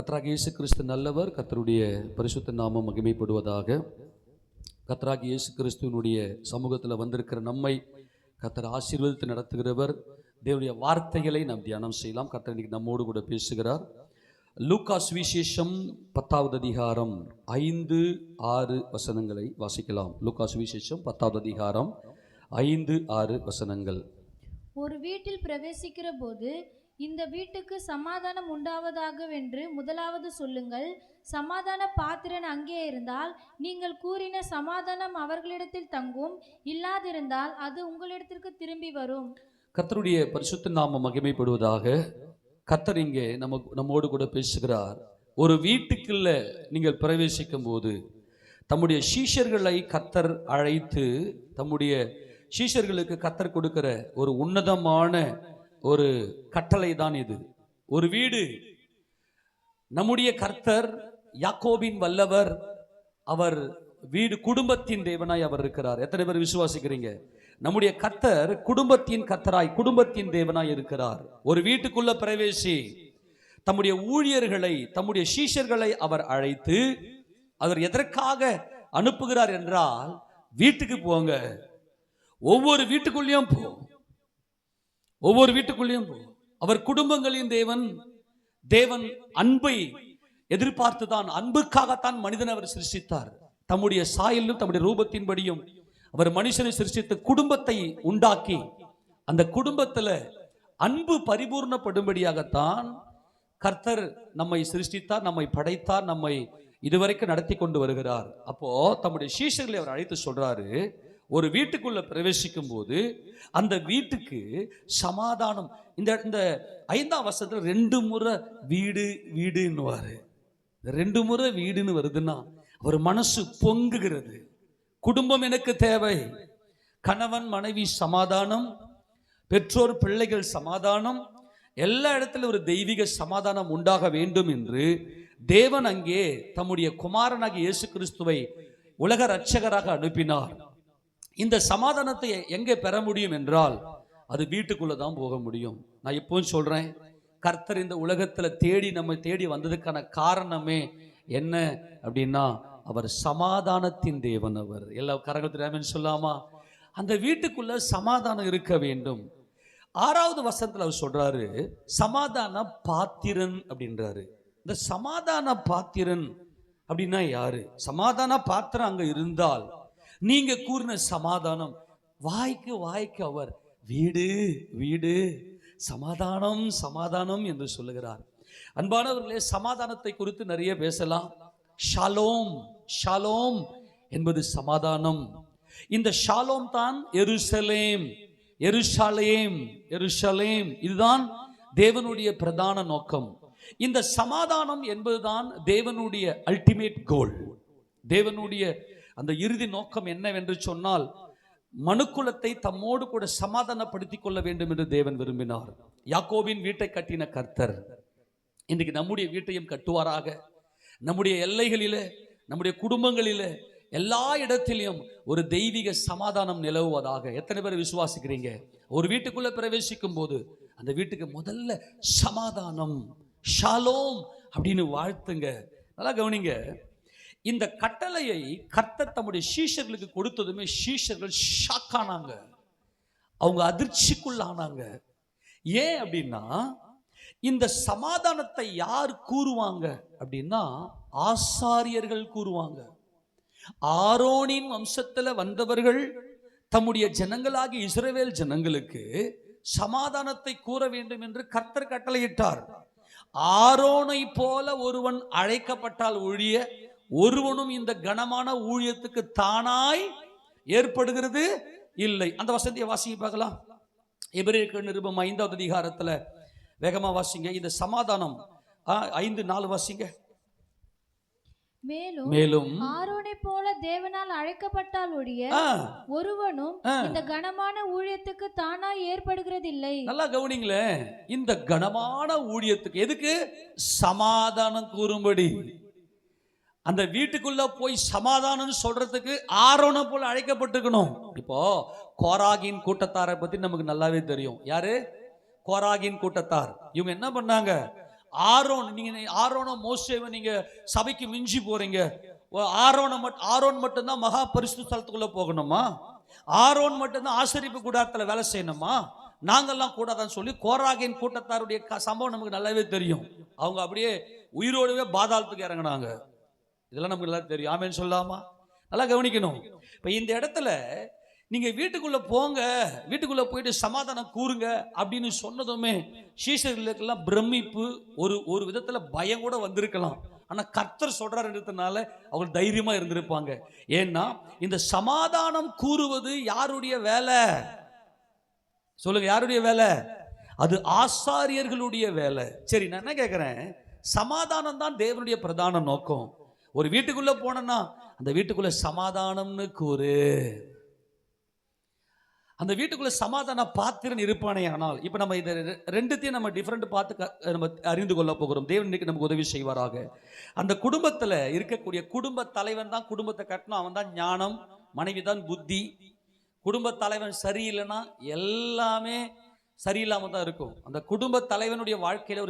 கர்த்தராகிய இயேசு கிறிஸ்து நல்லவர். கர்த்தருடைய பரிசுத்த நாமம் மகிமைப்படுவதாக. கர்த்தராகிய இயேசு கிறிஸ்துவினுடைய சமூகத்தில் வந்திருக்கிற நம்மை கர்த்தர் ஆசீர்வதித்து நடத்துகிறவர். தேவனுடைய வார்த்தைகளை நாம் தியானம் செய்யலாம். கர்த்தர் இன்னைக்கு நம்மோடு கூட பேசுகிறார். லூக்கா சுவிசேஷம் 10வது அதிகாரம் 5-6 வசனங்களை வாசிக்கலாம். லூக்கா சுவிசேஷம் 10வது அதிகாரம் 5-6 வசனங்கள். ஒரு வீட்டில் பிரவேசிக்கிற போது, இந்த வீட்டுக்கு சமாதானம் உண்டாவதாகவென்று முதலாவது சொல்லுங்கள். சமாதான பாத்திரன் அங்கே இருந்தால் நீங்கள் கூறின சமாதானம் அவர்களிடத்தில் தங்கும், இல்லாதிருந்தால் அது உங்களிடத்திற்கு திரும்பி வரும். கர்த்தருடைய பரிசுத்த நாமம் மகிமைப்படுவதாக. கர்த்தர் இங்கே நம்மோடு கூட பேசுகிறார். ஒரு வீட்டுக்குள்ள நீங்கள் பிரவேசிக்கும் போது தம்முடைய சீஷர்களை கர்த்தர் அழைத்து, தம்முடைய சீஷர்களுக்கு கர்த்தர் கொடுக்கிற ஒரு உன்னதமான ஒரு கட்டளை தான் இது. ஒரு வீடு, நம்முடைய கர்த்தர் யாக்கோபின் வல்லவர். அவர் வீடு குடும்பத்தின் தேவனாய் அவர் இருக்கிறார். எத்தனை பேர் விசுவாசிக்கிறீங்க? நம்முடைய கர்த்தர் குடும்பத்தின் கர்த்தராய், குடும்பத்தின் தேவனாய் இருக்கிறார். ஒரு வீட்டுக்குள்ள பிரவேசி, தம்முடைய ஊழியர்களை, தம்முடைய சீஷர்களை அவர் அழைத்து, அவர் எதற்காக அனுப்புகிறார் என்றால், வீட்டுக்கு போங்க, ஒவ்வொரு வீட்டுக்குள்ளேயும் போ, ஒவ்வொரு வீட்டுக்குள்ளேயும் போ. அவர் குடும்பங்களின் தேவன். தேவன் அன்பை எதிர்பார்த்துதான், அன்புக்காகத்தான் மனிதன் அவர் சிருஷ்டித்தார். தம்முடைய சாயலும் தம்முடைய ரூபத்தின்படியும் அவர் மனுஷனை சிருஷ்டித்து குடும்பத்தை உண்டாக்கி, அந்த குடும்பத்துல அன்பு பரிபூர்ணப்படும்படியாகத்தான் கர்த்தர் நம்மை சிருஷ்டித்தார், நம்மை படைத்தார், நம்மை இதுவரைக்கும் நடத்தி கொண்டு வருகிறார். அப்போ தம்முடைய சீஷர்களை அவர் அழைத்து சொல்றாரு, ஒரு வீட்டுக்குள்ள பிரவேசிக்கும் போது அந்த வீட்டுக்கு சமாதானம். இந்த 5ஆம் வசனத்துல 2 முறை வீடு வீடுன்னுவாரு. 2 முறை வீடுன்னு வருதுன்னா அவர் மனசு பொங்குகிறது. குடும்பம் எனக்கு தேவை. கணவன் மனைவி சமாதானம், பெற்றோர் பிள்ளைகள் சமாதானம், எல்லா இடத்துல ஒரு தெய்வீக சமாதானம் உண்டாக வேண்டும் என்று தேவன் அங்கே தம்முடைய குமாரனாகிய இயேசு கிறிஸ்துவை உலக இரட்சகராக அனுப்பினார். இந்த சமாதானத்தை எங்கே பெற முடியும் என்றால், அது வீட்டுக்குள்ள தான் போக முடியும். நான் எப்பவும் சொல்றேன், கர்த்தர் இந்த உலகத்துல நம்மை தேடி வந்ததுக்கான காரணமே என்ன அப்படின்னா, அவர் சமாதானத்தின் தேவன். அவர் எல்லா கரகத்தின் சொல்லாமா? அந்த வீட்டுக்குள்ள சமாதானம் இருக்க வேண்டும். 6வது வசனத்துல அவர் சொல்றாரு, சமாதான பாத்திரன் அப்படின்றாரு. இந்த சமாதான பாத்திரன் அப்படின்னா யாரு? சமாதான பாத்திரம் அங்க இருந்தால் நீங்க கூறின சமாதானம், வாய்க்கு வாய்க்கு அவர் வீடு வீடு சமாதானம் சமாதானம் என்று சொல்லுகிறார். அன்பானவர்களே, சமாதானத்தை குறித்து நிறைய பேசலாம். ஷாலோம், ஷாலோம் என்பது சமாதானம். இந்த ஷாலோம் தான் எருசலேம், எருஷலேம், எருஷலேம். இதுதான் தேவனுடைய பிரதான நோக்கம். இந்த சமாதானம் என்பதுதான் தேவனுடைய அல்டிமேட் கோல். தேவனுடைய அந்த இறுதி நோக்கம் என்னவென்று சொன்னால், மனுக்குலத்தை தம்மோடு கூட சமாதானப்படுத்திக் கொள்ள வேண்டும் என்று தேவன் விரும்பினார். யாக்கோபின் வீட்டை கட்டின கர்த்தர் இன்றைக்கு நம்முடைய வீட்டையும் கட்டுவாராக. நம்முடைய எல்லைகளிலே, நம்முடைய குடும்பங்களிலே, எல்லா இடத்திலையும் ஒரு தெய்வீக சமாதானம் நிலவுவதாக. எத்தனை பேர் விசுவாசிக்கிறீங்க? ஒரு வீட்டுக்குள்ள பிரவேசிக்கும் போது அந்த வீட்டுக்கு முதல்ல சமாதானம், ஷாலோம் அப்படின்னு வாழ்த்துங்க. நல்லா கவனிங்க. இந்த கட்டளையை கர்த்தர் தம்முடைய சீஷர்களுக்கு கொடுத்ததுமே சீஷர்கள் ஷாக் ஆனாங்க, அவங்க அதிர்ச்சிக்குள்ளானாங்க. ஏன் அப்படின்னா, இந்த சமாதானத்தை யார் கூறுவாங்க அப்படின்னா, ஆசாரியர்கள் கூறுவாங்க. ஆரோனின் வம்சத்துல வந்தவர்கள் தம்முடைய ஜனங்களாகிய இஸ்ரவேல் ஜனங்களுக்கு சமாதானத்தை கூற வேண்டும் என்று கர்த்தர் கட்டளையிட்டார். ஆரோனை போல ஒருவன் அழைக்கப்பட்டால் ஒழிய ஒருவனும் இந்த கனமான ஊழியத்துக்கு தானாய் ஏற்படுகிறது இல்லை. அந்த வசனத்தை வாசிங்க பார்க்கலாம். எபிரேயர் நிருபம் 5வது அதிகாரத்துல வேகமா வாசிங்க. இந்த சமாதானம் 5:4 வாசிங்க. மேலும் ஆரோனை போல தேவனால் அழைக்கப்பட்டால் ஒழிய ஒருவனும் இந்த கனமான ஊழியத்துக்கு தானாய் ஏற்படுகிறதில்லை. நல்லா கவனிங்களே, இந்த கனமான ஊழியத்துக்கு எதுக்கு? சமாதானம் கூறும்படி. அந்த வீட்டுக்குள்ள போய் சமாதானம் சொல்றதுக்கு ஆரோனை போல அழைக்கப்பட்டிருக்கணும். இப்போ கோராகின் கூட்டத்தாரை பத்தி நமக்கு நல்லாவே தெரியும். யாரு? கோராகின் கூட்டத்தார். இவங்க என்ன பண்ணாங்க? ஆரோன், நீங்க ஆரோனோ மோசேவை நீங்க சபைக்கு மிஞ்சி போறீங்க. ஆரோன் மட்டும்தான் மகா பரிசுத்த ஸ்தலத்துக்குள்ள போகணுமா? ஆரோன் மட்டும்தான் ஆசரிப்பு கூடாரத்துல வேலை செய்யணுமா? நாங்கெல்லாம் கூடாதான்னு சொல்லி கோராகின் கூட்டத்தாருடைய சம்பவம் நமக்கு நல்லாவே தெரியும். அவங்க அப்படியே உயிரோடவே பாதாளத்துக்கு இறங்கினாங்க. இதெல்லாம் நமக்கு நல்லா தெரியும். ஆமேன்னு சொல்லாமா? நல்லா கவனிக்கணும். இப்ப இந்த இடத்துல நீங்க வீட்டுக்குள்ள போங்க, வீட்டுக்குள்ள போயிட்டு சமாதானம் கூறுங்க அப்படின்னு சொன்னதுமே சீஷர்களுக்கெல்லாம் பிரமிப்பு, ஒரு விதத்துல பயம் கூட வந்திருக்கலாம். ஆனா கர்த்தர் சொல்றாருன்றதுனால அவங்க தைரியமா இருந்திருப்பாங்க. ஏன்னா இந்த சமாதானம் கூறுவது யாருடைய வேலை? சொல்லுங்க, யாருடைய வேலை? அது ஆசாரியர்களுடைய வேலை. சரி, நான் என்ன கேட்கிறேன், சமாதானம் தான் தேவனுடைய பிரதான நோக்கம். ஒரு வீட்டுக்குள்ள போனா அந்த வீட்டுக்குள்ள சமாதானம்னு கூறு. அந்த வீட்டுக்குள்ள சமாதான பாத்திரன் இருப்பானே. ஆனால் இப்ப நம்ம இதை ரெண்டுத்தையும் நம்ம டிஃபரெண்ட் பார்த்து நம்ம அறிந்து கொள்ள போகிறோம். தேவன் இன்னைக்கு நமக்கு உதவி செய்வாராக. அந்த குடும்பத்துல இருக்கக்கூடிய குடும்ப தலைவன் தான் குடும்பத்தை கட்டணும். அவன் தான் ஞானம், மனைவி தான் புத்தி. குடும்ப தலைவன் சரியில்லைன்னா எல்லாமே சரியில்லாம தான் இருக்கும். அந்த குடும்ப தலைவனுடைய வாழ்க்கையில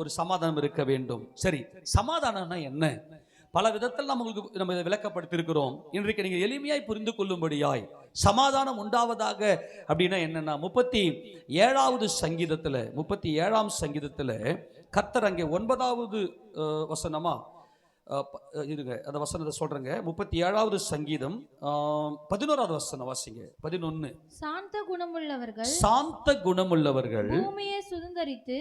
ஒரு சமாதானம் இருக்க வேண்டும். சரி, சமாதானம்னா என்ன? பல விதத்தில் நம்ம இதை விளக்கப்படுத்தியிருக்கிறோம். இன்றைக்கு நீங்க எளிமையாய் புரிந்து கொள்ளும்படியாய் சமாதானம் உண்டாவதாக அப்படின்னா என்னன்னா, 37வது சங்கீதத்துல கர்த்தர் அங்கே 9வது வசனமா இருங்க, அந்த வசனத்தை சொல்றேங்க. 37வது சங்கீதம் 11வது வசனம் வாசிங்க. 11. சாந்த குணமுள்ளவர்கள் பூமியை சுதந்தரித்து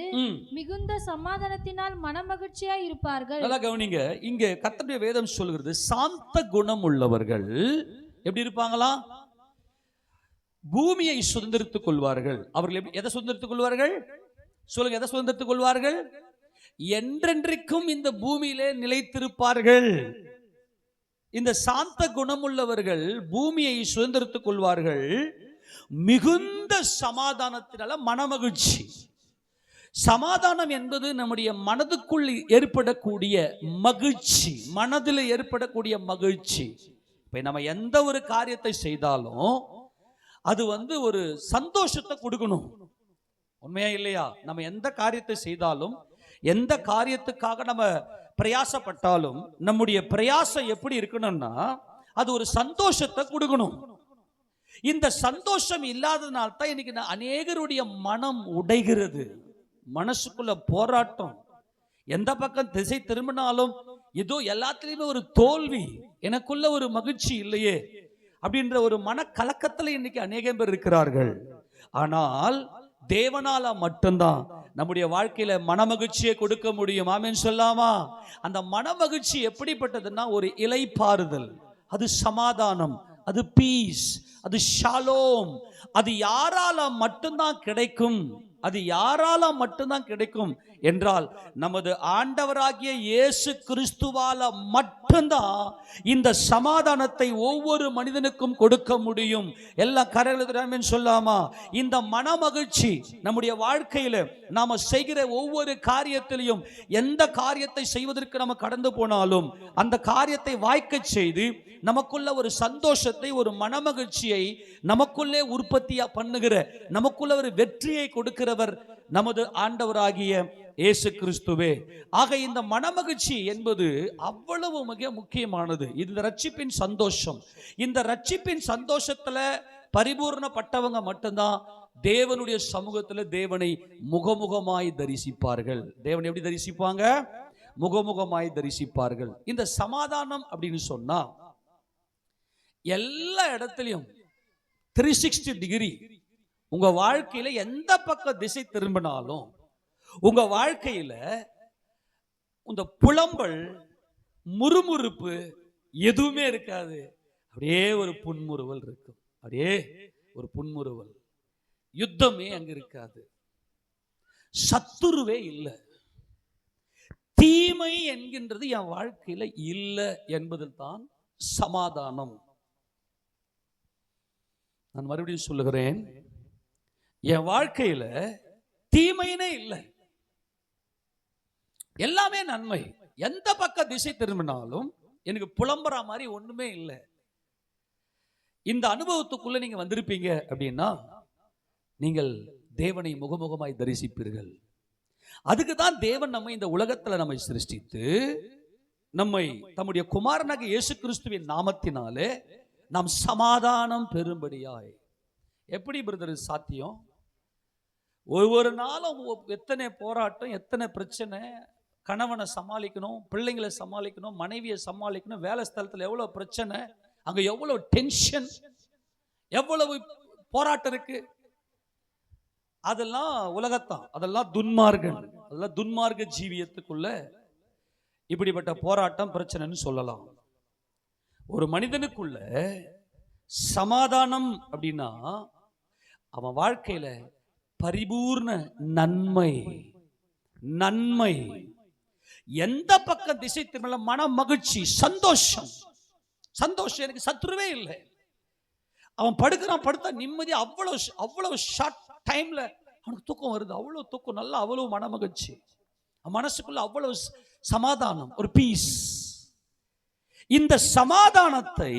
மிகுந்த சமாதானத்தினால் மனமகிழ்ச்சியாய் இருப்பார்கள். நல்லா கவனிங்க, இங்க கர்த்தருடைய வேதம் சொல்கிறது சாந்த குணமுள்ளவர்கள் எப்படி இருப்பாங்களா? பூமியை சுதந்திரித்துக் கொள்வார்கள். அவர்கள் எதை சுதந்திரித்துக் கொள்வார்கள்? சொல்லுங்க, எதை சுதந்திரித்துக் கொள்வார்கள்? என்றென்றைக்கும் இந்த பூமியிலே நிலைத்திருப்பார்கள். இந்த சாந்த குணமுள்ளவர்கள் பூமியை சுதந்திரித்துக் கொள்வார்கள். மிகுந்த சமாதானத்தினால மனமகிழ்ச்சி. சமாதானம் என்பது நம்முடைய மனதுக்குள் ஏற்படக்கூடிய மகிழ்ச்சி, மனதில் ஏற்படக்கூடிய மகிழ்ச்சி. இப்ப நம்ம எந்த ஒரு காரியத்தை செய்தாலும் அது ஒரு சந்தோஷத்தை கொடுக்கணும். உண்மையா இல்லையா? நம்ம எந்த காரியத்தை செய்தாலும், எந்த காரியத்துக்காக நம்ம பிரயாசப்பட்டாலும் நம்முடைய பிரயாசம் எப்படி இருக்கணும்னா அது ஒரு சந்தோஷத்தை கொடுக்கணும். இந்த சந்தோஷம் இல்லாததுனால தான் இன்னைக்கு அநேகருடைய மனம் உடைகிறது. மனசுக்குள்ள போராட்டம், எந்த பக்கம் திசை திரும்பினாலும் ஏதோ எல்லாத்திலையுமே ஒரு தோல்வி, எனக்குள்ள ஒரு மகிழ்ச்சி இல்லையே அப்படின்ற ஒரு மன கலக்கத்துல இன்னைக்கு அநேகம் பேர் இருக்கிறார்கள். ஆனால் தேவனால மட்டும்தான் நம்முடைய வாழ்க்கையில மனமகிழ்ச்சியை கொடுக்க முடியும். ஆமென் சொல்லாமா? அந்த மனமகிழ்ச்சி எப்படிப்பட்டதுன்னா ஒரு இளைப்பாறுதல், அது சமாதானம், அது பீஸ், அது ஷாலோம். அது யாரால மட்டும்தான் கிடைக்கும்? அது யாரால மட்டும்தான் கிடைக்கும் என்றால் நமது ஆண்டவராகிய இயேசு கிறிஸ்துவால மட்டும்தான் இந்த சமாதானத்தை ஒவ்வொரு மனிதனுக்கும் கொடுக்க முடியும். எல்லா கரையிலும் சொல்லாமா? இந்த மனமகிழ்ச்சி நம்முடைய வாழ்க்கையில நாம செய்கிற ஒவ்வொரு காரியத்திலையும், எந்த காரியத்தை செய்வதற்கு நம்ம கடந்து போனாலும் அந்த காரியத்தை வாய்க்க செய்து நமக்குள்ள ஒரு சந்தோஷத்தை, ஒரு மனமகிழ்ச்சியை நமக்குள்ளே உற்பத்தியா பண்ணுகிற, நமக்குள்ள ஒரு வெற்றியை கொடுக்கிறவர் நமது ஆண்டவராகிய இயேசு கிறிஸ்துவே. ஆக இந்த மனமகிழ்ச்சி என்பது அவ்வளவு மிக முக்கியமானது. இந்த ரட்சிப்பின் சந்தோஷம், இந்த ரட்சிப்பின் சந்தோஷத்துல பரிபூர்ணப்பட்டவங்க மட்டும்தான் தேவனுடைய சமூகத்துல தேவனை முகமுகமாய் தரிசிப்பார்கள். தேவனை எப்படி தரிசிப்பாங்க? முகமுகமாய் தரிசிப்பார்கள். இந்த சமாதானம் அப்படின்னு சொன்னா எல்லா இடத்திலையும் 360 டிகிரி உங்க வாழ்க்கையில எந்த பக்கம் திசை திரும்பினாலும் உங்க வாழ்க்கையில இந்த புலம்பல், முறுமுறுப்பு எதுவுமே இருக்காது. அப்படியே ஒரு புன்முறுவல் இருக்கும். அப்படியே ஒரு புன்முறுவல். யுத்தமே அங்க இருக்காது. சத்துருவே இல்லை. தீமை என்கின்றது என் வாழ்க்கையில இல்லை என்பதில் தான் சமாதானம். நான் மறுபடியும் சொல்லுகிறேன், என் வாழ்க்கையில தீமையினே இல்லை, எல்லாமே நன்மை. எந்த பக்கம் திசை திரும்பினாலும் எனக்கு புலம்புற மாதிரி ஒண்ணுமே இல்லை. இந்த அனுபவத்துக்குள்ள நீங்க வந்திருப்பீங்க அப்படின்னா நீங்கள் தேவனை முகமுகமாய் தரிசிப்பீர்கள். அதுக்கு தான் தேவன் நம்மை இந்த உலகத்துல நம்மை சிருஷ்டித்து நம்மை தம்முடைய குமாரனாகிய இயேசு கிறிஸ்துவின் நாமத்தினாலே நாம் சமாதானம் பெறும்படியாய். எப்படி பிரதர் சாத்தியம்? ஒவ்வொரு நாளும் எத்தனை போராட்டம், எத்தனை பிரச்சனை, கணவனை சமாளிக்கணும், பிள்ளைங்களை சமாளிக்கணும், மனைவியை சமாளிக்கணும், வேலை ஸ்தலத்தில் எவ்வளவு பிரச்சனை, அங்க எவ்வளவு டென்ஷன், எவ்வளவு போராட்டம் இருக்கு. அதெல்லாம் உலகத்தான், அதெல்லாம் துன்மார்க்கன், அதெல்லாம் துன்மார்க்க ஜீவியத்துக்குள்ள இப்படிப்பட்ட போராட்டம் பிரச்சனைன்னு சொல்லலாம். ஒரு மனிதனுக்குள்ள சமாதானம் அப்படின்னா அவன் வாழ்க்கையில பரிபூர்ண நன்மை, நன்மை எந்த பக்கம் திசை திரும்ப மன மகிழ்ச்சி, சந்தோஷம். சந்தோஷம் எனக்கு சத்துருவே இல்லை. அவன் படுக்கிறான், படுத்தா நிம்மதி, அவ்வளவு ஷார்ட் டைம்ல அவனுக்கு தூக்கம் வருது, அவ்வளவு தூக்கம், நல்லா அவ்வளவு மன மகிழ்ச்சி, மனசுக்குள்ள அவ்வளவு சமாதானம், ஒரு பீஸ். இந்த சமாதானத்தை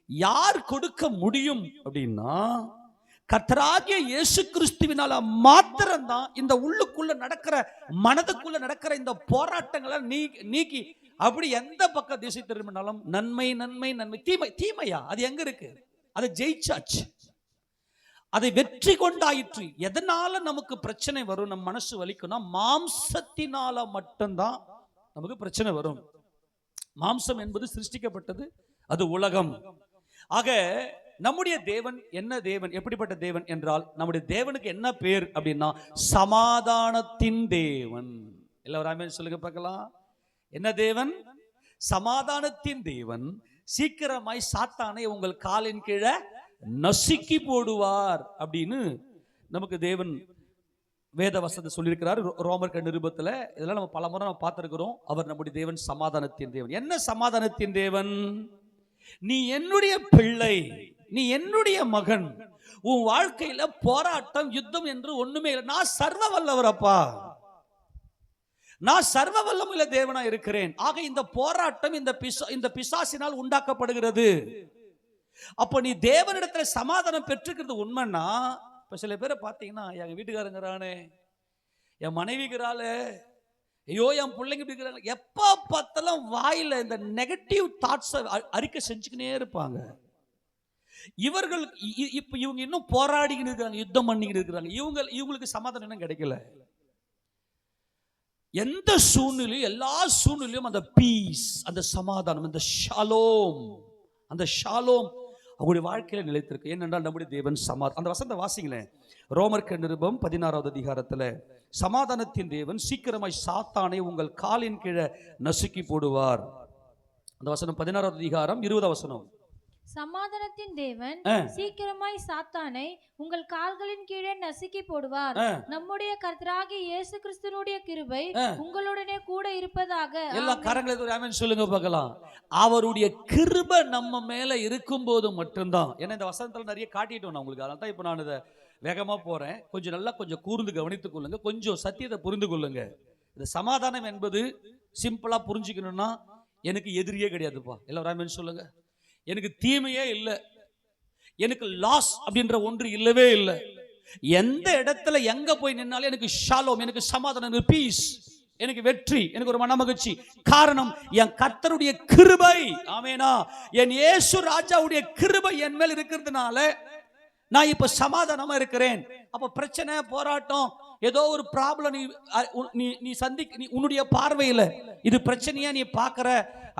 யார் கொடுக்க முடியும் அப்படின்னா கர்த்தராகிய இயேசு கிறிஸ்துவினால மாத்திரம்தான் இந்த உள்ளுக்குள்ள நடக்கிற, மனதுக்குள்ள நடக்கிற இந்த போராட்டங்களை நீக்கி அப்படி எந்த பக்கம் திசை திரும்பினாலும் நன்மை நன்மை நன்மை, தீமை தீமையா அது எங்க இருக்கு? அதை ஜெயிச்சாச்சு, அதை வெற்றி கொண்டாயிற்று. எதனால நமக்கு பிரச்சனை வரும், நம்ம மனசு வலிக்கும்னா மாம்சத்தினால மட்டும்தான் நமக்கு பிரச்சனை வரும். மாம்சம் என்பது சிருஷ்டிக்கப்பட்டது, அது உலகம். ஆக நம்முடைய தேவன் என்ன தேவன், எப்படிப்பட்ட தேவன் என்றால் நம்முடைய தேவனுக்கு என்ன பேர் அப்படின்னா சமாதானத்தின் தேவன். எல்லாரும் சொல்லுங்க பார்க்கலாம். என்ன தேவன்? சமாதானத்தின் தேவன். சீக்கிரமாய் சாத்தானை உங்கள் காலின் கீழே நசுக்கி போடுவார் அப்படின்னு நமக்கு தேவன் வேத வசனத்தை சொல்லியிருக்கிறார். ரோமர் நிருபத்துல இதெல்லாம் நம்ம பல முறை நம்ம பார்த்திருக்கிறோம். அவர் நம்முடைய தேவன் சமாதானத்தின் தேவன். என்ன சமாதானத்தின் தேவன்? நீ என்னுடைய பிள்ளை, நீ என்னுடைய மகன், உன் வாழ்க்கையில போராட்டம் யுத்தம் என்று ஒண்ணுமே இல்லை. நான் சர்வ வல்லவரப்பா, நான் சர்வ வல்லமுள்ள தேவனா இருக்கிறேன். ஆக இந்த போராட்டம் இந்த பிசாசினால் உண்டாக்கப்படுகிறது. அப்ப நீ தேவனிடத்துல சமாதானம் பெற்றுக்கிறது உண்மைன்னா, இப்ப சில பேரை பார்த்தீங்கன்னா, எங்க வீட்டுக்காரங்கிறானே, என் மனைவிக்கிறாள், ஐயோ என் பிள்ளைங்க இப்படி இருக்கிறாங்க, எப்ப பார்த்தாலும் வாயில இந்த நெகட்டிவ் தாட்ஸ் அறிக்கை செஞ்சுக்கினே இருப்பாங்க. இவர்கள் இப்ப இவங்க இன்னும் போராடிக்கிட்டு இருக்காங்க, யுத்தம் பண்ணிக்கிட்டு இருக்கிறாங்க. இவங்களுக்கு சமாதானம் இன்னும் கிடைக்கல. எந்த சூழ்நிலையும், எல்லா சூழ்நிலையும் அந்த பீஸ், அந்த சமாதானம், அந்த ஷாலோம், அந்த ஷாலோம் அவங்களுடைய வாழ்க்கையில நிலைத்திருக்கு. ஏனென்றால் நம்முடைய தேவன் சமாதானம். அந்த வசந்த வாசிங்களேன், ரோமர் நிருபம் 16வது அதிகாரத்துல, சமாதானத்தின் தேவன் சீக்கிரமாய் சாத்தானை உங்கள் காலின் கீழே நசுக்கி போடுவார். அந்த வசனம் 16வது அதிகாரம் 20வது வசனம். சமாதானத்தின் தேவன் சீக்கிரமாய் சாத்தானை உங்கள் கால்களின் கீழே நசுக்கி போடுவார். நம்முடைய கர்த்தராகிய இயேசு கிறிஸ்துவினுடைய கிருபை உங்களுடனே கூட இருப்பதாக. எல்லா கரங்களை ஆமென் சொல்லுங்க பார்க்கலாம். அவருடைய கிருபை நம்ம மேல இருக்கும்போது மட்டும்தான். ஏன்னா இந்த வசனத்துல நிறைய காட்டிட்டோம் நான் உங்களுக்கு, அதனால தான் இப்போ நான் இதை வேகமா போறேன். கொஞ்சம் நல்லா கொஞ்சம் கூர்ந்து கவனித்துக் கொள்ளுங்க, கொஞ்சம் சத்தியத்தை புரிந்து கொள்ளுங்க. இந்த சமாதானம் என்பது சிம்பிளா புரிஞ்சுக்கணும்னா, எனக்கு எதிரியே கிடையாதுப்பா. எல்லாரும் ஆமென் சொல்லுங்க. எனக்கு தீமையே இல்லை, எனக்கு லாஸ் அப்படின்ற ஒன்று இல்லவே இல்லை. எந்த இடத்துல எங்க போய் நின்னாலும் எனக்கு ஷாலோம், எனக்கு சமாதானம், பீஸ், எனக்கு வெற்றி, எனக்கு ஒரு மனமகிழ்ச்சி. காரணம் என் கர்த்தருடைய கிருபை. ஆமெனா. என் இயேசு ராஜாவுடைய கிருபை என் மேல் இருக்கிறதுனால நான் இப்ப சமாதானமா இருக்கிறேன். அப்ப பிரச்சனை, போராட்டம், ஏதோ ஒரு ப்ராப்ளம் நீ உன்னுடைய பார்வையில இது பிரச்சனையா நீ பாக்குற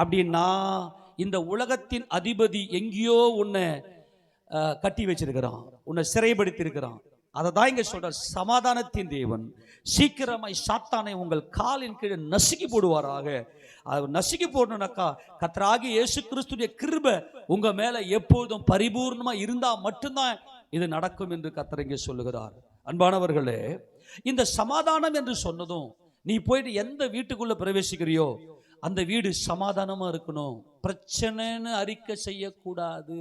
அப்படின்னா, இந்த உலகத்தின் அதிபதி எங்கேயோ உன்னை கட்டி வச்சிருக்கிறான், உன்னை சிறைப்படுத்தி இருக்கிறான். அதை தான் இங்க சொல்றார், சமாதானத்தின் தேவன் சீக்கிரமாய் சாத்தானை உங்கள் காலின் கீழே நசுக்கி போடுவாராக. நசுக்கி போடணும்னாக்கா கர்த்தராகிய இயேசு கிறிஸ்துவின் கிருபை உங்க மேல எப்பொழுதும் பரிபூர்ணமா இருந்தா மட்டும்தான் இது நடக்கும் என்று கர்த்தர் இங்கே சொல்லுகிறார். அன்பானவர்களே, இந்த சமாதானம் என்று சொன்னதும், நீ போயிட்டு எந்த வீட்டுக்குள்ள பிரவேசிக்கிறியோ அந்த வீடு சமாதானமா இருக்கணும். பிரச்சனைன்னு அறிக்கை செய்யக்கூடாது.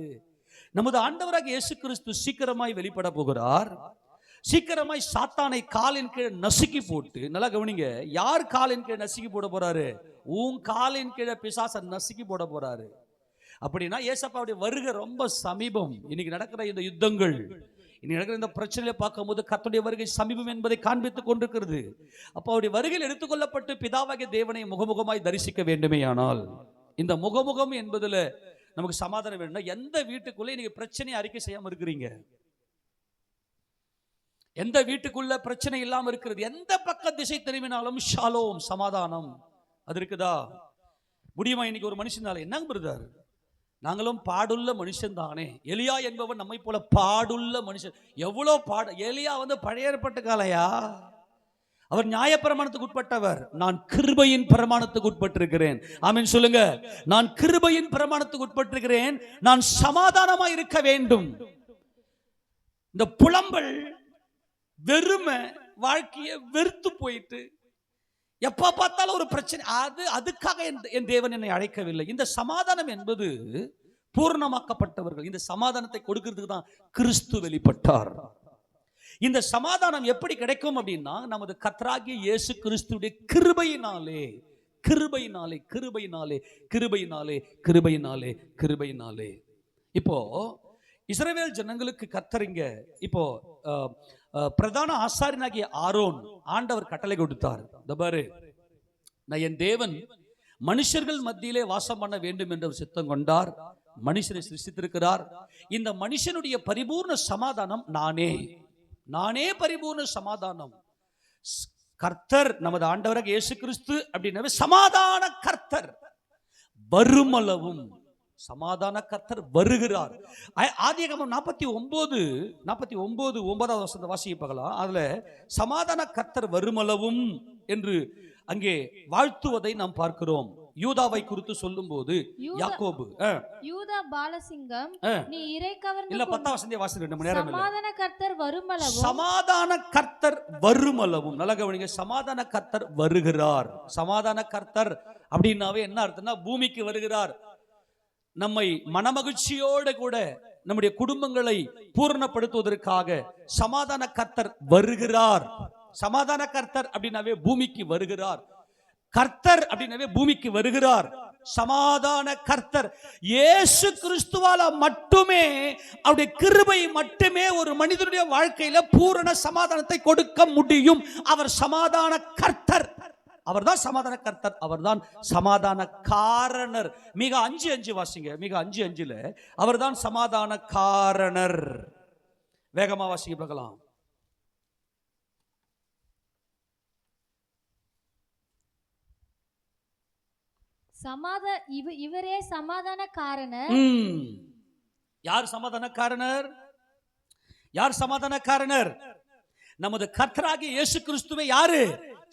நமது ஆண்டவராக இயேசு கிறிஸ்து சீக்கிரமாய் வெளிப்பட போகிறார். சீக்கிரமாய் சாத்தானை காலின் கீழே நசுக்கி போட்டு, நல்லா கவனிங்க, யார் காலின் கீழே நசுக்கி போட போறாரு? உன் காலின் கீழே பிசாசை நசுக்கி போட போறாரு. அப்படின்னா ஏசப்பாவுடைய வருகை ரொம்ப சமீபம். இன்னைக்கு நடக்கிற இந்த யுத்தங்கள், இனி நடக்கிற இந்த பிரச்சனையை பார்க்கும்போது கர்த்தருடைய வருகை சமீபம் என்பதை காண்பித்துக் கொண்டிருக்கிறது. அப்போ அவருடைய வருகையில் எடுத்துக்கொள்ளப்பட்டு பிதாவாகிய தேவனை முகமுகமாய் தரிசிக்க வேண்டுமேயானால், இந்த முகமுகம் என்பதுல நமக்கு சமாதானம் வேணும்னா, எந்த வீட்டுக்குள்ளே நீங்க பிரச்சனையை அறிக்கை செய்யாம இருக்கிறீங்க, எந்த வீட்டுக்குள்ள பிரச்சனை இல்லாம இருக்கிறது, எந்த பக்க திசை திரும்பினாலும் ஷாலோம் சமாதானம் அது இருக்குதா? முடியுமா? இன்னைக்கு ஒரு மனுஷனால என்னங்க பிரதர், நாங்களும் பாடுள்ள மனுஷன் தானே. எலியா என்பவன் நம்மை போல பாடுள்ள மனுஷன். எவ்வளவு பாடு! எலியா பழைய ஏற்பட்ட காலையா, அவர் நியாயப்பிரமாணத்துக்கு உட்பட்டவர். நான் கிருபையின் பிரமாணத்துக்கு உட்பட்டிருக்கிறேன். ஆமென் சொல்லுங்க. நான் கிருபையின் பிரமாணத்துக்கு உட்பட்டிருக்கிறேன். நான் சமாதானமா இருக்க வேண்டும். இந்த புலம்பல் வெறுமை வாழ்க்கையை வெறுத்து போயிட்டு எப்ப பார்த்தாலும் ஒரு பிரச்சனை, அதுக்காக என் தேவன் என்னை அழைக்கவில்லை. இந்த சமாதானம் என்பது பூர்ணமாக்கப்பட்டவர்கள். இந்த சமாதானத்தை கொடுக்கிறதுக்கு தான் கிறிஸ்து வெளிப்பட்டார். இந்த சமாதானம் எப்படி கிடைக்கும் அப்படின்னா, நமது கர்த்தராகிய இயேசு கிறிஸ்துவுடைய கிருபையினாலே, கிருபையினாலே, கிருபையினாலே, கிருபையினாலே, கிருபையினாலே, கிருபையினாலே. இப்போ இஸ்ரவேல் ஜனங்களுக்கு கர்த்தரிங்க இப்போ பிரதான ஆசாரியனாகிய ஆரோன் ஆண்டவர் கட்டளை கொடுத்தார். இந்த பாரு, நான் என் தேவன் மனுஷர்கள் மத்தியிலே வாசம் பண்ண வேண்டும் என்று சித்தம் கொண்டார். மனுஷனை சிருஷ்டித்திருக்கிறார். இந்த மனுஷனுடைய பரிபூர்ண சமாதானம் நானே பரிபூர்ண சமாதானம். கர்த்தர் நமது ஆண்டவராக இயேசு கிறிஸ்து அப்படின்னாவே சமாதான கர்த்தர். வருமளவும் சமாதான கர்த்தர் வருகிறார். ஆதியாகமம் 49:9 வசனத்தை வாசிக்க பார்க்கலாம். அதுல சமாதான கர்த்தர் வருமளவும் என்று அங்கே வாழ்த்துவதை நாம் பார்க்கிறோம். யூதாவை குறித்து சொல்லும் போது யாக்கோபு, யூதா பாலசிங்கம், நீ இறை கவர்ந்து இல்ல 10 வசனத்தை வாசிக்க 2 மணி நேரம் இல்ல. சமாதான கர்த்தர் வருமளவும், சமாதான கர்த்தர் வருமளவும். நல்லா கவனிங்க, சமாதான கர்த்தர் வருகிறார். சமாதான கர்த்தர் அப்படின்னாவே என்ன அர்த்தம்னா, பூமிக்கு வருகிறார். நம்மை மனமகிழ்ச்சியோடு கூட நம்முடைய குடும்பங்களை பூரணப்படுத்துவதற்காக சமாதான கர்த்தர் வருகிறார். சமாதான கர்த்தர் அப்படின்னாவே பூமிக்கு வருகிறார். கர்த்தர் அப்படின்னாவே பூமிக்கு வருகிறார். சமாதான கர்த்தர் இயேசு கிறிஸ்துவால மட்டுமே, அவருடைய கிருபை மட்டுமே ஒரு மனிதனுடைய வாழ்க்கையில பூரண சமாதானத்தை கொடுக்க முடியும். அவர் சமாதான கர்த்தர். அவர்தான் சமாதான கர்த்தர். அவர்தான் சமாதான காரணர். மிக 5:5 வாசிங்க. மிக 5:5 அவர்தான் சமாதான காரணர். வேகமா வாசிக்க பார்க்கலாம். இவரே சமாதான காரணர். யார் சமாதான காரணர்? யார் சமாதான காரணர்? நமது கர்த்தராகிய இயேசு கிறிஸ்துவே யாரு?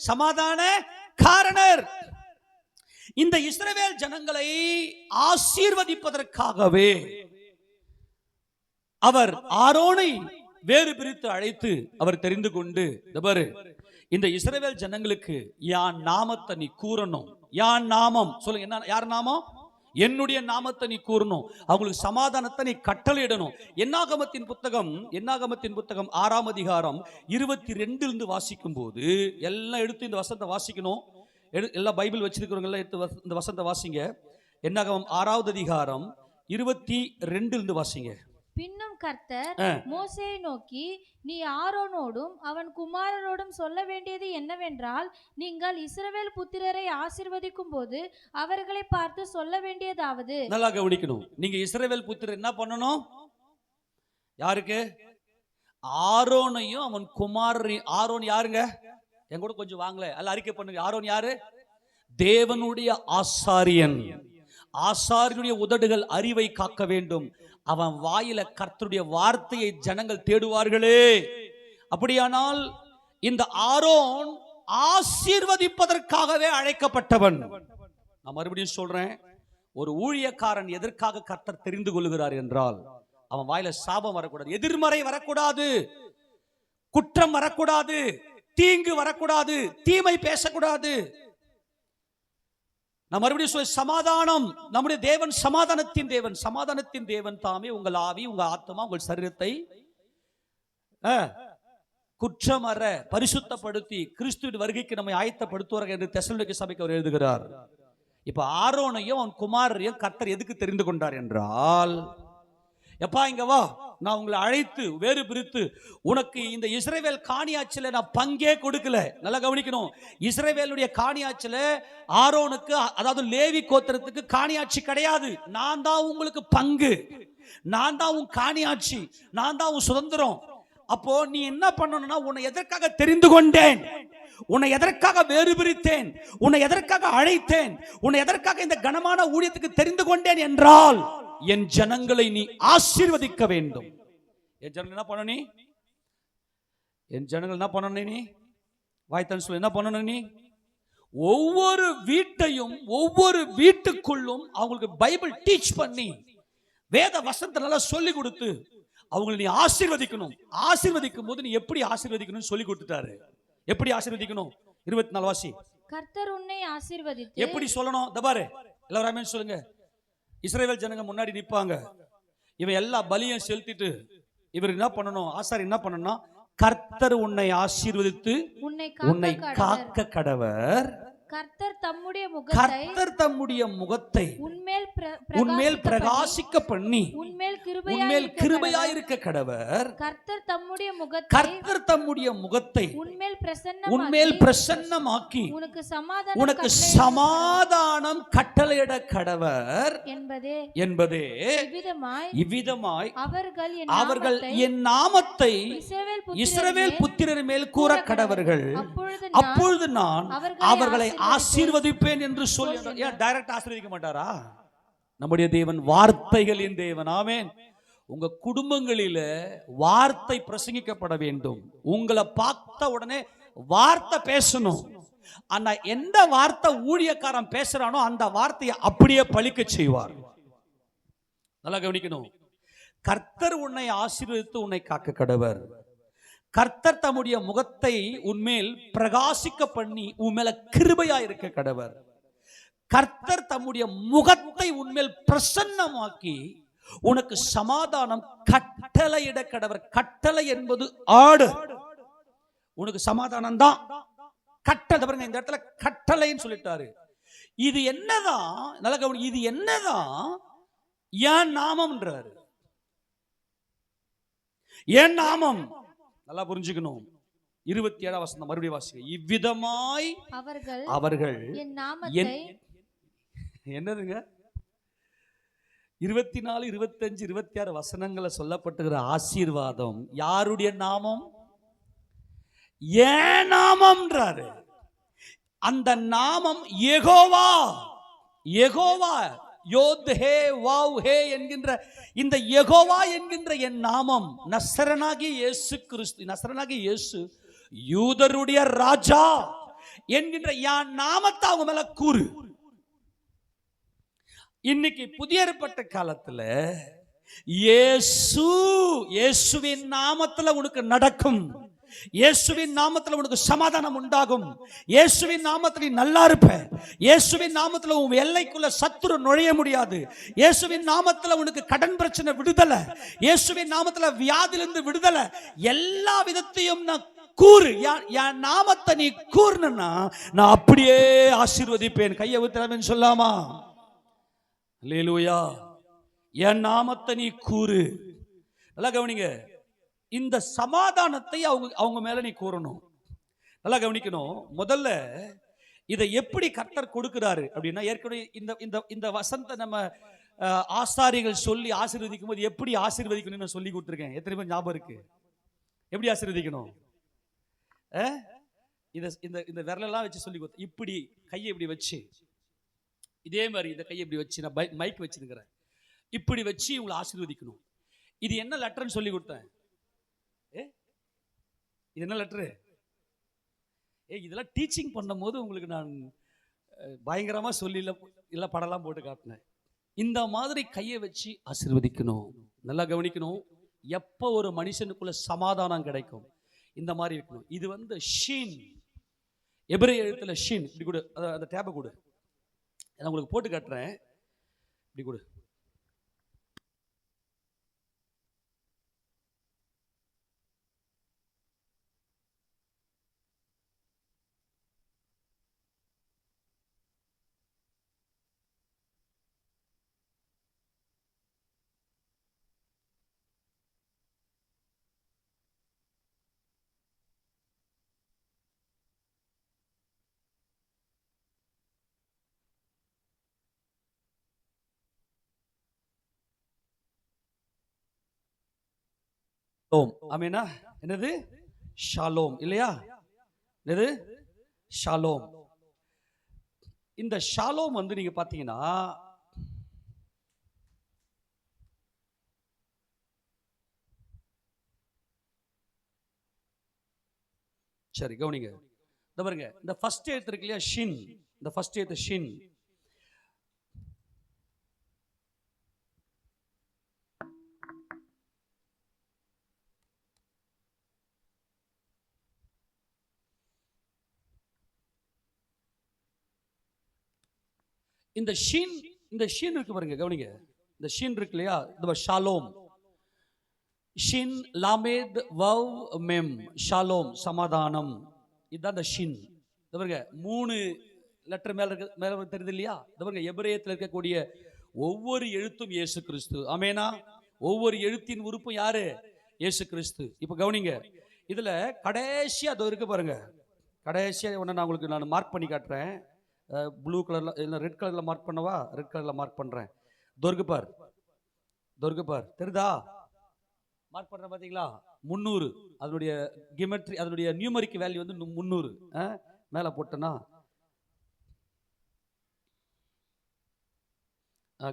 சமாதான காரணர். இந்த இஸ்ரவேல் ஜனங்களை ஆசீர்வதிப்பதற்காகவே அவர் ஆரோனை வேறு பிரித்து அழைத்து அவர் தெரிந்து கொண்டு, இந்த இஸ்ரவேல் ஜனங்களுக்கு யான் நாமத்தை நீ கூறணும். யான் நாமம் சொல்லுங்க. என்ன? யார் நாமம்? என்னுடைய நாமத்தை நீ கூறணும். அவங்களுக்கு சமாதானத்தை நீ கட்டளையிடணும். என்னாகமத்தின் புத்தகம் 6ஆம் அதிகாரம் 22 வாசிக்கும் போது, எல்லாம் எடுத்து இந்த வசனத்தை வாசிக்கணும். எல்லாம் பைபிள் வச்சிருக்கிறவங்க எல்லாம் எடுத்து இந்த வசனத்தை வாசிங்க. என்னாகமம் 6வது அதிகாரம் 22 வாசிங்க. பின்னும் கர்த்தர் மோசேயை நோக்கி, நீ ஆரோனோடும் அவன் குமாரரோடும் சொல்ல வேண்டியது என்னவென்றால், நீங்கள் இஸ்ரவேல் புத்திரரை ஆசீர்வதிக்கும் போது அவர்களை பார்த்து சொல்ல வேண்டியதாவது. நல்லா கவனிக்கணும். நீங்க இஸ்ரவேல் புத்திரர் என்ன பண்ணணும்? யாருக்கு? ஆரோனையும் அவன் குமாரரையும். ஆரோன் யாருங்க? என் கூட கொஞ்சம் வாங்கல, அல்ல அறிக்கை பண்ணுங்க. ஆரோன் யாரு? தேவனுடைய ஆசாரியன். ஆசாரியனுடைய உதடுகள் அறிவை காக்க வேண்டும். அவன் வாயில கர்த்தருடைய வார்த்தையை ஜனங்கள் தேடுவார்களே. அப்படியானால் இந்த ஆரோன் ஆசீர்வதிப்பதற்காகவே அழைக்கப்பட்டவன். நான் மறுபடியும் சொல்றேன், ஒரு ஊழியக்காரன் எதற்காக கர்த்தர் தெரிந்து கொள்கிறார் என்றால், அவன் வாயில சாபம் வரக்கூடாது, எதிர்மறை வரக்கூடாது, குற்றம் வரக்கூடாது, தீங்கு வரக்கூடாது, தீமை பேசக்கூடாது. நான் மறுபடியும் சொல்ல, சமாதானம். நம்முடைய தேவன் சமாதானத்தின் தேவன். சமாதானத்தின் தேவன் தாமே உங்கள் ஆவி, உங்க ஆத்மா, உங்கள் சரீரத்தை குற்றமற பரிசுத்தப்படுத்தி கிறிஸ்துவின் வருகைக்கு நம்மை ஆயத்தப்படுத்துவார்கள் என்று தெசலோனிக்கே சபைக்கு அவர் எழுதுகிறார். இப்ப ஆரோனையும் அவன் குமாரரையும் கர்த்தர் எதுக்கு தெரிந்து கொண்டார் என்றால், எப்பா இங்க வா, நான் உங்களை அழைத்து வேறு பிரித்து உனக்கு இந்த இஸ்ரவேல் காணியாட்சியில நான் பங்கே கொடுக்கல. நல்லா கவனிக்கணும். இஸ்ரவேலுடைய காணியாட்சியில ஆரோனுக்கு, அதாவது லேவி கோத்திரத்துக்கு காணியாட்சி கிடையாது. நான் தான் உங்களுக்கு பங்கு, நான் தான் உன் காணியாட்சி, நான் தான் உன் சுதந்திரம். அப்போ நீ என்ன பண்ணணும்னா, உன்னை எதற்காக தெரிந்து கொண்டேன், உன்னை எதற்காக வேறு பிரித்தேன், உன்னை எதற்காக அழைத்தேன், உன்னை எதற்காக இந்த கனமான ஊழியத்துக்கு தெரிந்து கொண்டேன் என்றால், என் ஜனங்களை நீ ஆசீர்வதிக்க வேண்டும். என் ஜனங்கள் என்ன பண்ணணும்? நீ என் ஜனங்கள் என்ன பண்ணணும்? நீ வாய்த்தன் சொல்ல என்ன பண்ணணும்? நீ ஒவ்வொரு வீட்டையும் ஒவ்வொரு வீட்டுக்குள்ளும் அவங்களுக்கு பைபிள் டீச் பண்ணி வேத வசனத்தை நல்லா சொல்லி கொடுத்து அவங்களை நீ ஆசீர்வதிக்கணும். ஆசீர்வதிக்கும் போது நீ எப்படி ஆசீர்வதிக்கணும் சொல்லி கொடுத்துட்டாரு. எப்படி ஆசீர்வதிக்கணும்? 24 வாசி. கர்த்தர் உன்னை ஆசீர்வதித்து. எப்படி சொல்லணும்? தபாரு எல்லாரும் ஆமென் சொல்லுங்க. இஸ்ரவேல் ஜனங்க முன்னாடி நிப்பாங்க. இவன் எல்லா பலியும் செலுத்திட்டு இவர் என்ன பண்ணணும்? ஆசாரி என்ன பண்ணணும்னா, கர்த்தர் உன்னை ஆசீர்வதித்து உன்னை காக்க கடவர். கர்த்தர் தம்முடைய முகத்தை உன்மேல் பிரகாசிக்க பண்ணி உன்மேல் கிருபையாயிருக்க கடவர். கர்த்தர் தம்முடைய முகத்தை உன்மேல் பிரசன்னமாக்கி உனக்கு சமாதானம் கட்டளையிட கடவர் என்பதே இவ்விதமாய் அவர்கள் என் நாமத்தை இஸ்ரவேல் புத்திரர் மேல் கூற கடவர்கள். அப்பொழுது நான் அவர்களை ஆசீர்வதிப்பேன் என்று சொல்லி. ஏன் டைரக்ட் ஆசீர்வதிக்க மாட்டாரா? நம்முடைய தேவன் வார்த்தைகளின் தேவன். ஆமென். உங்க குடும்பங்களில வார்த்தை பிரசங்கிக்கப்பட வேண்டும். உங்களை பார்த்த உடனே வார்த்தை பேசணும். ஆனா எந்த வார்த்தை ஊழியக்காரன் பேசுறானோ அந்த வார்த்தையை அப்படியே பலிக்க செய்வார். நல்லா கவனிக்கணும். கர்த்தர் உன்னை ஆசீர்வதித்து உன்னை காக்க கடவர். கர்த்தர் தம்முடைய முகத்தை உன்மேல் பிரகாசிக்க பண்ணி உன்மேல கிருபையா இருக்க கடவர். கர்த்தர் தம்முடைய முகத்தை உன்மேல் பிரசன்னமாக்கி உனக்கு சமாதானம் கட்டளையிட கடவர். கட்டளை என்பது ஆர்டர். உனக்கு சமாதானம் தான் கட்டளை. பாருங்க, இந்த இடத்துல கட்டளைன்னு சொல்லிட்டாரு. இது என்னதான்? நல்ல கவனி. இது என்னதான்? என் நாமம்ன்றாரு. என் நாமம் நல்லா புரிஞ்சுக்கணும். 27 வசனம் மறுபடியும் வாசிங்க. இவ்விதமாய் அவர்கள் என்னதுங்க 24, 25, 26 வசனங்களை சொல்லப்பட்டுகிற ஆசீர்வாதம் யாருடைய நாமம்? ஏன் நாமம்ன்றாரு. அந்த நாமம் யெகோவா. யெகோவா யோத்ஹே வாவ்ஹே என்கின்ற இந்த யெகோவா என்கின்ற என் நாமம் நசரனாகிய இயேசு கிறிஸ்து, நசரனாகிய இயேசு யூதருடைய ராஜா என்கின்ற என் நாமத்தை அவங்க மேல கூறு. இன்னைக்கு புதிய ஏற்பட்ட காலத்துல இயேசுவின் நாமத்துல உனக்கு நடக்கும். இயேசுவின் நாமத்துல உனக்கு சமாதானம் உண்டாகும். இயேசுவின் நாமத்துல நீ நல்லா இருப்ப. இயேசுவின் நாமத்துல உன் எல்லைக்குள்ள சத்துரு நுழைய முடியாது. இயேசுவின் நாமத்துல உனக்கு கடன் பிரச்சனை விடுதலை, இயேசுவின் நாமத்துல வியாதியிலிருந்து விடுதலை. எல்லா விதத்தையும் நான் கூறு. என் நாமத்தை நீ கூறுனா நான் அப்படியே ஆசீர்வதிப்பேன். கையை ஊத்துறேன்னு சொல்லாமா? அல்லேலூயா. என் நாமத்தை நீ கூறு. நல்லா கவனிங்க. இந்த சமாதானத்தை அவங்க மேல நீ கூறணும். நல்லா கவனிக்கணும். முதல்ல இதை எப்படி கர்த்தர் கொடுக்கிறாரு அப்படின்னா, ஏற்கனவே இந்த வசனத்தை நம்ம ஆசாரிகள் சொல்லி ஆசீர்வதிக்கும் போது எப்படி ஆசீர்வதிக்கணும்னு சொல்லி கொடுத்துருக்கேன். எத்தனை பேர் ஞாபகம் இருக்கு? எப்படி ஆசீர்வதிக்கணும்? இந்த விரலெல்லாம் வச்சு சொல்லி கொடுத்து, இப்படி கையை இப்படி வச்சு, இதே மாதிரி இந்த கையை இப்படி வச்சு, நான் மைக் வச்சிருக்கிறேன், இப்படி வச்சு உங்களை ஆசீர்வதிக்கணும். இது என்ன லெட்டர்னு சொல்லி கொடுத்தேன். இது என்ன லெட்டரு? இதெல்லாம் டீச்சிங் பண்ணும் போது உங்களுக்கு நான் பயங்கரமா சொல்லி இல்ல படம்லாம் போட்டு காட்டினேன். இந்த மாதிரி கையை வச்சு ஆசீர்வதிக்கணும். நல்லா கவனிக்கணும். எப்போ ஒரு மனுஷனுக்குள்ள சமாதானம் கிடைக்கும் இந்த மாதிரி இருக்கணும். இது ஷீன், எபிரேய எழுத்துல ஷீன். இப்படி கூட அந்த டேபை கூட நான் உங்களுக்கு போட்டு காட்டுறேன். இப்படி கூட ஷாலோம். ஆமெனா? என்னது? ஷாலோம் இல்லையா? என்னது? ஷாலோம். இந்த ஷாலோம் வந்து நீங்க பாத்தீங்கன்னா, சரி கவனிங்க. இந்த பாருங்க, இந்த ஃபர்ஸ்ட் எழுத்து இருக்கு இல்லையா? ஷின். இந்த ஃபர்ஸ்ட் எழுத்து ஷின். இந்த ஷின், இந்த ஷின் இருக்கு பாருங்க, கவனிங்க. இந்த ஷின் இருக்கு இல்லையா? இந்த ஷாலோம். ஷின் லாமேத் வவ் மெம், ஷாலோம், சமாதானம். இதுதான் இந்த ஷின். இந்த பாருங்க, 3 லெட்டர் மேல இருக்கு, மேல தெரியுது இல்லையா? இந்த பாருங்க, எபிரேயத்தில் இருக்கக்கூடிய ஒவ்வொரு எழுத்தும் இயேசு கிறிஸ்து. ஆமெனா? ஒவ்வொரு எழுத்தின் உறுப்பும் யாரு? இயேசு கிறிஸ்து. இப்போ கவனிங்க, இதுல கடைசியா அது இருக்கு பாருங்க. கடைசியா ஒன்று நான் உங்களுக்கு மார்க் பண்ணி காட்டுறேன். ப்ளூ கலர்ல இல்லை ரெட் கலர்ல மார்க் பண்ணவா? ரெட் கலர்ல மார்க் பண்றேன். தொர்குபார், தொர்குபார் தெரியுதா? மார்க் பண்ற பாத்தீங்களா? 300. அதனுடைய கிமெட்ரி, அதனுடைய நியூமரிக் வேல்யூ வந்து 300. மேல போட்டனா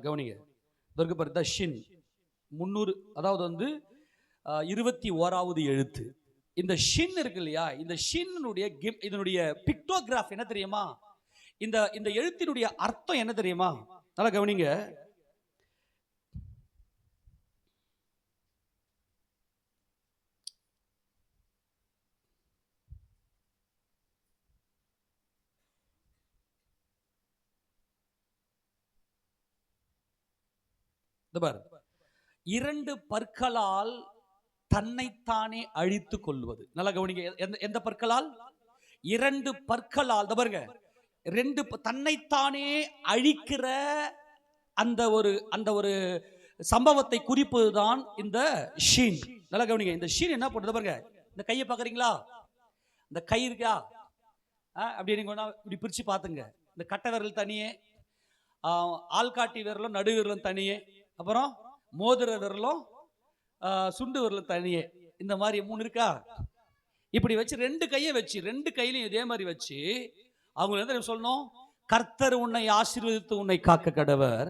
கவனிங்க. தொர்குபார் த ஷின் 300, அதாவது வந்து 21வது எழுத்து. இந்த ஷின் இருக்கு இல்லையா? இந்த ஷின்னுடைய இதனுடைய பிக்டோகிராஃப் என்ன தெரியுமா? இந்த இந்த எழுத்தினுடைய அர்த்தம் என்ன தெரியுமா? நல்லா கவனிங்க. இரண்டு பற்களால் தன்னைத்தானே அழித்துக் கொள்வது. நல்லா கவனிங்க. எந்த பற்களால்? இரண்டு பற்களால். பாருங்க, ரெண்டு தன்னைத்தானே அழிக்கிற அந்த ஒரு சம்பவத்தை குறிப்பதுதான் இந்த ஷீன். நல்லா கவனிங்க. இந்த ஷீன் என்ன பண்ணுது பாருங்க. இந்த கையை பாக்குறீங்களா? இந்த கை இருக்கா? அப்படி நீங்க இப்படி பிரிச்சு பாத்துங்க. இந்த கட்டை விரல் தனியே, ஆள்காட்டி விரலும் நடு விரலும் தனியே, அப்புறம் மோதிர விரலும் சுண்டு விரலும் தனியே. இந்த மாதிரி 3 இருக்கா? இப்படி வச்சு 2 கையை வச்சு 2 கையிலையும் இதே மாதிரி வச்சு அவங்க என்ன சொல்லணும்? கர்த்தர் உன்னை ஆசீர்வதித்து உன்னை காக்க கடவர்.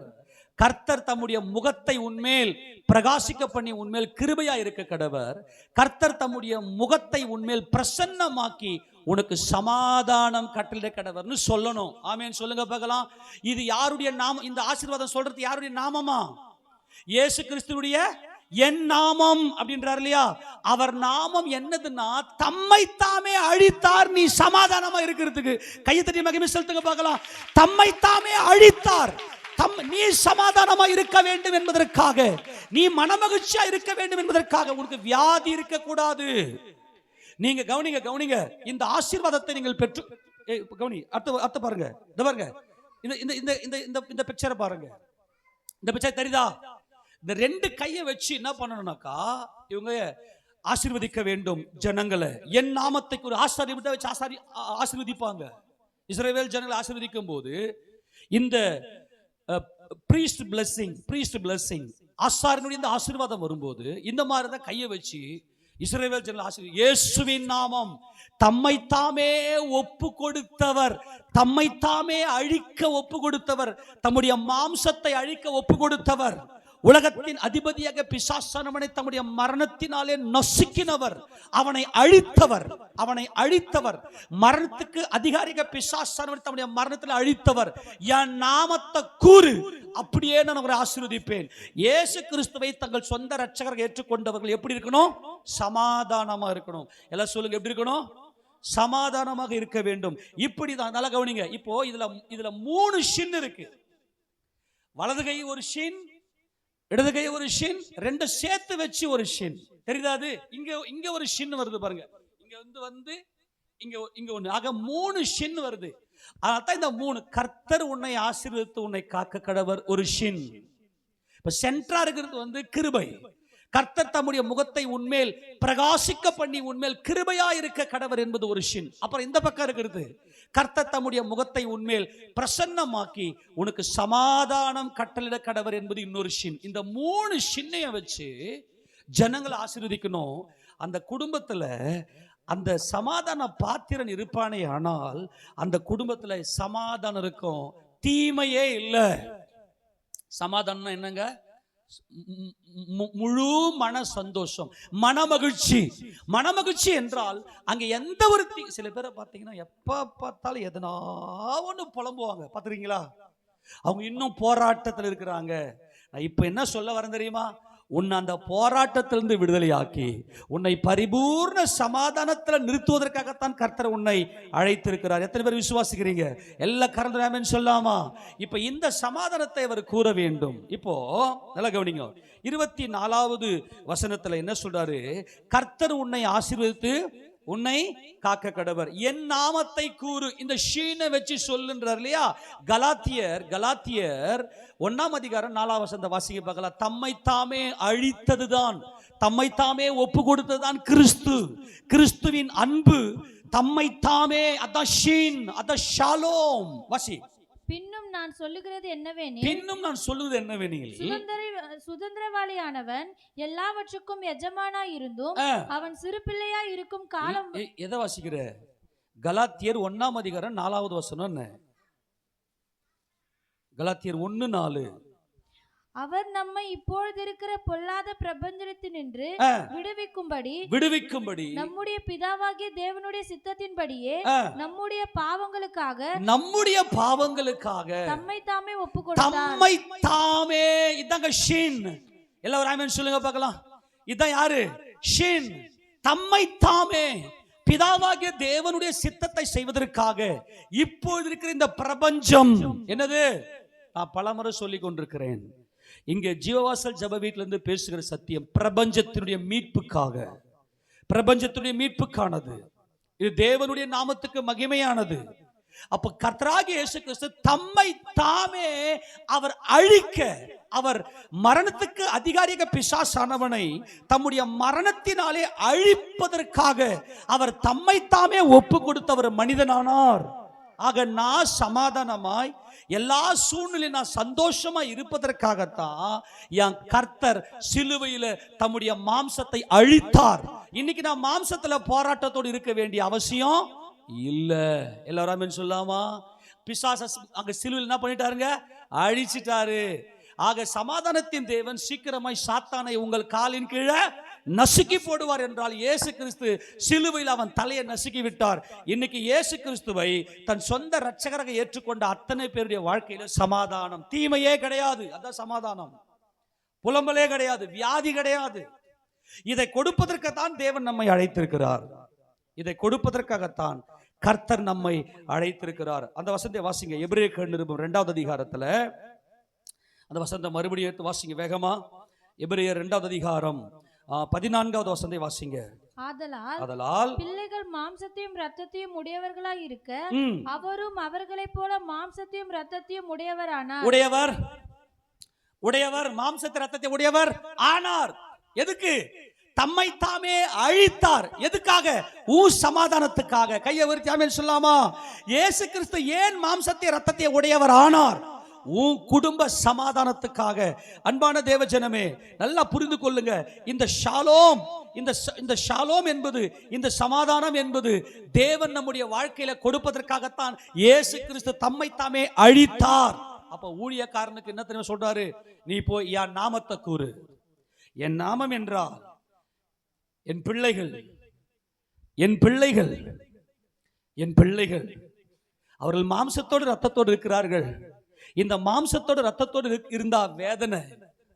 கர்த்தர் தம்முடைய முகத்தை உன்மேல் பிரகாசிக்க பண்ணி உன்மேல் கிருபையா இருக்க கடவர். கர்த்தர் தம்முடைய முகத்தை உன்மேல் பிரசன்னமாக்கி உனக்கு சமாதானம் கட்டளை கடவர்னு சொல்லணும். ஆமென் சொல்லுங்க பார்க்கலாம். இது யாருடைய நாமம்? இந்த ஆசீர்வாதம் சொல்றது யாருடைய நாமமா? இயேசு கிறிஸ்துவுடைய என் நாமம் அப்படின்றார் இல்லையா? அவர் நாமம் என்னதுன்னா, தம்மை தாமே அழித்தார் நீ சமாதானமா இருக்கிறதுக்கு. கையை தட்டி மகிமை செலுத்துங்க பார்க்கலாம். தம்மை தாமே அழித்தார், நீ சமாதானமா இருக்க வேண்டும் என்பதற்காக, நீ மனமகிழ்ச்சியா இருக்க வேண்டும் என்பதற்காக. உனக்கு வியாதி இருக்க கூடாது. நீங்க கவனிங்க, கவனிங்க. இந்த ஆசீர்வாதத்தை நீங்கள் பெற்று கவனி. அடுத்த பாருங்க. இந்த பாருங்க, இந்த இந்த இந்த இந்த பிக்சரை பாருங்க. இந்த பிக்சர் தெரியுதா? இந்த 2 கையை வச்சு என்ன பண்ணணும்னாக்கா, இவங்க ஆசீர்வதிக்க வேண்டும் ஜனங்களை. என் நாமத்தை ஒரு ஆசாரியத்தை வச்சு ஆசீர்வதிப்பாங்க. இஸ்ரவேல் ஜனங்களை ஆசீர்வதிக்கும் போது இந்த priest blessing ஆசாரியனுடைய இந்த ஆசீர்வாதம் வரும்போது இந்த மாதிரி தான் கையை வச்சு இஸ்ரவேல் ஜனங்களை ஆசீர்வதி. இயேசுவின் நாமம், தம்மை தாமே ஒப்பு கொடுத்தவர், தம்மை தாமே அழிக்க ஒப்பு கொடுத்தவர், தம்முடைய மாம்சத்தை அழிக்க ஒப்பு கொடுத்தவர், உலகத்தின் அதிபதியாக பிசாசானவனை தம்முடைய மரணத்தினாலே நசுக்கினவர், அவனை அழித்தவர், மரணத்துக்கு அதிகாரிக பிசாசானவனை தம்முடைய மரணத்தில் அழித்தவர். என் நாமத்தை கூறு, அப்படியே நான் அவரை ஆசீர்வதிப்பேன். இயேசு கிறிஸ்துவை தங்கள் சொந்த இரட்சகராக ஏற்றுக்கொண்டவர்கள் எப்படி இருக்கணும்? சமாதானமா இருக்கணும். எல்லாம் சொல்லுங்க, எப்படி இருக்கணும்? சமாதானமாக இருக்க வேண்டும். இப்படிதான். நல்லா கவனிங்க. இப்போ இதுல 3 ஷின் இருக்கு. வலது கை ஒரு ஷின், இடது கை ஒரு ஷின், 2 சேர்த்து வச்சு ஒரு ஷின். தெரியுதா? அது இங்க ஒரு ஷின் வருது பாருங்க. இங்க வந்து இங்க ஒண்ணு. ஆக 3 ஷின் வருது. அதான் இந்த 3. கர்த்தர் உன்னை ஆசீர்வதித்து உன்னை காக்க கடவர் ஒரு ஷின். இப்ப சென்ட்ரா இருக்கிறது வந்து கிருபை. கர்த்தர் தம்முடைய முகத்தை உன்மேல் பிரகாசிக்க பண்ணி உன்மேல் கிருபையா இருக்க கடவர் என்பது ஒரு ஷின். அப்புறம் இந்த பக்கம் இருக்கிறது, கர்த்தர் தம்முடைய முகத்தை உன்மேல் பிரசன்னமாக்கி உனக்கு சமாதானம் கட்டளிட கடவர் என்பது இன்னொரு ஷின். இந்த 3 ஷின்னைய வச்சு ஜனங்களை ஆசீர்வதிக்கணும். அந்த குடும்பத்துல அந்த சமாதான பாத்திரன் இருப்பானே, ஆனால் அந்த குடும்பத்துல சமாதானம் இருக்கும், தீமையே இல்லை. சமாதானம் என்னங்க? முழு மன சந்தோஷம், மனமகிழ்ச்சி. மனமகிழ்ச்சி என்றால் அங்க எந்த ஒரு சில பேரை பார்த்தீங்கன்னா எப்ப பார்த்தாலும் எதனா ஒன்று புலம்புவாங்க, பார்த்துருக்கீங்களா? அவங்க இன்னும் போராட்டத்தில் இருக்கிறாங்க. நான் இப்ப என்ன சொல்ல வரேன் தெரியுமா? உன்னை அந்த போராட்டத்திலிருந்து விடுதலை ஆக்கி உன்னை பரிபூர்ண சமாதானத்தில் நிறுத்துவதற்காகத்தான் கர்த்தர் உன்னை அழைத்திருக்கிறார். எத்தனை பேர் விசுவாசிக்கிறீங்க? எல்லா கரண்ட் சொல்லாமா? இப்ப இந்த சமாதானத்தை அவர் கூற வேண்டும். இப்போ நல்லா கவனிங்க, 24வது வசனத்துல என்ன சொல்றாரு? கர்த்தர் உன்னை ஆசீர்வதித்து உன்னை காக்க கடவர், என் நாமத்தை கூறு. இந்த ஷீனை வச்சு சொல்லுன்றார் இல்லையா? கலாத்தியர் 1ஆம் அதிகாரம் 4ஆம் வசனத்தை வாசிக்க பார்க்கலாம். தம்மை தாமே அழித்ததுதான், தம்மை தாமே ஒப்பு கொடுத்ததுதான் கிறிஸ்து. கிறிஸ்துவின் அன்பு தம்மை தாமே, அதான் ஷீன், அதான் ஷாலோம். வாசி. பின்னும் நான் சொல்லுகிறது என்னவெனில், சுதந்திரவாளியானவன் எல்லாவற்றுக்கும் எஜமானாய் இருந்தும் அவன் சிறு பிள்ளையாய் இருக்கும் காலம். எதை வாசிக்கிற? கலாத்தியர் 1ஆம் அதிகாரம் 4வது வசனம். கலாத்தியர் 1:4. அவர் நம்மை இப்பொழுது இருக்கிற பொல்லாத பிரபஞ்சத்தினின்று விடுவிக்கும்படி நம்முடைய பிதாவாகிய தேவனுடைய சித்தத்தின்படியே நம்முடைய பாவங்களுக்காக தம்மை தாமே ஒப்பு கொடுத்தார். தம்மை தாமே, இதாங்க ஷீன். எல்லாரும் ஆமென் சொல்லுங்க பார்க்கலாம். இதான் யாரு? ஷீன். தம்மை தாமே, பிதாவாகிய தேவனுடைய சித்தத்தை செய்வதற்காக இப்பொழுது இருக்கிற இந்த பிரபஞ்சம் என்னது? நான் பலமுறை சொல்லிக் கொண்டிருக்கிறேன். இங்கே ஜீவவாசல் ஜப வீட்டில இருந்து பேசுகிற சத்தியம் பிரபஞ்சத்தினுடைய மீட்புக்காக, பிரபஞ்சத்தினுடைய மீட்புக்கானது. இது தேவனுடைய நாமத்துக்கு மகிமையானது. அப்ப கர்த்தராகிய இயேசு கிறிஸ்து தம்மை தாமே அவர் அழிக்க, அவர் மரணத்துக்கு அதிகாரியாக பிசாசானவனை தம்முடைய மரணத்தினாலே அழிப்பதற்காக அவர் தம்மை தாமே ஒப்பு கொடுத்தவர் மனிதனானார். ஆக நான் சமாதானமாய் எல்லா சூழ்நிலையும் நான் சந்தோஷமா இருப்பதற்காகத்தான் என் கர்த்தர் சிலுவையில தம்முடைய மாம்சத்தை அழித்தார். இன்னைக்கு நான் மாம்சத்துல போராட்டத்தோடு இருக்க வேண்டிய அவசியம் இல்ல. எல்லாரும் சொல்லாமா? பிசாச அங்க சிலுவையில் என்ன பண்ணிட்டாருங்க? அழிச்சிட்டாரு. ஆக சமாதானத்தின் தேவன் சீக்கிரமாய் சாத்தானை உங்கள் காலின் கீழே நசுக்கி போடுவார் என்றால் இயேசு கிறிஸ்து சிலுவையில் அவன் தலையை நசுக்கி விட்டார். இன்னைக்கு இயேசு கிறிஸ்துவை தன் சொந்த இரட்சகராக ஏற்றுக்கொண்ட அத்தனை பேருடைய வாழ்க்கையில சமாதானம், தீமையே கிடையாது. அதான் சமாதானம். புலம்பலே கிடையாது, வியாதி கிடையாது. இதை கொடுப்பதற்குத்தான் தேவன் நம்மை அழைத்திருக்கிறார். இதை கொடுப்பதற்காகத்தான் கர்த்தர் நம்மை அழைத்திருக்கிறார். அந்த வசனத்தை வாசிங்க. எபிரேயர் நிருபம் 2வது அதிகாரத்துல அந்த வசனத்தை மறுபடியும் எடுத்து வாசிங்க வேகமா. எபிரேயர் 2வது அதிகாரம் 14வது வசனத்தை வாசிங்க. ஆதலால் பிள்ளைகள் மாம்சத்தையும் இரத்தத்தையும் உடையவர்களாய் இருக்க அவரும் அவர்களைப் போல மாம்சத்தையும் இரத்தத்தையும் உடையவர் மாம்சத்தை இரத்தத்தை உடையவர் ஆனார். எதுக்கு? தம்மை தாமே அழித்தார். எதுக்காக? சமாதானத்துக்காக. கையை உயர்த்தி ஆமென் சொல்லாமா? இயேசு கிறிஸ்து ஏன் மாம்சத்தை இரத்தத்தை உடையவர் ஆனார்? குடும்ப சமாதானத்துக்காக. அன்பான தேவஜனமே, நல்லா புரிந்து கொள்ளுங்க. இந்த ஷாலோம், இந்த ஷாலோம் என்பது, இந்த சமாதானம் என்பது தேவன் நம்முடைய வாழ்க்கையில கொடுப்பதற்காகத்தான் இயேசு கிறிஸ்து தம்மை தாமே அழித்தார். அப்ப ஊழியக்காரனுக்கு என்ன தெரியுமா சொல்றாரு? நீ போய் என் நாமத்தை கூறு. என் நாமம் என்றால் என் பிள்ளைகள், என் பிள்ளைகள், என் பிள்ளைகள். அவர்கள் மாம்சத்தோடு ரத்தத்தோடு இருக்கிறார்கள். இந்த மாம்சத்தோடு ரத்தத்தோடு இருந்தா வேதனை,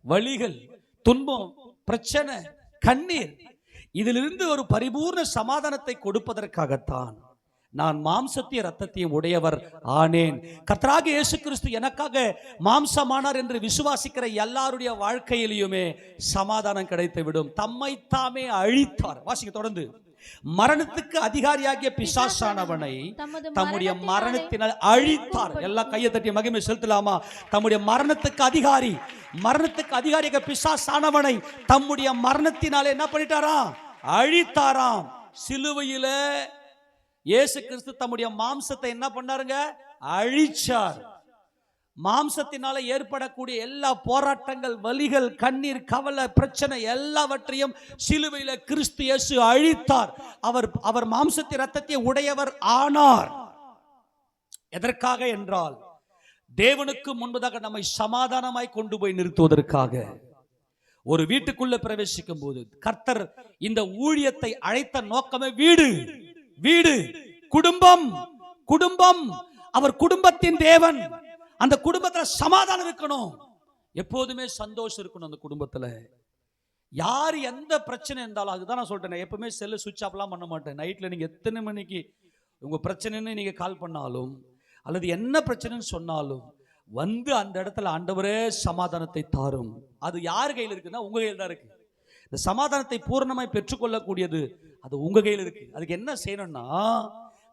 வலிகள், துன்பம், பிரச்சனை, கண்ணீர், இதிலிருந்து ஒரு பரிபூர்ண சமாதானத்தை கொடுப்பதற்காகத்தான் நான் மாம்சத்தையும் ரத்தத்தையும் உடையவர் ஆனேன். கர்த்தராகிய இயேசு கிறிஸ்து எனக்காக மாம்சமானார் என்று விசுவாசிக்கிற எல்லாருடைய வாழ்க்கையிலுமே சமாதானம் கிடைத்து விடும். தம்மை தாமே அழித்தார். வாசிக்க தொடர்ந்து. மரணத்துக்கு அதிகாரியாகிய பிசாசானவனை தம்முடைய மரணத்தினால் அழித்தார். எல்லா கையை தட்டி மகிமை செலுத்தலாமா? தம்முடைய மரணத்துக்கு அதிகாரியாக பிசாசானவனை தம்முடைய மரணத்தினாலே என்ன பண்ணிட்டாராம்? அழித்தாராம். சிலுவையில இயேசு கிறிஸ்து தம்முடைய மாம்சத்தை என்ன பண்ணாருங்க? அழிச்சார். மாம்சத்தினால ஏற்படக்கூடிய எல்லா போராட்டங்கள், வலிகள், கண்ணீர், கவலை, பிரச்சனை எல்லாவற்றையும் சிலுவையில கிறிஸ்து இயேசு அழித்தார். அவர் மாம்சத்தின் இரத்தத்தை உடையவர் ஆனார். எதற்காக என்றால் தேவனுக்கு முன்பதாக நம்மை சமாதானமாய் கொண்டு போய் நிறுத்துவதற்காக. ஒரு வீட்டுக்குள்ள பிரவேசிக்கும் போது கர்த்தர் இந்த ஊழியத்தை அழைத்த நோக்கமே வீடு, வீடு, குடும்பம், குடும்பம். அவர் குடும்பத்தின் தேவன். அந்த குடும்பத்துல சமாதானம் இருக்கணும், எப்போதுமே சந்தோஷம் இருக்கணும். அந்த குடும்பத்துல யார் எந்த பிரச்சனை இருந்தாலும், அதுதான் நான் சொல்றேன், எப்பவுமே செல்லு சுவிட்ச் ஆஃப்லாம் பண்ண மாட்டேன். நைட்ல நீங்க எத்தனை மணிக்கு உங்க பிரச்சனைன்னு நீங்க கால் பண்ணாலும் அல்லது என்ன பிரச்சனைன்னு சொன்னாலும் வந்து அந்த இடத்துல ஆண்டவரே சமாதானத்தை தாரும். அது யார் கையில் இருக்குன்னா உங்க கையில் தான் இருக்கு. இந்த சமாதானத்தை பூர்ணமாய் பெற்றுக்கொள்ளக்கூடியது அது உங்க கையில் இருக்கு. அதுக்கு என்ன செய்யணும்னா,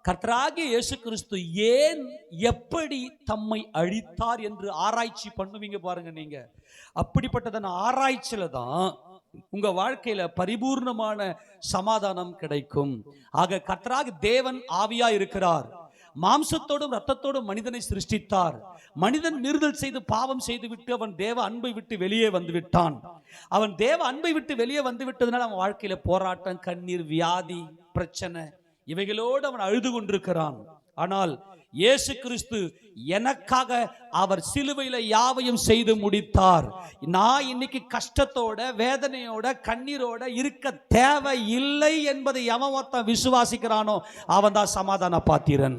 கர்த்தராகிய இயேசு கிறிஸ்து ஏன் எப்படி தம்மை அழித்தார் என்று ஆராய்ச்சி பண்ணுவீங்க பாருங்க. நீங்க அப்படிப்பட்டதான ஆராய்ச்சியில தான் உங்க வாழ்க்கையில பரிபூர்ணமான சமாதானம் கிடைக்கும். ஆக கர்த்தராகிய தேவன் ஆவியா இருக்கிறார். மாம்சத்தோடும் இரத்தத்தோடும் மனிதனை சிருஷ்டித்தார். மனிதன் மீறுதல் செய்து பாவம் செய்து விட்டு அவன் தேவ அன்பை விட்டு வெளியே வந்து விட்டான். அவன் தேவ அன்பை விட்டு வெளியே வந்து விட்டதுனால அவன் வாழ்க்கையில போராட்டம், கண்ணீர், வியாதி, பிரச்சனை இவைகளோடு அவன் அழுது கொண்டிருக்கிறான். ஆனால் இயேசு கிறிஸ்து எனக்காக அவர் சிலுவையில யாவையும் செய்து முடித்தார். நான் இன்னைக்கு கஷ்டத்தோட, வேதனையோட, கண்ணீரோட இருக்க தேவை இல்லை என்பதை எவன் ஒருத்தன் விசுவாசிக்கிறானோ அவன் தான் சமாதான பாத்திரன்.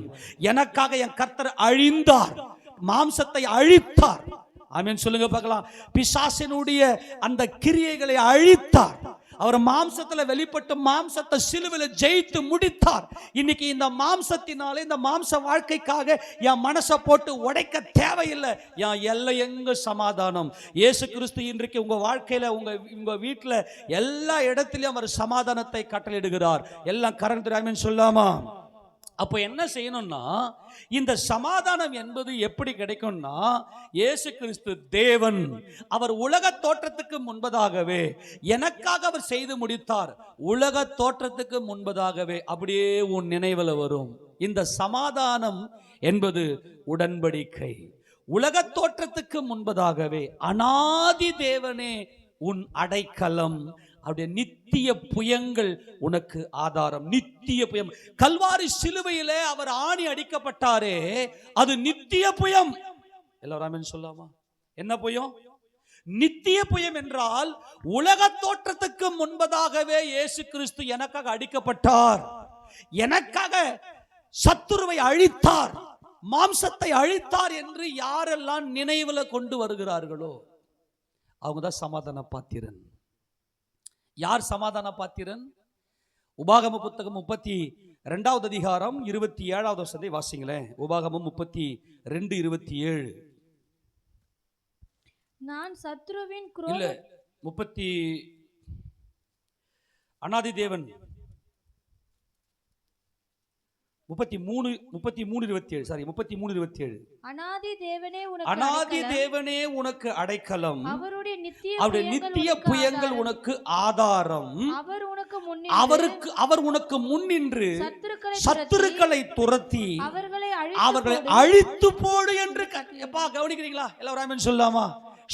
எனக்காக என் கர்த்தர் அழிந்தார், மாம்சத்தை அழித்தார். ஆமென் சொல்லுங்க பார்க்கலாம். பிசாசினுடைய அந்த கிரியைகளை அழித்தார். அவர் மாம்சத்துல வெளிப்பட்டு மாம்சத்தை சிலுவையில ஜெயித்து முடித்தார். இன்னைக்கு இந்த மாம்சத்தினாலே, இந்த மாம்ச வாழ்க்கைக்காக என் மனசை போட்டு உடைக்க தேவையில்லை. என் எல்லை எங்க சமாதானம். இயேசு கிறிஸ்து இன்றைக்கு உங்க வாழ்க்கையில, உங்க வீட்டுல எல்லா இடத்திலும் அவர் சமாதானத்தை கட்டளையிடுகிறார். எல்லாம் கரண்ட் ஆமென் சொல்லாமா? அப்போ என்ன செய்யணும்னா, இந்த சமாதானம் என்பது எப்படி கிடைக்கும்னா, இயேசு கிறிஸ்து தேவன். அவர் உலக தோற்றத்துக்கு முன்பதாகவே எனக்காக அவர் செய்து முடித்தார். உலக தோற்றத்துக்கு முன்பதாகவே அப்படியே உன் நினைவில் வரும். இந்த சமாதானம் என்பது உடன்படிக்கை. உலக தோற்றத்துக்கு முன்பதாகவே அநாதி தேவனே உன் அடைக்கலம். அவருடைய நித்திய புயங்கள் உனக்கு ஆதாரம். நித்திய புயம். கல்வாரி சிலுவையிலே அவர் ஆணி அடிக்கப்பட்டாரே, அது நித்திய புயம். எல்லாரும் சொல்லாமா? என்ன புயம்? நித்திய புயம் என்றால் உலக தோற்றத்துக்கு முன்பதாகவே இயேசு கிறிஸ்து எனக்காக அடிக்கப்பட்டார். எனக்காக சத்துருவை அழித்தார், மாம்சத்தை அழித்தார் என்று யாரெல்லாம் நினைவுல கொண்டு வருகிறார்களோ அவங்க தான் சமாதான பாத்திரன். யார் சமாதான பாத்திரன்? உபாகம புத்தகம் 32வது அதிகாரம் 27வது வசனத்தை வாசிங்களேன். உபாகமம் 32:27. நான் சத்ருவின் இல்ல 30 அநாதி தேவன் 33:27. சாரி 33:27. அநாதி தேவனே உனக்கு அடைக்கலம், அவருடைய நித்திய புயங்கள் உனக்கு ஆதாரம். அவர் உனக்கு முன்னின்று சத்துருக்களை துரத்தி அவர்களை அழித்து போடு என்று. எப்பா கவனிக்கிறீங்களா? எல்லாரும் சொல்லாமா?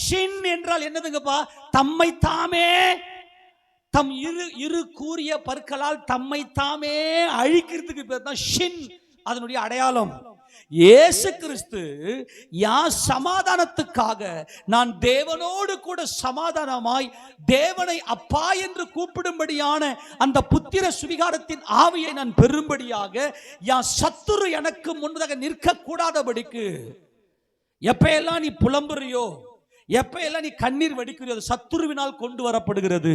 ஷின் என்றால் என்னதுங்கப்பா? தம்மை தாமே, தம் இரு கூறிய பற்களால் தம்மை தாமே அழிக்கிறதுக்கு பேர் தான் ஷின். அதனுடைய அடையாளம். இயேசு கிறிஸ்து யார் சமாதானத்துக்காக நான் தேவனோடு கூட சமாதானமாய் தேவனை அப்பா என்று கூப்பிடும்படியான அந்த புத்திர சுவிகாரத்தின் ஆவியை நான் பெறும்படியாக யார் சத்துரு எனக்கு முன்னதாக நிற்க கூடாதபடிக்கு, எப்பெல்லாம் நீ புலம்புறியோ, எப்பெல்லாம் நீ கண்ணீர் வடிக்கிறியோ, அது சத்துருவினால் கொண்டு வரப்படுகிறது.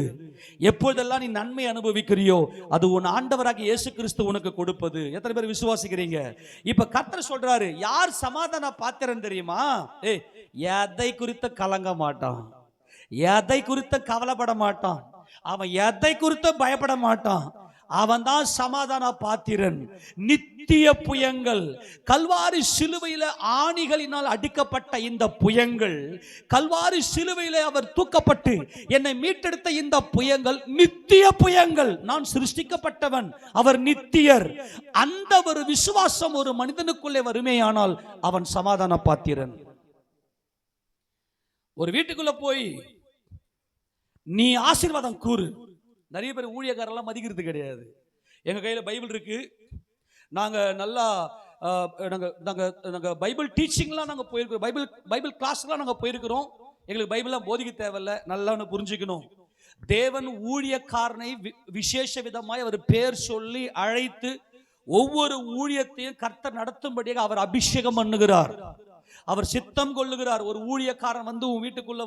எப்போதெல்லாம் நீ நன்மை அனுபவிக்கிறியோ அது உன் ஆண்டவராகிய இயேசு கிறிஸ்து உனக்கு கொடுப்பது. எத்தனை பேர் விசுவாசிக்கிறீங்க? இப்ப கர்த்தர் சொல்றாரு, யார் சமாதான பாத்திரன் தெரியுமா? எதை குறித்த கலங்க மாட்டான், எதை குறித்த கவலைப்பட மாட்டான், அவன் எதை குறித்த பயப்பட மாட்டான். அவன் தான் சமாதான பாத்திரன். நித்திய புயங்கள். கல்வாரி சிலுவையில ஆணிகளினால் அடிக்கப்பட்ட இந்த புயங்கள், கல்வாரி சிலுவையில அவர் தூக்கப்பட்டு என்னை மீட்டெடுத்த இந்த புயங்கள் நித்திய புயங்கள். நான் சிருஷ்டிக்கப்பட்டவன், அவர் நித்தியர். அந்த ஒரு விசுவாசம் ஒரு மனிதனுக்குள்ளே வருமேயானால் அவன் சமாதான பாத்திரன். ஒரு வீட்டுக்குள்ள போய் நீ ஆசீர்வாதம் கூறு. நிறைய பேர் ஊழியக்காரெல்லாம் மதிக்கிறது கிடையாது. எங்க கையில பைபிள் இருக்கு, நாங்க நல்லா நாங்க நாங்க நாங்க பைபிள் டீச்சிங்லாம் நாங்க போயிருக்கிறோம், பைபிள் கிளாஸ்லாம் நாங்க போயிருக்கிறோம், எங்களுக்கு பைபிள்லாம் போதிக்க தேவையில்ல. நல்லா புரிஞ்சுக்கணும், தேவன் ஊழியக்காரனை விசேஷ விதமாய் அவர் பேர் சொல்லி அழைத்து ஒவ்வொரு ஊழியத்தையும் கர்த்தர் நடத்தும்படியாக அவர் அபிஷேகம் பண்ணுகிறார், அவர் சித்தம் கொள்ளுகிறார். ஒரு ஊழியக்காரன் உன் வீட்டுக்குள்ள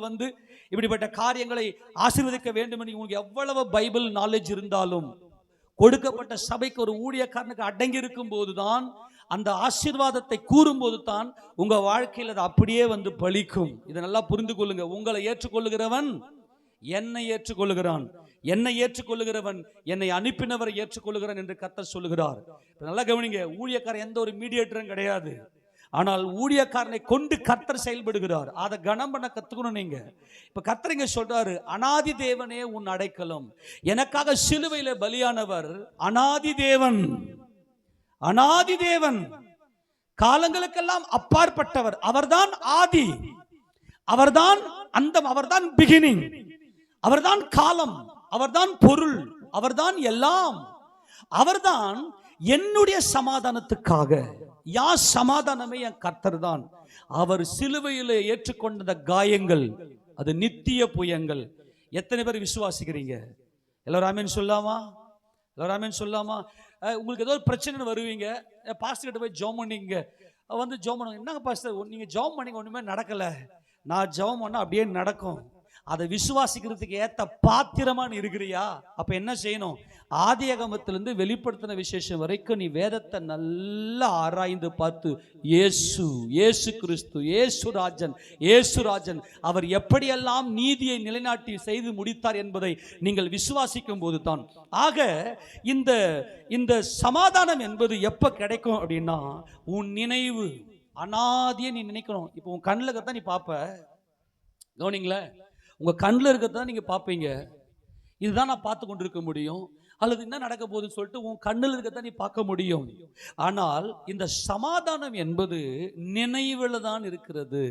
இப்படிப்பட்ட காரியங்களை ஆசீர்வதிக்க வேண்டும் என்று உங்களுக்கு எவ்வளவு பைபிள் நாலேஜ் இருந்தாலும், கொடுக்கப்பட்ட சபைக்கு ஒரு ஊழியக்காரனுக்கு அடங்கி இருக்கும் போதுதான், அந்த ஆசீர்வாதத்தை கூறும்போது தான் உங்க வாழ்க்கையில் அது அப்படியே பலிக்கும். இதை நல்லா புரிந்து கொள்ளுங்க. உங்களை ஏற்றுக்கொள்ளுகிறவன் என்னை ஏற்றுக்கொள்ளுகிறான், என்னை ஏற்றுக்கொள்ளுகிறவன் என்னை அனுப்பினவரை ஏற்றுக்கொள்ளுகிறான் என்று கர்த்தர் சொல்லுகிறார். நல்லா கவனிங்க, ஊழியக்காரன் எந்த ஒரு மீடியேட்டரும் கிடையாது. ஆனால் ஊழியக்காரனை கொண்டு கர்த்தர் செயல்படுகிறார். அதை கனம் பண்ண கத்துக்கணும் நீங்க. இப்ப கர்த்தர் இங்க சொல்றாரு, அனாதி தேவனே உன் அடைக்கலம். எனக்காக சிலுவையில பலியானவர் அனாதி தேவன், அனாதி தேவன், காலங்களுக்கெல்லாம் அப்பாற்பட்டவர். அவர்தான் ஆதி, அவர்தான் அந்தம், அவர்தான் பிகினிங், அவர்தான் காலம், அவர்தான் பொருள், அவர்தான் எல்லாம். அவர்தான் என்னுடைய சமாதானத்துக்காக. யார் சமாதானமே என் கர்த்தர் தான். அவர் சிலுவையிலே ஏற்றுக்கொண்ட காயங்கள் அது நித்திய புயங்கள். எத்தனை பேர் விசுவாசிக்கிறீங்க? எல்லாரும் ஆமென் சொல்லாமா? எல்லாரும் ஆமென் சொல்லாமா? உங்களுக்கு ஏதோ ஒரு பிரச்சனை வருவீங்க, பாஸ்டர் கிட்ட போய் ஜெபம் பண்ணீங்க, ஜெபம் பண்ணுங்க. என்னங்க பாஸ்டர் நீங்க ஜெபம் பண்ணீங்க, ஒண்ணுமே நடக்கல. நான் ஜெபம் பண்ணா அப்படியே நடக்கும். அதை விசுவாசிக்கிறதுக்கு ஏத்த பாத்திரமா நீ இருக்கிறியா? அப்ப என்ன செய்யணும்? ஆதியாகமத்திலிருந்து வெளிப்படுத்தின விசேஷம் வரைக்கும் நீ வேதத்தை நல்லா ஆராய்ந்து பார்த்து, இயேசு, இயேசு கிறிஸ்து, இயேசுராஜன் அவர் எப்படியெல்லாம் நீதியை நிலைநாட்டி செய்து முடித்தார் என்பதை நீங்கள் விசுவாசிக்கும் போது தான். ஆக இந்த சமாதானம் என்பது எப்ப கிடைக்கும் அப்படின்னா, உன் நினைவு அனாதியை நீ நினைக்கணும். இப்போ உன் கண்ணில் இருக்கத்தான் நீ பார்ப்ப, கவனிங்களேன், உங்க கண்ணில் இருக்கத்தான் நீங்க பார்ப்பீங்க. இதுதான் நான் பார்த்து கொண்டிருக்க முடியும், அல்லது என்ன நடக்க போகுதுன்னு சொல்லிட்டு உன் கண்ணில் இருக்கத்தான் நீ பார்க்க முடியும். ஆனால் இந்த சமாதானம் என்பது நினைவில் தான் இருக்கிறது.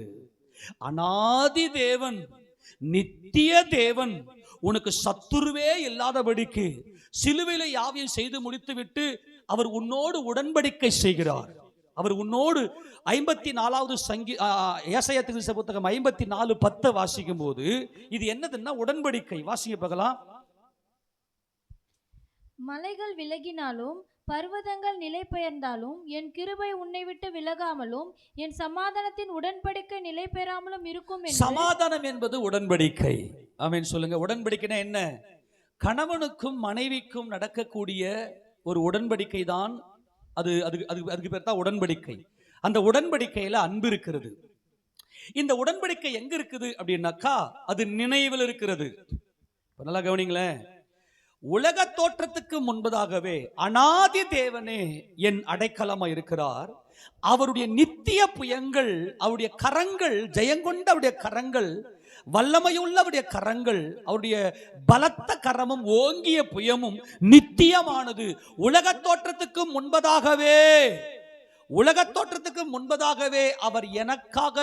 அனாதி தேவன், நித்திய தேவன், உனக்கு சத்துருவே இல்லாதபடிக்கு சிலுவையில யாவையும் செய்து முடித்து விட்டு அவர் உன்னோடு உடன்படிக்கை செய்கிறார். அவர் உன்னோடு 54வது ஏசாயா தீர்க்கதரிசி புத்தகம் 54:10 வாசிக்கும் போது இது என்னதுன்னா உடன்படிக்கை. வாசிக்க பார்க்கலாம். மலைகள் விலகினாலும் பர்வதங்கள் நிலை பெயர்ந்தாலும் என் கிருபை உன்னை விட்டு விலகாமலும் என் சமாதானத்தின் உடன்படிக்கை நிலை பெறாமலும் இருக்கும். சமாதானம் என்பது உடன்படிக்கை. ஆமென் சொல்லுங்க. உடன்படிக்கைனா என்ன? கணவனுக்கும் மனைவிக்கும் நடக்கக்கூடிய ஒரு உடன்படிக்கை தான் அது. அதுக்கு பேர் தான் உடன்படிக்கை. அந்த உடன்படிக்கையில அன்பு இருக்கிறது. இந்த உடன்படிக்கை எங்க இருக்குது அப்படின்னாக்கா, அது நினைவில் இருக்கிறது. நல்லா கவனிங்களேன். உலக தோற்றத்துக்கு முன்பதாகவே அனாதி தேவனே என் அடைக்கலமா இருக்கிறார். அவருடைய நித்திய புயங்கள், அவருடைய கரங்கள், ஜெயங்கொண்ட அவருடைய கரங்கள், வல்லமையுள்ள அவருடைய கரங்கள், அவருடைய பலத்த கரமும் ஓங்கிய புயமும் நித்தியமானது. உலக தோற்றத்துக்கு முன்பதாகவே அவர் எனக்காக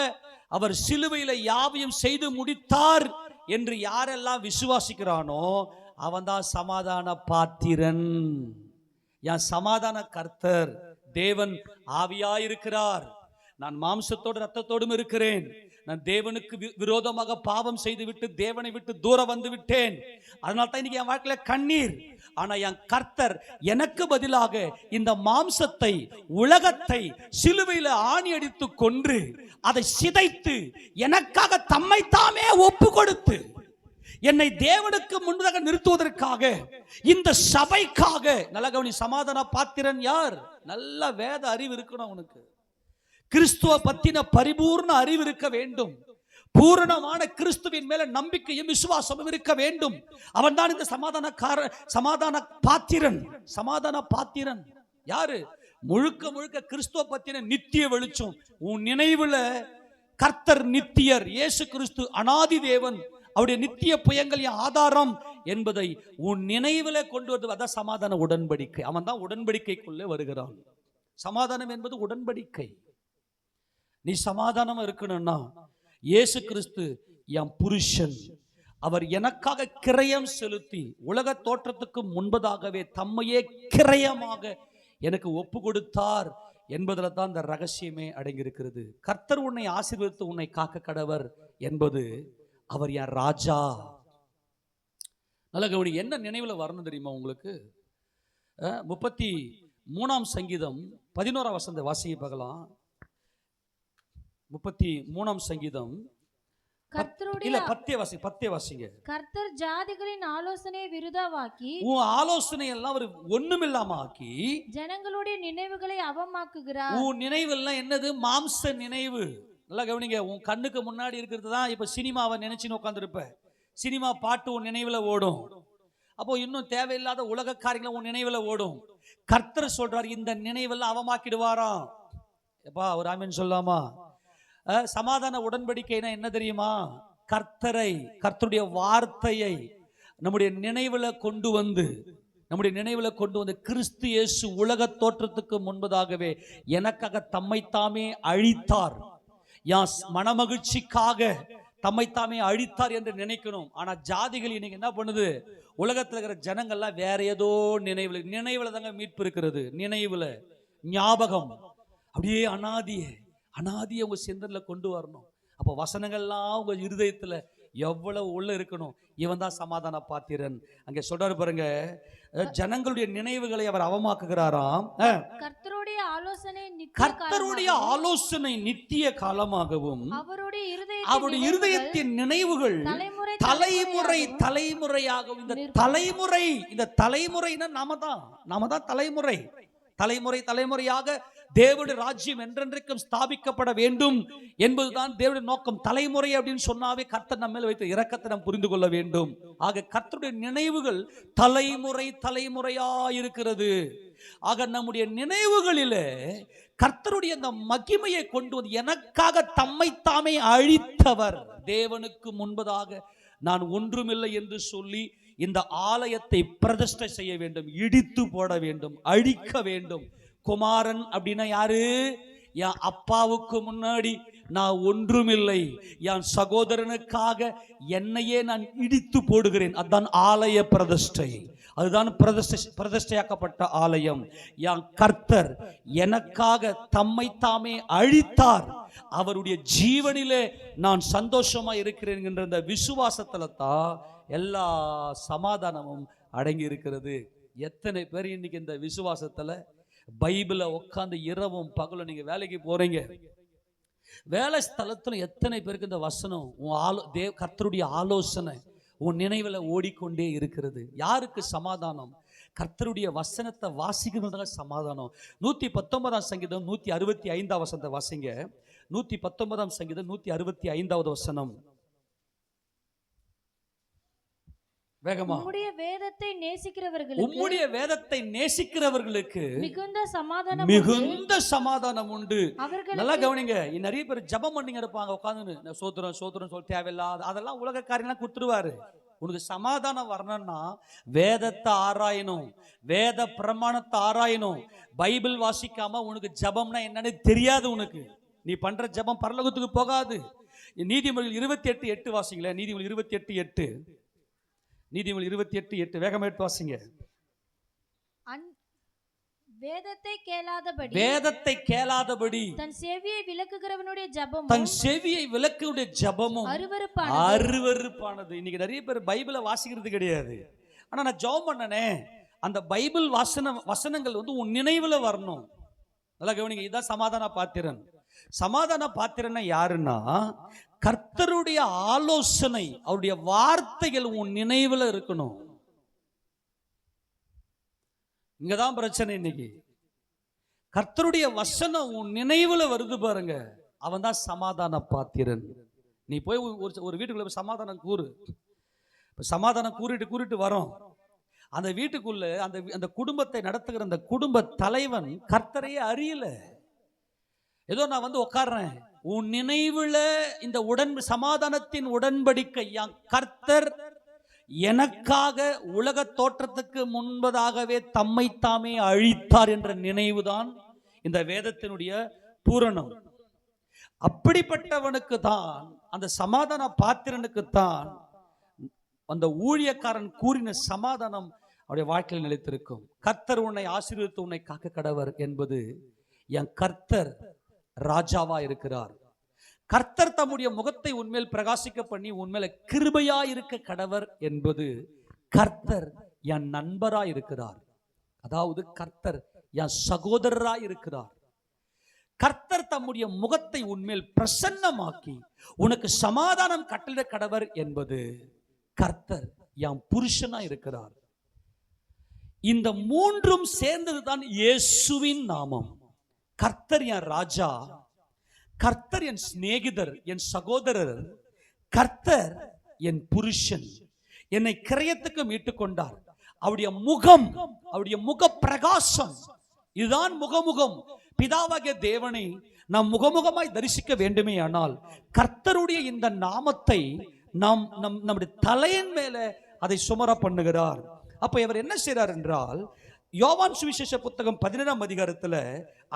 அவர் சிலுவையில யாவையும் செய்து முடித்தார் என்று யாரெல்லாம் விசுவாசிக்கிறானோ அவன் தான் சமாதான பாத்திரன். என் சமாதான கர்த்தர் தேவன் ஆவியாயிருக்கிறார். நான் மாம்சத்தோடு ரத்தத்தோடும் இருக்கிறேன். நான் தேவனுக்கு விரோதமாக பாவம் செய்து விட்டு தேவனை விட்டு தூரம் வந்து விட்டேன். அதனால தான் இன்னைக்கு என் வாழ்க்கையில கண்ணீர். ஆனா என் கர்த்தர் எனக்கு பதிலாக இந்த மாம்சத்தை, உலகத்தை சிலுவையில ஆணி அடித்து கொன்று அதை சிதைத்து எனக்காக தம்மை தாமே ஒப்பு கொடுத்து என்னை தேவனுக்கு முன்பதாக நிறுத்துவதற்காக, இந்த சபைக்காக. நல்ல கவனி, சமாதான பாத்திரன் யார்? நல்ல வேத அறிவு இருக்கணும் உனக்கு. கிறிஸ்துவ பத்தின பரிபூர்ண அறிவு இருக்க வேண்டும். பூரணமான கிறிஸ்துவின் மேல நம்பிக்கையும் விசுவாசமும் இருக்க வேண்டும். அவன் தான் இந்த சமாதான பாத்திரன். யாரு? முழுக்க கிறிஸ்துவ பத்தின நித்திய வெளிச்சம். உன் நினைவுல கர்த்தர் நித்தியர், இயேசு கிறிஸ்து அனாதி தேவன், அவருடைய நித்திய புயங்கள் ஆதாரம் என்பதை உன் நினைவுல கொண்டு வருவது. அதான் சமாதான உடன்படிக்கை. அவன் தான் உடன்படிக்கைக்குள்ளே வருகிறான். சமாதானம் என்பது உடன்படிக்கை. நீ சமாதானமா இருக்கணும்னா இயேசு கிறிஸ்து என் புருஷன் அவர் எனக்காக கிரயம் செலுத்தி உலக தோற்றத்துக்கு முன்பதாகவே தம்மையே கிரயமாக எனக்கு ஒப்பு கொடுத்தார் என்பதில் தான் இந்த ரகசியமே அடங்கியிருக்கிறது. கர்த்தர் உன்னை ஆசீர்வதித்து உன்னை காக்க கடவர் என்பது அவர் என் ராஜா. நல்ல கவனி, என்ன நினைவுல வரணும் தெரியுமா உங்களுக்கு? 33ஆம் சங்கீதம் 11ஆம் வசனத்தை வாசிங்க பார்க்கலாம். 33ஆம் சங்கீதம் கர்த்தருடைய 10 வாசிங்க. கர்த்தர் ஜாதிகளின் ஆலோசனையை விருதாவாக்கி உன் ஆலோசனை எல்லாம் ஒரு ஒண்ணுமில்லாம ஆக்கி ஜனங்களுடைய நினைவுகளை அவமாக்குகிறார். உன் நினைவு எல்லாம் என்னது? மாம்ச நினைவு. நல்லா கவனிங்க, உன் கண்ணுக்கு முன்னாடி இருக்கிறது தான் இப்ப சினிமாவை நினைச்சுன்னு உட்காந்துருப்ப. சினிமா பாட்டு உன் நினைவுல ஓடும். அப்போ இன்னும் தேவையில்லாத உலக காரியங்களை உன் நினைவுல ஓடும். கர்த்தர் சொல்றார், இந்த நினைவெல்லாம் அவமாக்கிடுவாராம். எப்பா ஒரு ஆமீன் சொல்லாமா? சமாதான உடன்படிக்கைனா என்ன தெரியுமா? கர்த்தருடைய வார்த்தையை நம்முடைய நினைவுல கொண்டு வந்து கிறிஸ்து இயேசு உலக தோற்றத்துக்கு முன்பதாகவே எனக்காக தம்மைத்தாமே அழித்தார், யான் மனமகிழ்ச்சிக்காக தம்மைத்தாமே அழித்தார் என்று நினைக்கணும். ஆனா ஜாதிகள் இன்னைக்கு என்ன பண்ணுது? உலகத்துல இருக்கிற ஜனங்கள்லாம் வேற ஏதோ நினைவுல தாங்க மீட்பு இருக்கிறது. நினைவுல ஞாபகம் அப்படியே அனாதியை உங்க சிந்தனையில கொண்டு வரணும். அப்போ வசனங்கள்லாம் உங்க இருதயத்துல எவ்வளவு உள்ள இருக்கணும். இவன் தான் சமாதான பாத்திரன். அங்க சொல்றாரு பாருங்க, ஜனங்களுடைய நினைவுகளை அவர் அவமாக்குகிறாராம். கர்த்தருடைய ஆலோசனை நித்திய காலமாகவும் அவருடைய இருதயத்தின் நினைவுகள் தலைமுறையாகவும். இந்த தலைமுறைனா நாம தான் தலைமுறையாக தேவனுடைய ராஜ்யம் என்றென்றைக்கும் ஸ்தாபிக்கப்பட வேண்டும் என்பதுதான் தேவனுடைய நோக்கம். தலைமுறை அப்படின்னு சொன்னாவே கர்த்தர் நம்ம மேல் வைத்த இரக்கத்தை நாம் புரிந்து கொள்ள வேண்டும். ஆக கர்த்தருடைய நினைவுகள் தலைமுறையா இருக்கிறது. ஆக நம்முடைய நினைவுகளிலே கர்த்தருடைய அந்த மகிமையை கொண்டு வந்து எனக்காக தம்மைத்தாமே அழித்தவர், தேவனுக்கு முன்பதாக நான் ஒன்றுமில்லை என்று சொல்லி இந்த ஆலயத்தை பிரதிஷ்டை செய்ய வேண்டும், இடித்து போட வேண்டும், அழிக்க வேண்டும். குமாரன் அப்படின்னா யாரு? என் அப்பாவுக்கு முன்னாடி நான் ஒன்றுமில்லை, என் சகோதரனுக்காக என்னையே நான் இடித்து போடுகிறேன். அதுதான் ஆலய பிரதிஷ்டை. அதுதான் பிரதிஷ்டையாக்கப்பட்ட ஆலயம். என் கர்த்தர் எனக்காக தம்மைத்தாமே அழித்தார், அவருடைய ஜீவனிலே நான் சந்தோஷமா இருக்கிறேன் என்ற இந்த விசுவாசத்துல தான் எல்லா சமாதானமும் அடங்கி இருக்கிறது. எத்தனை பேர் இன்னைக்கு இந்த விசுவாசத்துல பைபிளை உட்காந்து இரவும் பகலும் நீங்க வேலைக்கு போறீங்க, வேலை ஸ்தலத்துல எத்தனை பேருக்கு இந்த வசனம் கர்த்தருடைய ஆலோசனை உன் நினைவுல ஓடிக்கொண்டே இருக்கிறது? யாருக்கு சமாதானம்? கர்த்தருடைய வசனத்தை வாசிக்கிறதுனால சமாதானம். 119ஆம் சங்கீதம் 165ஆம் வசனத்தை வாசிங்க. 119ஆம் சங்கீதம் 165ஆவது வசனம் வேகமா. உம்முடைய வேதத்தை நேசிக்கிறவர்களுக்கு மிகுந்த சமாதானம் உண்டு. நல்லா கவனிங்க, நிறைய பேர் ஜெபம் பண்ணிங்க இருப்பாங்க உட்கார்ந்து, சோத்திரம் சொல்ல தேவையில்லாத அதெல்லாம் உலக காரியம்லாம் கொடுத்துருவாரு. உனக்கு சமாதானம் வரணும்னா வேதத்தை ஆராயணும், வேத பிரமாணத்தை ஆராயணும். பைபிள் வாசிக்காம உனக்கு ஜெபம்னா என்னன்னு தெரியாது. உனக்கு நீ பண்ற ஜெபம் பரலோகத்துக்கு போகாது. நீதிமொழிகள் 28:8 வாசிங்களேன். நீதிமொழி 28:8 நீதிமொழி 28:8 வேகமா எடுத்து வாசிங்க. வேதத்தை கேளாதபடி தன் செவியை விலக்குகிறவனுடைய ஜெபமும் அருவருப்பானது. இன்னைக்கு நிறைய பேர் பைபிளை வாசிக்கிறது கிடையாது. ஆனா நான் ஜெபம் பண்ணனே, அந்த பைபிள் வசனங்கள் வந்து உன் நினைவுல வரணும். நல்லா கவனிங்க, இதுதான் சமாதான பாத்திரன். சமாதான பாத்திரன்னா யாருன்னா, கர்த்தருடைய ஆலோசனை, அவருடைய வார்த்தைகள் உன் நினைவுல இருக்கணும். இங்கதான் பிரச்சனை இன்னைக்கு. கர்த்தருடைய வசனம் உன் நினைவுல வருது பாருங்க, அவன் தான் சமாதான பாத்திரன். நீ போய் ஒரு வீட்டுக்குள்ள போய் சமாதானம் கூறு. சமாதானம் கூறிட்டு வரோம். அந்த வீட்டுக்குள்ள அந்த குடும்பத்தை நடத்துகிற அந்த குடும்ப தலைவன் கர்த்தரையே அறியல. ஏதோ நான் வந்து உட்கார்றேன், உன் நினைவுல இந்த சமாதானத்தின் உடன்படிக்கை கர்த்தர் எனக்காக உலக தோற்றத்துக்கு முன்பதாகவே தம்மைத்தாமே அழித்தார் என்ற நினைவுதான் இந்த வேதத்தினுடைய பூரணம். அப்படிப்பட்டவனுக்கு தான் அந்த சமாதான பாத்திரனுக்குத்தான் அந்த ஊழியக்காரன் கூறின சமாதானம் அவருடைய வாழ்க்கையில் நிலைத்திருக்கும். கர்த்தர் உன்னை ஆசீர்வதித்து உன்னை காக்க கடவர் என்பது என் கர்த்தர் ராஜாவா இருக்கிறார். கர்த்தர் தம்முடைய முகத்தை உன்மேல் பிரகாசிக்க பண்ணி உன்மேல கிருபையா இருக்க கடவர் என்பது கர்த்தர் என் நண்பரா இருக்கிறார். அதாவது கர்த்தர் என் சகோதரரா இருக்கிறார். கர்த்தர் தம்முடைய முகத்தை உன்மேல் பிரசன்னமாக்கி உனக்கு சமாதானம் கட்டளை கடவர் என்பது கர்த்தர் என் புருஷனா இருக்கிறார். இந்த மூன்றும் சேர்ந்ததுதான் இயேசுவின் நாமம். கர்த்தர் என் ராஜா, கர்த்தர் என் சிநேகிதர், என் சகோதரர், கர்த்தர் என் புருஷன். என்னை கிரயத்துக்கு மீட்டுக் கொண்டார். அவருடைய முகம், அவருடைய முக பிரகாசம், இதுதான் முகமுகம். பிதாவாகிய தேவனை நாம் முகமுகமாய் தரிசிக்க வேண்டுமே ஆனால் கர்த்தருடைய இந்த நாமத்தை நாம் நம்முடைய தலையின் மேல அதை சுமர பண்ணுகிறார். அப்ப இவர் என்ன செய்றார் என்றால், யோவான் சுவிசேஷ புத்தகம் 17ஆம் அதிகாரத்துல,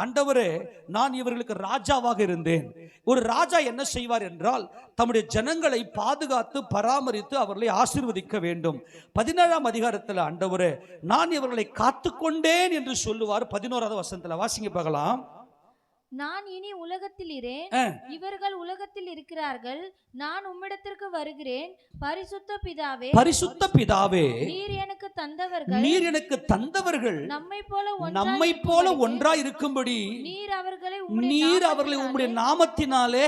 ஆண்டவரே நான் இவர்களுக்கு ராஜாவாக இருந்தேன். ஒரு ராஜா என்ன செய்வார் என்றால் தம்முடைய ஜனங்களை பாதுகாத்து பராமரித்து அவர்களை ஆசீர்வதிக்க வேண்டும். 17ஆம் அதிகாரத்துல ஆண்டவரே நான் இவர்களை காத்துக்கொண்டேன் என்று சொல்லுவார். 11ஆவது வசனத்துல வாசிங்க பார்க்கலாம். நான் இனி உலகத்தில் இரேன், இவர்கள் உலகத்தில் இருக்கிறார்கள். நான் உம்மிடத்திற்கு வருகிறேன். பரிசுத்த பிதாவே, பரிசுத்த பிதாவே, நீர் எனக்கு தந்தவர்கள் நம்மை போல ஒன்றாய் இருக்கும்படி நீர் அவர்களை உம்முடைய நாமத்தினாலே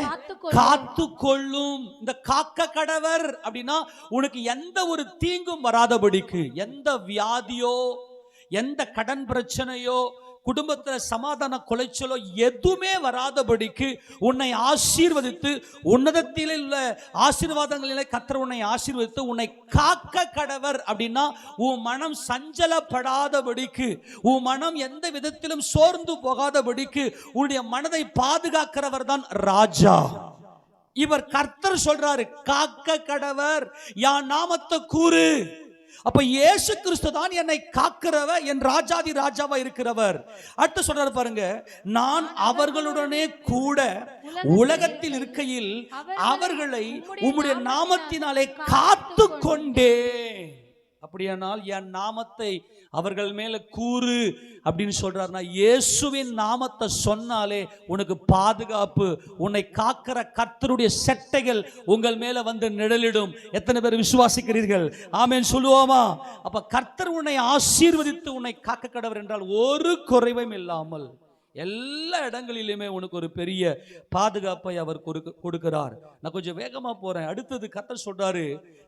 காத்துக்கொள்ளும். இந்த காக்க கடவர் அப்படின்னா உனக்கு எந்த ஒரு தீங்கும் வராதபடிக்கு, எந்த வியாதியோ எந்த கடன் பிரச்சனையோ குடும்பத்துல சமாதான கொலைச்சலோ எதுவுமே வராதபடிக்கு உன்னை ஆசீர்வதித்து உன்னதத்தில் உள்ள ஆசீர்வாதங்களிலே கர்த்தர் உன்னை ஆசீர்வதித்து உன்னை காக்க கடவர். அப்படின்னா உன் மனம் சஞ்சலப்படாதபடிக்கு, உன் மனம் எந்த விதத்திலும் சோர்ந்து போகாதபடிக்கு உன்னுடைய மனதை பாதுகாக்கிறவர் தான் ராஜா. இவர் கர்த்தர் சொல்றாரு, காக்க கடவர், யான் நாமத்தை கூறு. அப்ப இயேசு கிறிஸ்து தான் என்னை காக்கிறவர், என் ராஜாதி ராஜாவா இருக்கிறவர். அடுத்து சொல்றாரு பாருங்க, நான் அவர்களுடனே கூட உலகத்தில் இருக்கையில் அவர்களை உம்முடைய நாமத்தினாலே காத்து கொண்டேன். அப்படியானால் என் நாமத்தை அவர்கள் மேல கூறு அப்படின்னு சொல்றாருன்னா, இயேசுவின் நாமத்தை சொன்னாலே உனக்கு பாதுகாப்பு. உன்னை காக்கிற கர்த்தருடைய செட்டைகள் உங்கள் மேல வந்து நிழலிடும். எத்தனை பேர் விசுவாசிக்கிறீர்கள்? ஆமென் சொல்லுவோமா? அப்ப கர்த்தர் உன்னை ஆசீர்வதித்து உன்னை காக்க கடவர் என்றால் ஒரு குறைவும் இல்லாமல் எல்லா இடங்களிலுமே உனக்கு ஒரு பெரிய பாதுகாப்பை அவர் கொடுக்கிறார். நான் கொஞ்சம் வேகமா போறேன். அடுத்தது கர்த்தர் சொல்றாரு,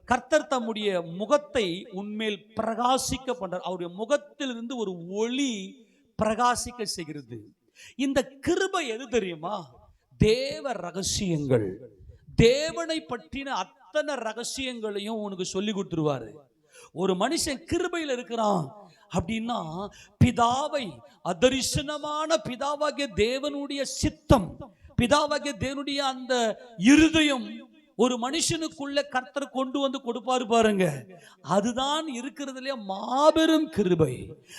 கர்த்தர் தம்முடைய முகத்தை உன்மேல் பிரகாசிக்க பண்றார். அவருடைய முகத்திலிருந்து ஒரு ஒளி பிரகாசிக்க செய்கிறது. இந்த கிருபை எது தெரியுமா? தேவ ரகசியங்கள். தேவனை பற்றின அத்தனை ரகசியங்களையும் உனக்கு சொல்லி கொடுத்துருவாரு. ஒரு மனுஷன் கிருபையில் இருக்கிறான் அப்படின்னா பிதாவை, அதரிசனமான பிதாவாகிய தேவனுடைய சித்தம், பிதாவாகிய தேவனுடைய அந்த இருதயம் ஒரு மனுஷனுக்குள்ள கர்த்தர் கொண்டு வந்து கொடுப்பாரு பாருங்க. அதுதான் இருக்கிறதுல மாபெரும் கிருபை.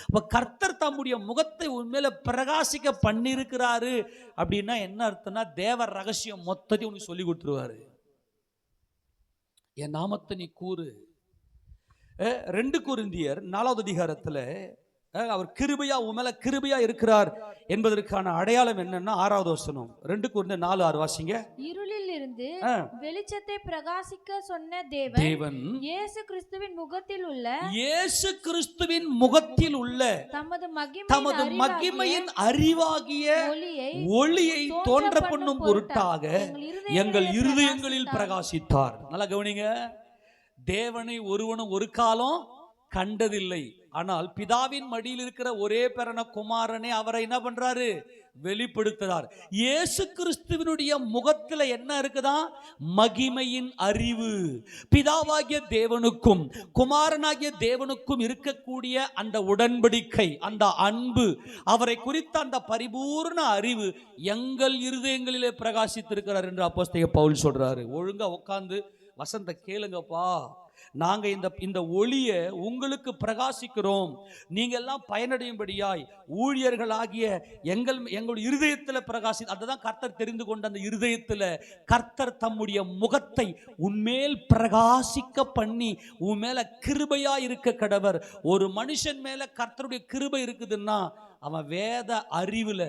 அப்ப கர்த்தர் தம்முடைய முகத்தை உண்மையில பிரகாசிக்க பண்ணிருக்கிறாரு அப்படின்னா என்ன அர்த்தம்னா, தேவ ரகசியம் மொத்தத்தையும் உனக்கு சொல்லி கொடுத்துருவாரு. என் நாமத்தை நீ கூறு. 2 கொரிந்தியர் 4வது அதிகாரத்துல அவர் கிருபையா உமேல கிருபையா இருக்கிறார் என்பதற்கான அடையாளம் என்னன்னா 6வது வசனம். 2 கொரிந்தியர் 4:6 வாசிங்க. இருளில் இருந்து வெளிச்சத்தை பிரகாசிக்க சொன்ன தேவன் இயேசு கிறிஸ்துவின் முகத்தில் உள்ள தமது மகிமையின் அறிவாகிய ஒளியை தோன்ற பண்ணும் பொருட்டாக எங்கள் இருதயங்களில் பிரகாசித்தார். நல்லா கவனிங்க. தேவனை ஒருவனும் ஒரு காலம் கண்டதில்லை. ஆனால் பிதாவின் மடியில் இருக்கிற ஒரே பேரான குமாரனே அவரை என்ன பண்றாரு? வெளிப்படுத்துறார். இயேசு கிறிஸ்துவினுடைய முகத்துல என்ன இருக்குதா? மகிமையின் அறிவு. பிதாவாகிய தேவனுக்கும் குமாரனாகிய தேவனுக்கும் இருக்கக்கூடிய அந்த உடன்படிக்கை, அந்த அன்பு, அவரை குறித்த அந்த பரிபூர்ண அறிவு எங்கள் இருதயங்களிலே பிரகாசித்திருக்கிறார் என்று அப்போஸ்தலன் பவுல் சொல்றாரு. ஒழுங்கா உட்கார்ந்து வசந்த கேளுங்கப்பா. நாங்க இந்த ஒளியை உங்களுக்கு பிரகாசிக்கிறோம், நீங்க எல்லாம் பயனடையும்படியாய் ஊழியர்களாகிய எங்களுடைய இருதயத்தில் பிரகாசி. அதுதான் கர்த்தர் தெரிந்து கொண்ட அந்த இருதயத்தில் கர்த்தர் தம்முடைய முகத்தை உன்மேல் பிரகாசிக்க பண்ணி உன் மேல கிருபையா இருக்க கடவர். ஒரு மனுஷன் மேல கர்த்தருடைய கிருபை இருக்குதுன்னா அவன் வேத அறிவுல,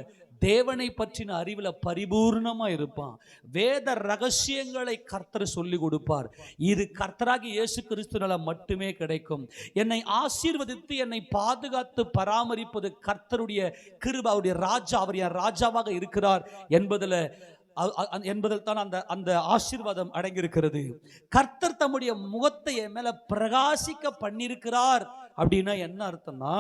தேவனை பற்றின அறிவுல பரிபூர்ணமா இருப்பான். வேத ரகசியங்களை கர்த்தர் சொல்லி கொடுப்பார். இது கர்த்தராகிய இயேசு கிறிஸ்துவால மட்டுமே கிடைக்கும். என்னை ஆசீர்வதித்து என்னை பாதுகாத்து பராமரிப்பது கர்த்தருடைய கிருபை. அவருடைய ராஜா, அவர் என் ராஜாவாக இருக்கிறார் என்பதில் தான் அந்த ஆசீர்வாதம் அடங்கியிருக்கிறது. கர்த்தர் தம்முடைய முகத்தை என் மேல பிரகாசிக்க பண்ணியிருக்கிறார் அப்படின்னா என்ன அர்த்தம்னா,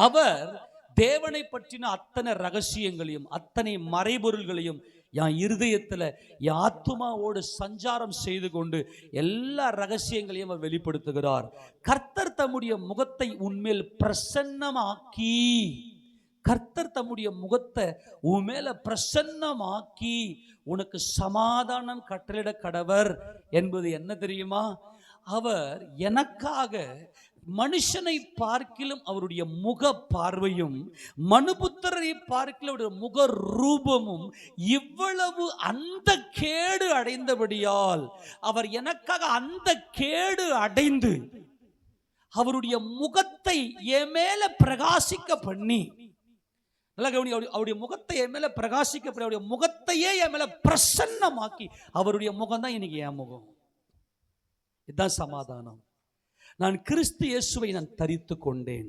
அவர் தேவனை பற்றின அத்தனை ரகசியங்களையும் அத்தனை மறைபொருள்களையும் என் இருதயத்தில் என் ஆத்துமாவோடு சஞ்சாரம் செய்து கொண்டு எல்லா ரகசியங்களையும் அவர் வெளிப்படுத்துகிறார். கர்த்தர் தம்முடைய முகத்தை உன்மேல் பிரசன்னமாக்கி, கர்த்தர் தம்முடைய முகத்தை உன்மேல பிரசன்னமாக்கி உனக்கு சமாதானம் கட்டளிட கடவர் என்பது என்ன தெரியுமா? அவர் எனக்காக மனுஷனை பார்க்கிலும் அவருடைய முக பார்வையும் மனுபுத்திரரை பார்க்கிலும் அவருடைய முக ரூபமும் இவ்வளவு அந்த கேடு அடைந்தபடியால் அவர் எனக்காக அந்த கேடு அடைந்து அவருடைய முகத்தை என் மேல பிரகாசிக்க பண்ணி, நல்லா கவனி, அவருடைய முகத்தை என் மேல பிரகாசிக்க பண்ணி அவருடைய முகத்தையே என் மேல பிரசன்னமாக்கி, அவருடைய முகம் தான் இன்னைக்கு என் முகம். இதுதான் சமாதானம். நான் கிறிஸ்து இயேசுவை நான் தரித்து கொண்டேன்.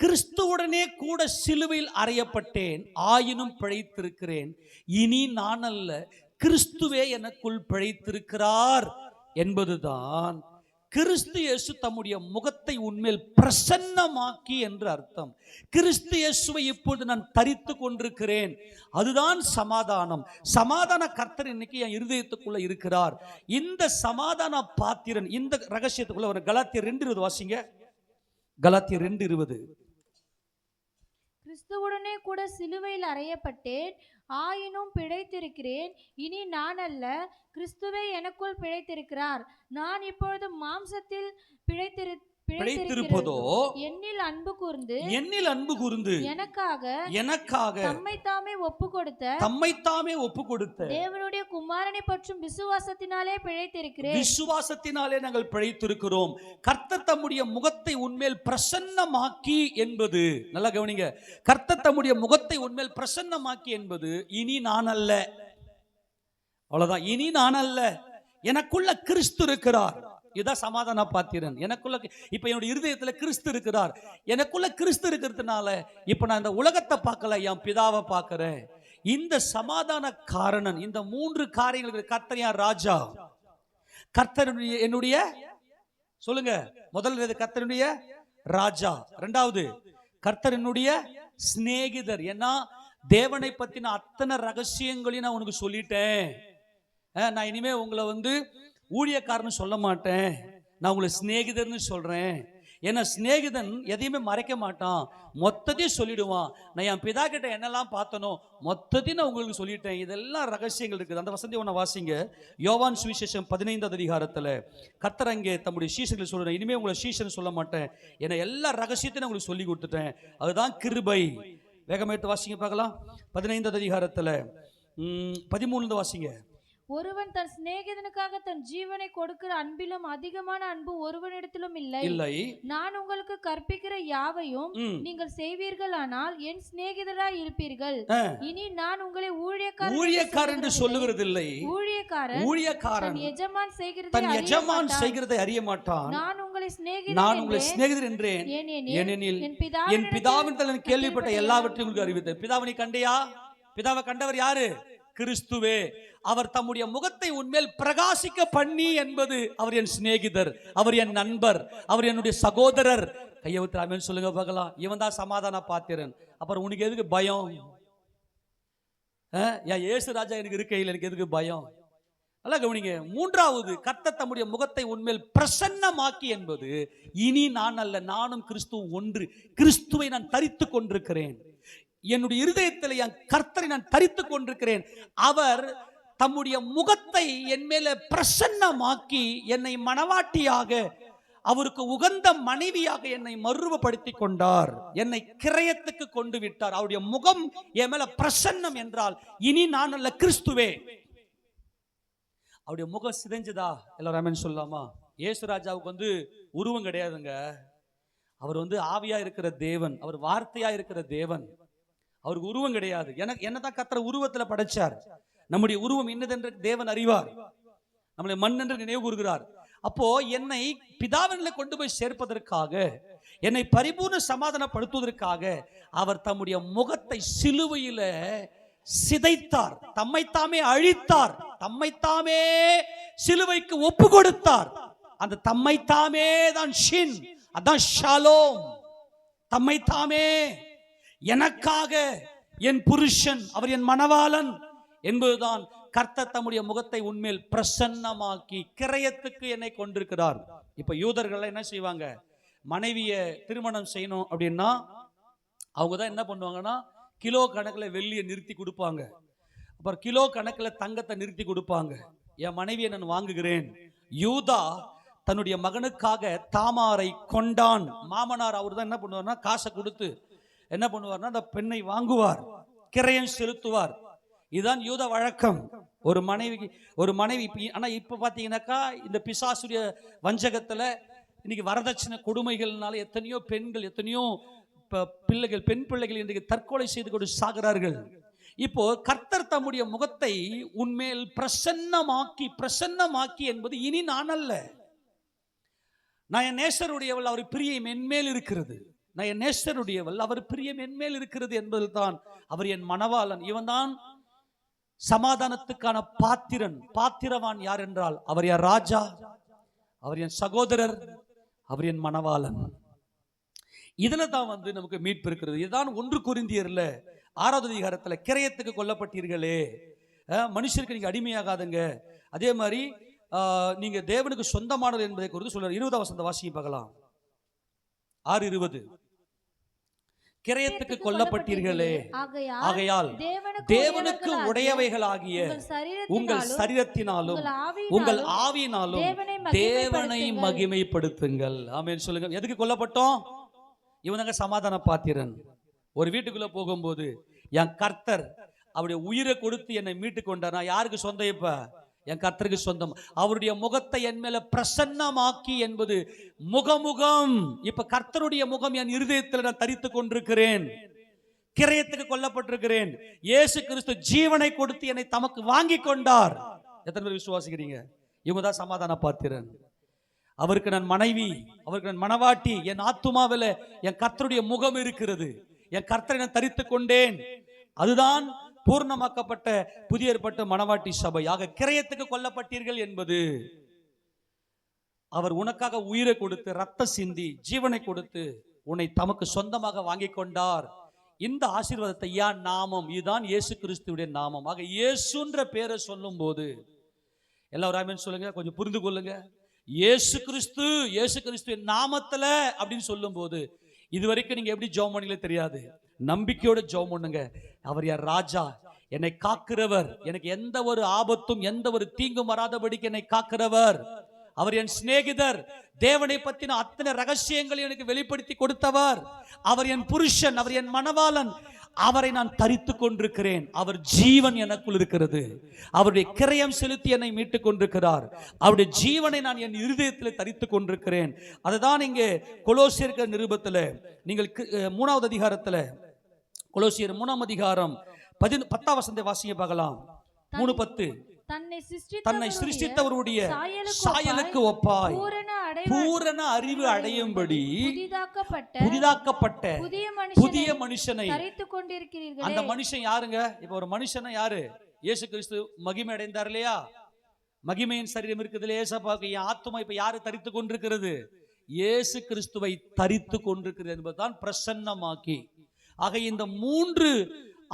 கிறிஸ்துவுடனே கூட சிலுவையில் அறையப்பட்டேன், ஆயினும் பிழைத்திருக்கிறேன். இனி நான் அல்ல, கிறிஸ்துவே எனக்குள் பிழைத்திருக்கிறார் என்பதுதான் கிறிஸ்து இயேசு தம்முடைய முகத்தை உன்மேல் பிரசன்னமாக்கி என்று அர்த்தம். கிறிஸ்து இயேசுவை இப்பொழுது நான் தரித்து கொண்டிருக்கிறேன், அதுதான் சமாதானம். சமாதான கர்த்தர் இன்னைக்கு என் இருதயத்துக்குள்ள இருக்கிறார். இந்த சமாதான பாத்திரன் இந்த ரகசியத்துக்குள்ள ஒரு கலாத்தியர் 2:20 வாசிங்க. கலாத்தியர் 2:20. கிறிஸ்துவுடனே கூட சிலுவையில் அறையப்பட்டேன், ஆயினும் பிழைத்திருக்கிறேன். இனி நான் அல்ல, கிறிஸ்துவே எனக்குள் பிழைத்திருக்கிறார். நான் இப்பொழுது மாம்சத்தில் பிழைத்திருப்பதோ என்னில் அன்பு கூர்ந்து எனக்காக தம்மைத்தாமே ஒப்பு கொடுத்த தேவனுடைய குமாரனை பற்றும் விசுவாசத்தினாலே பிழைத்திருக்கிறேன். விசுவாசத்தினாலே நாங்கள் பிழைத்திருக்கிறோம். கர்த்தர் தம்முடைய முகத்தை உன்மேல் பிரசன்னமாக்கி என்பது, நல்லா கவனிங்க, கர்த்தர் தம்முடைய முகத்தை உன்மேல் பிரசன்னமாக்கி என்பது இனி நான் அல்ல. அவ்வளவுதான், இனி நான் அல்ல, எனக்குள்ள கிறிஸ்து இருக்கிறார். இதுதான் சமாதான பாத்திரன். எனக்குள்ள இப்ப என்னுடைய இருதயத்துல கிறிஸ்து இருக்கிறார். எனக்குள்ள கிறிஸ்து இருக்கிறதுனால இப்ப நான் இந்த உலகத்தை பார்க்கல, என் பிதாவை பார்க்கிறேன். இந்த சமாதான காரணன் இந்த 3 காரியங்களுக்கு கர்த்தர் என் ராஜா, கர்த்தர் என்னுடைய, சொல்லுங்க, முதல்ல கர்த்தருடைய ராஜா, இரண்டாவது கர்த்தர் என்னுடைய சிநேகிதர். ஏன்னா தேவனை பத்தின அத்தனை ரகசியங்களையும் நான் உனக்கு சொல்லிட்டேன். நான் இனிமே உங்களை ஊழியக்காரன்னு சொல்ல மாட்டேன், நான் உங்களை சிநேகிதர்னு சொல்றேன். ஏன்னா சிநேகிதன் எதையுமே மறைக்க மாட்டான், மொத்தத்தையும் சொல்லிடுவான். நான் என் பிதா கிட்ட என்னெல்லாம் பார்த்தனோ மொத்தத்தையும் நான் உங்களுக்கு சொல்லிட்டேன். இதெல்லாம் ரகசியங்கள் இருக்குது. அந்த வசனத்தை ஒன்று வாசிங்க. யோவான் சுவிசேஷம் 15வது அதிகாரத்தில் கர்த்தர் அங்கே தம்முடைய சீஷர்களை சொல்றேன், இனிமே உங்களை சீஷர்னு சொல்ல மாட்டேன், ஏன்னா எல்லா ரகசியத்தையும் உங்களுக்கு சொல்லி கொடுத்துட்டேன். அதுதான் கிருபை. வேகமேட்டு வாசிங்க பார்க்கலாம். 15வது அதிகாரத்தில் 13 வாசிங்க. ஒருவன் தன் சிநேகிதனுக்காக தன் ஜீவனை கொடுக்கிற அன்பிலும் அதிகமான அன்பு ஒருவனிடத்திலும் இல்லை. நான் உங்களுக்கு கற்பிக்கிற யாவையும் நீங்கள் செய்வீர்களானால் என் சிநேகிதராய் இருப்பீர்கள். இனி நான் உங்களை ஊழியக்காரன் என்று சொல்லுகிறதில்லை. ஊழியக்காரன் தன் எஜமான் செய்கிறதை அறிய மாட்டான். நான் உங்களை சிநேகிதர் என்றேன், ஏனெனில் என் பிதாவின் கேள்விப்பட்ட எல்லாவற்றையும் உங்களுக்கு அறிவித்தேன். பிதாவை கண்டையா? பிதாவை கண்டவர் யாரு? கிறிஸ்துவே. அவர் தம்முடைய முகத்தை உன்மேல் பிரகாசிக்க பண்ணி என்பது அவர் என் சிநேகிதர், அவர் என் நண்பர், அவர் என்னுடைய சகோதரர். கையை ஊத்து ஆமென் சொல்லுங்க பார்க்கலாம். இவன் தான் சமாதான பாத்திரன். அப்புறம் உனக்கு எதுக்கு பயம்? இயேசு ராஜா எனக்கு இருக்கையில் எனக்கு எதுக்கு பயம்? நல்லா கவனிங்க. மூன்றாவது, கர்த்தர் தம்முடைய முகத்தை உன்மேல் பிரசன்னமாக்கி என்பது இனி நான் அல்ல, நானும் கிறிஸ்துவும் ஒன்று. கிறிஸ்துவை நான் தரித்து கொண்டிருக்கிறேன். என்னுடைய இருதயத்தில் என் கர்த்தரை நான் தரித்து கொண்டிருக்கிறேன். அவர் தம்முடைய முகத்தை என் மேல பிரசன்னமாக்கி என்னை மணவாட்டியாக, அவருக்கு உகந்த மனைவியாக என்னை மறுரூபப்படுத்தி கொண்டார். என்னை கிரயத்துக்கு கொண்டு விட்டார். அவருடைய முகம் என் மேல பிரசன்னம் என்றால் இனி நான் அல்ல, கிறிஸ்துவே. அவருடைய முகம் சிதைஞ்சதா? எல்லாரும் ஆமென் சொல்லலாமா? இயேசு ராஜாவுக்கு உருவம் கிடையாதுங்க. அவர் ஆவியா இருக்கிற தேவன், அவர் வார்த்தையா இருக்கிற தேவன். அவருக்கு உருவம் கிடையாது. என்னதான் கர்த்தர் உருவத்துல படைச்சார். நம்முடைய உருவம் என்னதென்று தேவன் அறிவார். நம்மளை மண் என்று நினைவு கூறுகிறார். அப்போ என்னை பிதாவினில் கொண்டு போய் சேர்ப்பதற்காக, என்னை பரிபூர்ண சமாதானப்படுத்துவதற்காக அவர் தம்முடைய முகத்தை சிலுவையில சிதைத்தார். தம்மைத்தாமே அழித்தார். தம்மைத்தாமே சிலுவைக்கு ஒப்பு கொடுத்தார். அந்த தம்மைத்தாமே தான் ஷின், அதான் ஷாலோம். தம்மைத்தாமே எனக்காக, என் புருஷன், அவர் என் மணவாளன் என்பதுதான் கர்த்தர் தம்முடைய முகத்தை உண்மையில் பிரசன்னமாக்கி கிரயத்துக்கு என்னை கொண்டிருக்கிறார். இப்ப யூதர்கள் என்ன செய்வாங்க? மனைவியை திருமணம் செய்யணும் அப்படின்னா அவங்க தான் என்ன பண்ணுவாங்கன்னா, கிலோ கணக்கில் வெள்ளியை நிறுத்தி கொடுப்பாங்க. அப்புறம் கிலோ கணக்கில் தங்கத்தை நிறுத்தி கொடுப்பாங்க. என் மனைவியை நான் வாங்குகிறேன். யூதா தன்னுடைய மகனுக்காக தாமாரை கொண்டான். மாமனார் அவர் தான் என்ன பண்ணுவார்னா, காசை கொடுத்து என்ன பண்ணுவார்னா அந்த பெண்ணை வாங்குவார், கிரயம் செலுத்துவார். இதுதான் யூத வழக்கம். ஒரு மனைவி ஆனா இப்ப பாத்தீங்கன்னாக்கா இந்த பிசாசுடைய வஞ்சகத்துல இன்னைக்கு வரதட்சணை கொடுமைகள்னால எத்தனையோ பெண்கள், எத்தனையோ பிள்ளைகள், பெண் பிள்ளைகள் இன்றைக்கு தற்கொலை செய்து கொண்டு சாகிறார்கள். இப்போ கர்த்தர் தம்முடைய முகத்தை உன்மேல் பிரசன்னமாக்கி என்பது இனி நான் அல்ல, நான் என் நேசருடையவள், அவர் பிரியம் என்மேல் இருக்கிறது. நான் என் நேசருடையவள், அவர் பிரியம் என்மேல் இருக்கிறது என்பதில் தான் அவர் என் மணவாளன். இவன் தான் சமாதானத்துக்கான பாத்திரவான். யார் என்றால் அவர் என் ராஜா, அவர் என் சகோதரர், அவர் என் மணவாளன். இதுல தான் நமக்கு மீட்பு இருக்கிறது. இதுதான் 1 கொரிந்தியர்ல 6வது அதிகாரத்துல கிரயத்துக்கு கொல்லப்பட்டீர்களே, மனுஷருக்கு நீங்க அடிமையாகாதுங்க, அதே மாதிரி நீங்க தேவனுக்கு சொந்தமானது என்பதை குறித்து சொல்றார். 20வது வசனத்தை வாசிக்க பார்க்கலாம். 6:20 கிரயத்துக்கு கொல்லப்பட்டீர்களே, ஆகையால் தேவனுக்கு உடையவைகளாகிய உங்கள் சரீரத்தினாலும் உங்கள் ஆவியினாலும் தேவனை மகிமைப்படுத்துங்கள். ஆமென் சொல்லுங்க. எதுக்கு கொல்லப்பட்டோம்? இவங்க சமாதான பாத்திரன். ஒரு வீட்டுக்குள்ள போகும்போது என் கர்த்தர் அவருடைய உயிரை கொடுத்து என்னை மீட்டு கொண்டார். நான் யாருக்கு சொந்தம்? இப்ப என் கர்த்தருக்கு சொந்தம். அவருடைய முகத்தை என் மேல பிரசன்னமாக்கி என்பது முகமுகம். இப்ப கர்த்தருடைய முகம் என் இருதயத்தில் நான் தரித்து கொண்டிருக்கிறேன். கிரயத்துக்கு கொல்லப்பட்டிருக்கிறேன். இயேசு கிறிஸ்து ஜீவனை கொடுத்து என்னை தமக்கு வாங்கி கொண்டார். எத்தனை பேர் விசுவாசிக்கிறீங்க? இவங்க தான் சமாதான பாத்திரன். அவருக்கு நான் மனைவி, அவருக்கு நான் மணவாட்டி. என் ஆத்துமாவில் என் கர்த்தருடைய முகம் இருக்கிறது. என் கர்த்தரை நான் தரித்து கொண்டேன். அதுதான் பூர்ணமாக்கப்பட்ட புதிய ஏற்பட்ட மணவாட்டி சபை. ஆக கிரயத்துக்கு கொல்லப்பட்டீர்கள் என்பது அவர் உனக்காக உயிரை கொடுத்து, ரத்த சிந்தி, ஜீவனை கொடுத்து உன்னை தமக்கு சொந்தமாக வாங்கி கொண்டார். இந்த ஆசீர்வாதத்தை யான் நாமம், இதுதான் இயேசு கிறிஸ்துவுடைய நாமம். ஆக இயேசுன்ற பேரை சொல்லும் போது எல்லாரும் ஆமென் சொல்லுங்க. கொஞ்சம் புரிந்து கொள்ளுங்க. இயேசு கிறிஸ்துவின் நாமத்துல அப்படின்னு சொல்லும் போது இதுவரைக்கும் நீங்க எப்படி ஜெபம் பண்ணீங்களே தெரியாது. நம்பிக்கையோட ஜெபம் பண்ணுங்க. அவர் யார்? ராஜா, என்னை காக்கிறவர், எனக்கு எந்த ஒரு ஆபத்தும் எந்த ஒரு தீங்கும் வராதபடிக்கு என்னை காக்கிறவர். அவர் என் சிநேகிதர், தேவனை பத்தின அத்தனை ரகசியங்களை எனக்கு வெளிப்படுத்தி கொடுத்தவர். அவர் என் புருஷன், அவர் என் மணவாளன், அவரை நான் தரித்து கொண்டிருக்கிறேன். அவர் ஜீவன் எனக்குள் இருக்கிறது. அவருடைய கிரயம் செலுத்தி என்னை மீட்டுக் கொண்டிருக்கிறார். அவருடைய ஜீவனை நான் என் இருதயத்தில் தரித்து கொண்டிருக்கிறேன். அதுதான் இங்கே கொலோசியர் நிருபத்தில் நீங்கள் 3வது அதிகாரத்தில், கொலோசியர் 3ஆம் அதிகாரம் 10ஆம் வசனத்தை வாசிக்க பார்க்கலாம். 3:10 தன்னை சிருஷ்டித்தவருடைய சாயலுக்கு ஒப்பாய் பூரண அறிவு அடையும்படி புதிதாக்கப்பட்ட புதிய மனுஷனை. அந்த மனுஷன் யாருங்க? இப்ப ஒரு மனுஷனை யாரு? இயேசு கிறிஸ்து மகிமை அடைந்தார் இல்லையா? மகிமையின் சரீரம் இருக்குது இல்லையா? ஏசப்பாவுக்கு என் ஆத்துமா இப்ப யாரு தரித்து கொண்டிருக்கிறது? இயேசு கிறிஸ்துவை தரித்து கொண்டிருக்கிறது என்பதுதான் பிரசன்னமாக்கி. ஆக இந்த 3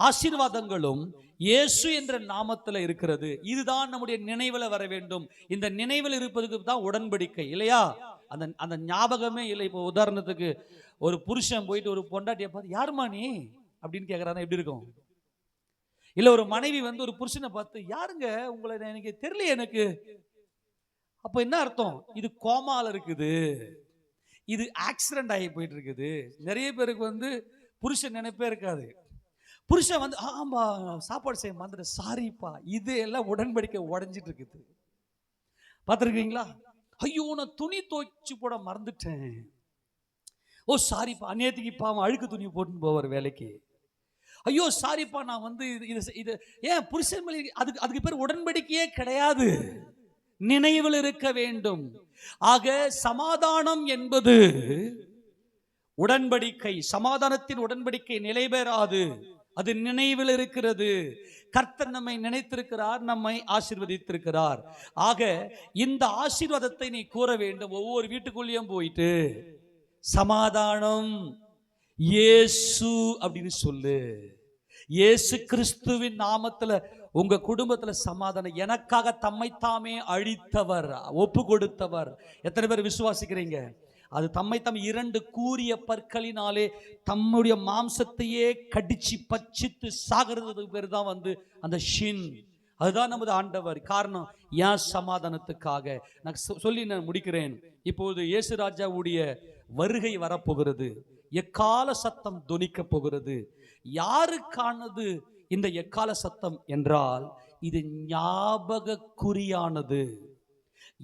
ஆசீர்வாதங்களும் இயேசு என்ற நாமத்தில் இருக்கிறது. இதுதான் நம்முடைய நினைவில் வர வேண்டும். இந்த நினைவில் இருப்பதுக்கு தான் உடன்படிக்கை இல்லையா? அந்த ஞாபகமே இல்லை. இப்போ உதாரணத்துக்கு ஒரு புருஷன் போயிட்டு ஒரு பொண்டாட்டியை பார்த்து யாருமா நீ அப்படின்னு கேட்கறாங்க, எப்படி இருக்கும்? இல்ல ஒரு மனைவி வந்து ஒரு புருஷனை பார்த்து, யாருங்க உங்களை எனக்கு தெரியல எனக்கு. அப்ப என்ன அர்த்தம்? இது கோமால இருக்குது, இது ஆக்சிடென்ட் ஆகி போயிட்டு இருக்குது. நிறைய பேருக்கு வந்து புருஷன் நினைப்பே இருக்காது. புருஷன் வந்து ஆமா சாப்பாடு செய்ய மறந்துட்டேன் சாரிப்பா, இது எல்லாம் உடன்படிக்கை உடைஞ்சிட்டு இருக்குது. பார்த்துருக்கீங்களா? ஐயோ நான் துணி துவைச்சு போட மறந்துட்டேன், ஓ சாரிப்பா. அந்நேரத்துக்கு பாவம் அழுக்கு துணி போட்டுன்னு போவார் வேலைக்கு. ஐயோ சாரிப்பா நான் வந்து இது ஏன் புருஷன் மேல அதுக்கு பேர் உடன்படிக்கையே கிடையாது. நினைவில் இருக்க வேண்டும். ஆக சமாதானம் என்பது உடன்படிக்கை, சமாதானத்தின் உடன்படிக்கை நிலை பெறாது, அது நினைவில் இருக்கிறது. கர்த்தர் நம்மை நினைத்திருக்கிறார், நம்மை ஆசீர்வதித்திருக்கிறார். ஆக இந்த ஆசீர்வாதத்தை நீ கூற வேண்டும். ஒவ்வொரு வீட்டுக்குள்ளேயும் போயிட்டு சமாதானம் இயேசு அப்படின்னு சொல்லு. இயேசு கிறிஸ்துவின் நாமத்துல உங்க குடும்பத்துல சமாதானம். எனக்காக தம்மைத்தாமே அழித்தவர், ஒப்பு கொடுத்தவர். எத்தனை பேர் விசுவாசிக்கிறீங்க? அது தம்மைத்தாமே 2 கூரிய பற்களினாலே தம்முடைய மாம்சத்தையே கடிச்சு பச்சித்து சாகிறது பேர் தான் வந்து அந்த ஷின். அதுதான் நமது ஆண்டவர். காரணம் ஏன்? சமாதானத்துக்காக. நான் சொல்லி நான் முடிக்கிறேன். இப்போது இயேசு ராஜாவுடைய வருகை வரப்போகிறது. எக்கால சத்தம் தொனிக்க போகிறது. யாருக்கானது இந்த எக்கால சத்தம் என்றால், இது ஞாபக குறியானது.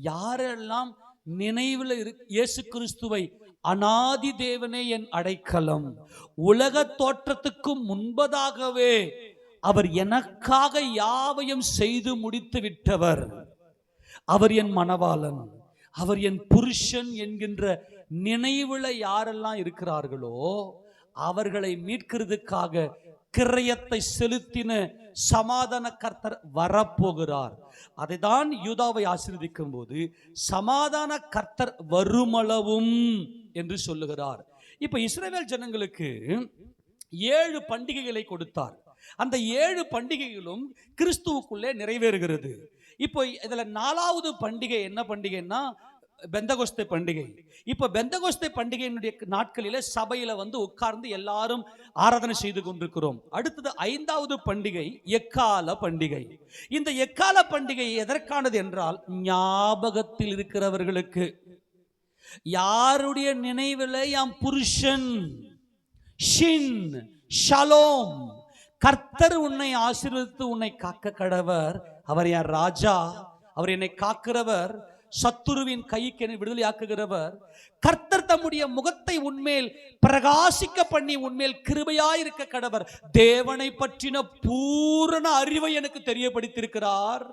யாரெல்லாம் நினைவில் இயேசு கிறிஸ்துவை அநாதி தேவனே என் அடைக்கலம், உலக தோற்றத்துக்கு முன்பதாகவே அவர் எனக்காக யாவையும் செய்து முடித்து விட்டவர், அவர் என் மணவாளன், அவர் என் புருஷன் என்கின்ற நினைவுல யாரெல்லாம் இருக்கிறார்களோ அவர்களை மீட்கிறதுக்காக கிரயத்தை செலுத்தின சமாதான கர்த்தர் வரப்போகிறார். அதைதான் யூதாவை ஆசீர்வதிக்கும் போது சமாதான கர்த்தர் வருமளவும் என்று சொல்லுகிறார். இப்ப இஸ்ரவேல் ஜனங்களுக்கு 7 பண்டிகைகளை கொடுத்தார். அந்த 7 பண்டிகைகளும் கிறிஸ்துவுக்குள்ளே நிறைவேறுகிறது. இப்போ இதுல 4வது பண்டிகை என்ன பண்டிகைன்னா பெந்தகோஸ்தே பண்டிகை. இப்ப பெந்தகோஸ்தே பண்டிகையினுடைய நாட்களில சபையில வந்து உட்கார்ந்து எல்லாரும் ஆராதனை செய்து கொண்டிருக்கிறோம். அடுத்தது 5வது பண்டிகை எக்கால பண்டிகை. இந்த எக்கால பண்டிகை எதற்கானது என்றால், ஞாபகத்தில் இருக்கிறவர்களுக்கு, யாருடைய நினைவில் என் புருஷன் ஷின் ஷலோம், கர்த்தர் உன்னை ஆசீர்வதித்து உன்னை காக்க கடவர், அவர் என் ராஜா, அவர் என்னை காக்கிறவர், சத்துருவின் கைக்கு என்னை விடுதலை ஆக்குகிறவர், கர்த்தர் தம்முடைய முகத்தை உன்மேல் பிரகாசிக்க பண்ணி உன்மேல் கிருபையாயிருக்க கடவர், தேவனை பற்றின பூரண அறிவை எனக்கு தெரியப்படுத்தியிருக்கிறார்,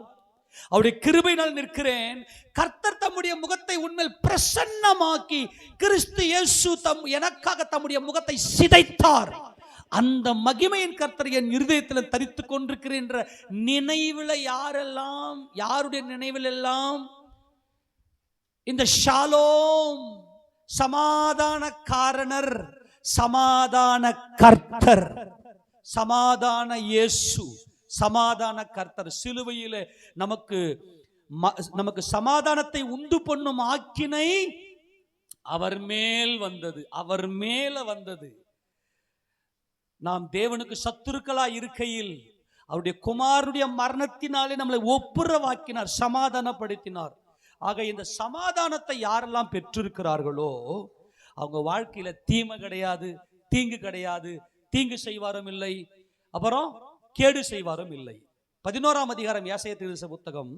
அவருடைய கிருபையினால் நிற்கிறேன். கர்த்தர் தம்முடைய முகத்தை உன்மேல் பிரசன்னமாக்கி கிறிஸ்து இயேசு எனக்காக தம்முடைய முகத்தை சிதைத்தார், அந்த மகிமையின் கர்த்தர் என் இருதயத்தில் தரித்துக் கொண்டிருக்கிறேன் என்ற நினைவில் யாரெல்லாம், யாருடைய நினைவில் எல்லாம் இந்த ஷாலோம், சமாதான காரணர், சமாதான கர்த்தர், சமாதான இயேசு, சமாதான கர்த்தர் சிலுவையிலே நமக்கு சமாதானத்தை உண்டு பண்ணும் ஆக்கினை அவர் மேல் வந்தது, அவர் மேல வந்தது. நாம் தேவனுக்கு சத்துருக்களா இருக்கையில் அவருடைய குமாரனுடைய மரணத்தினாலே நம்மளை ஒப்புரவாக்கினார், சமாதானப்படுத்தினார். ஆக இந்த சமாதானத்தை யாரெல்லாம் பெற்றிருக்கிறார்களோ அவங்க வாழ்க்கையில தீமை கிடையாது, தீங்கு கிடையாது, தீங்கு செய்வாரும் இல்லை, அப்புறம் கேடு செய்வாரும் இல்லை. 11ஆம் அதிகாரம் ஏசாயா தீர்க்கதரிசி புத்தகம்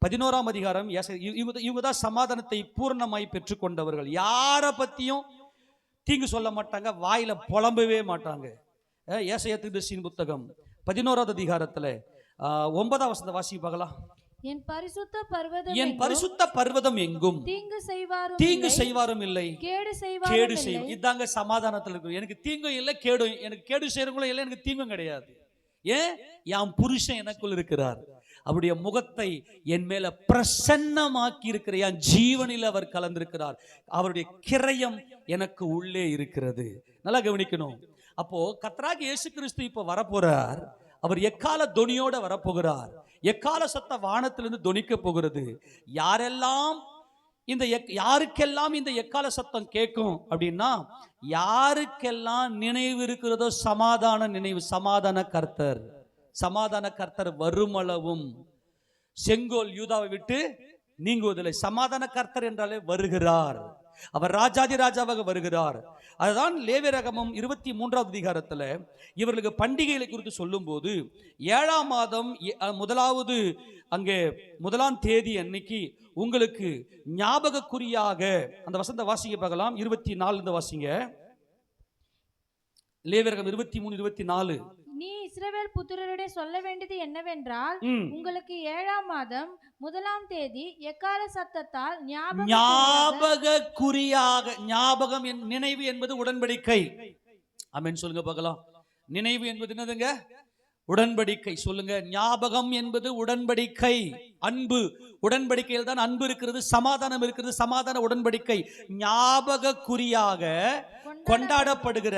11ஆம் அதிகாரம் இவங்க தான் சமாதானத்தை பூர்ணமாய் பெற்றுக்கொண்டவர்கள். யாரை பத்தியும் தீங்கு சொல்ல மாட்டாங்க, வாயில புலம்பவே மாட்டாங்க. ஏசாயா தீர்க்கதரிசியின் புத்தகம் 11ஆவது அதிகாரத்துல 9ஆம் வசனத்தை வாசி பார்க்கலாம். என் பரிசுத்த பர்வதம் எங்கும் தீங்கு செய்வாரும் இல்லை, கேடு செய்வாரும். இதாங்க சமாதானத்தில் இருக்கு. எனக்கு தீங்கும் இல்லை, கேடும், எனக்கு கேடு செய்யறவங்களும் இல்லை, எனக்கு தீங்கும் கிடையாது. ஏன்? என் புருஷன் எனக்குள் இருக்கிறார், அவருடைய முகத்தை என் மேல பிரசன்னமாக்கி இருக்கிற, என் ஜீவனில் அவர் கலந்திருக்கிறார், அவருடைய கிரயம் எனக்கு உள்ளே இருக்கிறது. நல்லா கவனிக்கணும். அப்போ கர்த்தராகிய இயேசு கிறிஸ்து இப்ப வரப்போறார். அவர் எக்கால தொனியோட வரப்போகிறார். எக்கால சத்த வானத்திலிருந்து தொனிக்க போகிறது. யாருக்கெல்லாம் இந்த எக்கால சத்தம் கேட்கும் அப்படின்னா, யாருக்கெல்லாம் நினைவு இருக்கிறதோ சமாதான நினைவு, சமாதான கர்த்தர், சமாதான கர்த்தர் வருமளவும் செங்கோல் யூதாவை விட்டு நீங்குவதில்லை. சமாதான கர்த்தர் என்றாலே வருகிறார், அவர் ராஜாதி ராஜாவாக வருகிறார். அதுதான் லேவியராகமம் 23வது அதிகாரத்தில் இவர்களுக்கு பண்டிகைகளை குறித்து சொல்லும் போது 7ஆம் மாதம் முதலாவது அங்கே 1ஆம் தேதி அன்னைக்கு உங்களுக்கு ஞாபகக்குறியாக அந்த வசந்த வாசிங்க பார்க்கலாம். 24 வாசிங்க. லேவியராகமம் 23:24. நீ இஸ்ரவேல் புத்திரருடைய சொல்ல வேண்டியது என்னவென்றால், உங்களுக்கு 7ஆம் மாதம் 1ஆம் தேதி எக்கால சத்தத்தால் ஞாபக குறியாக, ஞாபகம் நினைவு என்பது உடன்படிக்கை. ஆமென் சொல்லுங்க பார்க்கலாம். நினைவு என்பது என்னதுங்க? உடன்படிக்கை. சொல்லுங்க. ஞாபகம் என்பது உடன்படிக்கை, அன்பு. உடன்படிக்கையில் தான் அன்பு இருக்கிறது, சமாதானம் இருக்கிறது. சமாதான உடன்படிக்கை ஞாபக குறியாக கொண்டாடப்படுகிற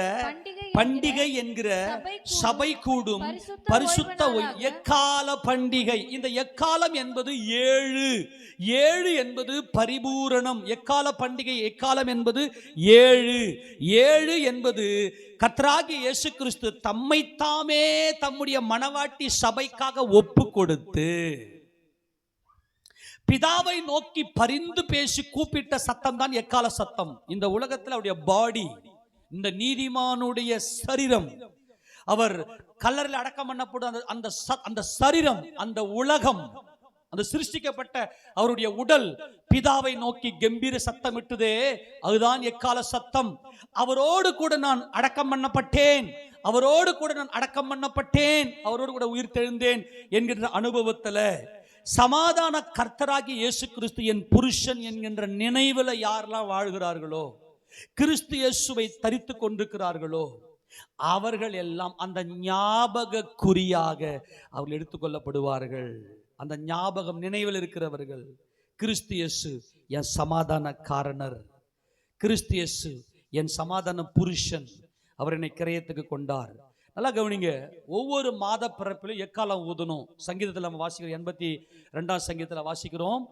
பண்டிகை என்கிற சபை கூடும் பரிசுத்த எக்கால பண்டிகை. இந்த எக்காலம் என்பது 7 என்பது பரிபூரணம். எக்கால பண்டிகை, எக்காலம் என்பது 7 என்பது கர்த்தராகிய இயேசு கிறிஸ்து தம்மைத்தாமே தம்முடைய மணவாட்டி சபைக்காக ஒப்பு கொடுத்து பிதாவை நோக்கி பரிந்து பேசி கூப்பிட்ட சத்தம் தான் எக்கால சத்தம். இந்த உலகத்தில் அவருடைய பாடி, இந்த நீதிமானுடைய சரீரம், அவர் கல்லறையில் அடக்கம் பண்ணப்படும் அந்த சரீரம், அந்த உலகம், அந்த சிருஷ்டிக்கப்பட்ட அவருடைய உடல் பிதாவை நோக்கி கம்பீர சத்தம் விட்டதே, அதுதான் எக்கால சத்தம். அவரோடு கூட நான் அடக்கம் பண்ணப்பட்டேன், அவரோடு கூட நான் அடக்கம் பண்ணப்பட்டேன், அவரோடு கூட உயிர் தெழுந்தேன் என்கின்ற அனுபவத்தில் சமாதான கர்த்தராகி இயேசு கிறிஸ்து என் புருஷன் என்கின்ற நினைவில் யாரெல்லாம் வாழ்கிறார்களோ, கிறிஸ்து இயேசுவை தரித்து கொண்டிருக்கிறார்களோ, அவர்கள் எல்லாம் அந்த ஞாபக குறியாக அவர்கள் எடுத்துக்கொள்ளப்படுவார்கள். அந்த ஞாபகம் நினைவில் இருக்கிறவர்கள், கிறிஸ்து இயேசு என் சமாதான காரணர், கிறிஸ்து இயேசு என் சமாதான புருஷன், அவர் என்னை கிரயத்துக்கு கொண்டார். நல்லா கவனிங்க. ஒவ்வொரு மாத பிறப்பிலும் எக்காலம் ஊதணும். சங்கீதத்தில் நம்ம வாசிக்கிறோம், 82ஆம் சங்கீதத்தில் வாசிக்கிறோம்,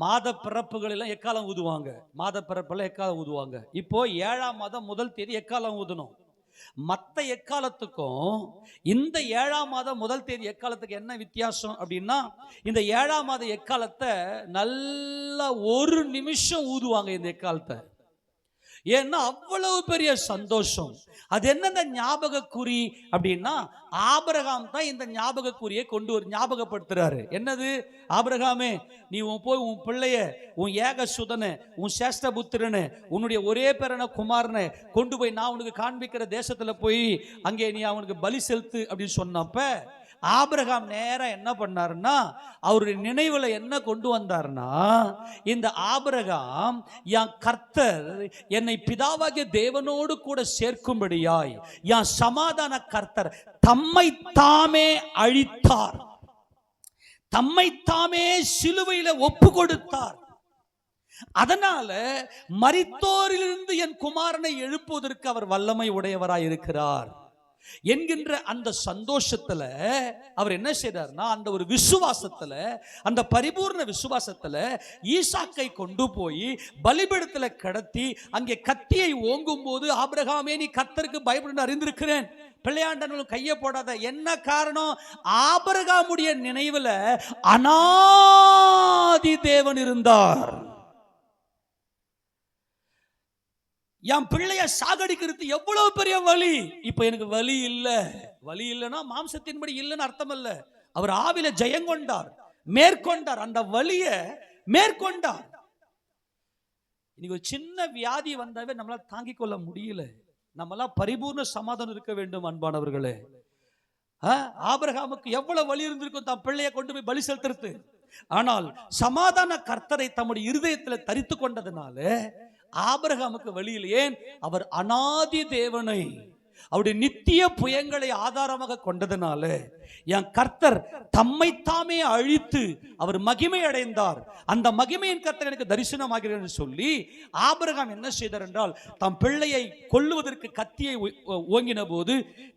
மாத பிறப்புகளெல்லாம் எக்காலம் ஊதுவாங்க. மாத பிறப்பெல்லாம் எக்காலம் ஊதுவாங்க. இப்போ 7ஆம் மாதம் 1 தேதி எக்காலம் ஊதணும். மற்ற எக்காலத்துக்கும் இந்த 7ஆம் மாதம் 1 தேதி எக்காலத்துக்கு என்ன வித்தியாசம் அப்படின்னா, இந்த 7ஆம் மாத எக்காலத்தை நல்லா 1 நிமிஷம் ஊதுவாங்க இந்த எக்காலத்தை. ஏன்னா அவ்வளவு பெரிய சந்தோஷம். அது என்ன ஞாபக குறி அப்படின்னா, ஆபிரகாம் தான் இந்த ஞாபக குறியை கொண்டு ஞாபகப்படுத்துறாரு. என்னது? ஆபிரகாமே, நீ போய் உன் பிள்ளைய, உன் ஏக சுதனை, உன் சேஷ்ட புத்திரனை, உன்னுடைய ஒரே பேரன குமாரனை கொண்டு போய் நான் உனக்கு காண்பிக்கிற தேசத்துல போய் அங்கே நீ அவனுக்கு பலி செலுத்து அப்படின்னு சொன்னப்ப ஆபிரகாம் நேரா என்ன பண்ணாருன்னா, அவருடைய நினைவுல என்ன கொண்டு வந்தார்னா, இந்த ஆபிரகாம் என் கர்த்தர் என்னை பிதாவாகிய தேவனோடு கூட சேர்க்கும்படியாய் என் சமாதான கர்த்தர் தம்மை தாமே அழித்தார், தம்மை தாமே சிலுவையில ஒப்பு கொடுத்தார். அதனால மரித்தோரிலிருந்து என் குமாரனை எழுப்புவதற்கு அவர் வல்லமை உடையவராய் இருக்கிறார் என்கின்ற அந்த சந்தோஷத்துல அவர் என்ன செய்றார்னா, அந்த ஒரு விசுவாசத்துல, அந்த பரிபூர்ண விசுவாசத்துல ஈசாக்கை கொண்டு போய் பலிபீடத்துல கடத்தி அங்கே கத்தியை ஓங்கும் போது, ஆபிரகாமே நீ கர்த்தருக்கு பயப்பட அறிந்திருக்கிறேன், பிள்ளையாண்டனும் கையை போடாத. என்ன காரணம்? ஆபிரகாமுடைய நினைவுல அநாதி தேவன் இருந்தார். என் பிள்ளைய சாகடிக்கிறது எவ்வளவு பெரிய வலி. இப்ப எனக்கு வலி இல்ல. வலி இல்லைன்னா மாம்சத்தின்படி இல்லைன்னு அர்த்தம் அல்ல. அவர் ஆவில ஜெயங்கொண்டார், மேற்கொண்டார், அந்த வலிய மேற்கொண்டார். இன்னைக்கு ஒரு சின்ன வியாதி வந்தாவே நம்மளால தாங்கிக் கொள்ள முடியல. நம்மளாம் பரிபூர்ண சமாதானம் இருக்க வேண்டும் அன்பானவர்களே. ஆபிரகாமுக்கு எவ்வளவு வலி இருந்திருக்கும் தன் பிள்ளைய கொண்டு போய் பலி செலுத்துறது. ஆனால் சமாதான கர்த்தரை தம்முடைய இருதயத்தில் தரித்து கொண்டதுனால ஆபிரகாமுக்கு வழியில். ஏன்? அவர் அநாதி தேவனை, அவருடைய நித்திய புயங்களை ஆதாரமாக கொண்டதுனால என் கர்த்தர் தம்மைத்தாமே அழித்து அவர் மகிமை அடைந்தார். அந்த மகிமையின் கர்த்தர் எனக்கு தரிசனமாகிறார் என்று சொல்லி ஆபிரகாம் என்ன செய்தார் என்றால், தம் பிள்ளையை கொல்லுவதற்கு கத்தியை ஓங்கின போது,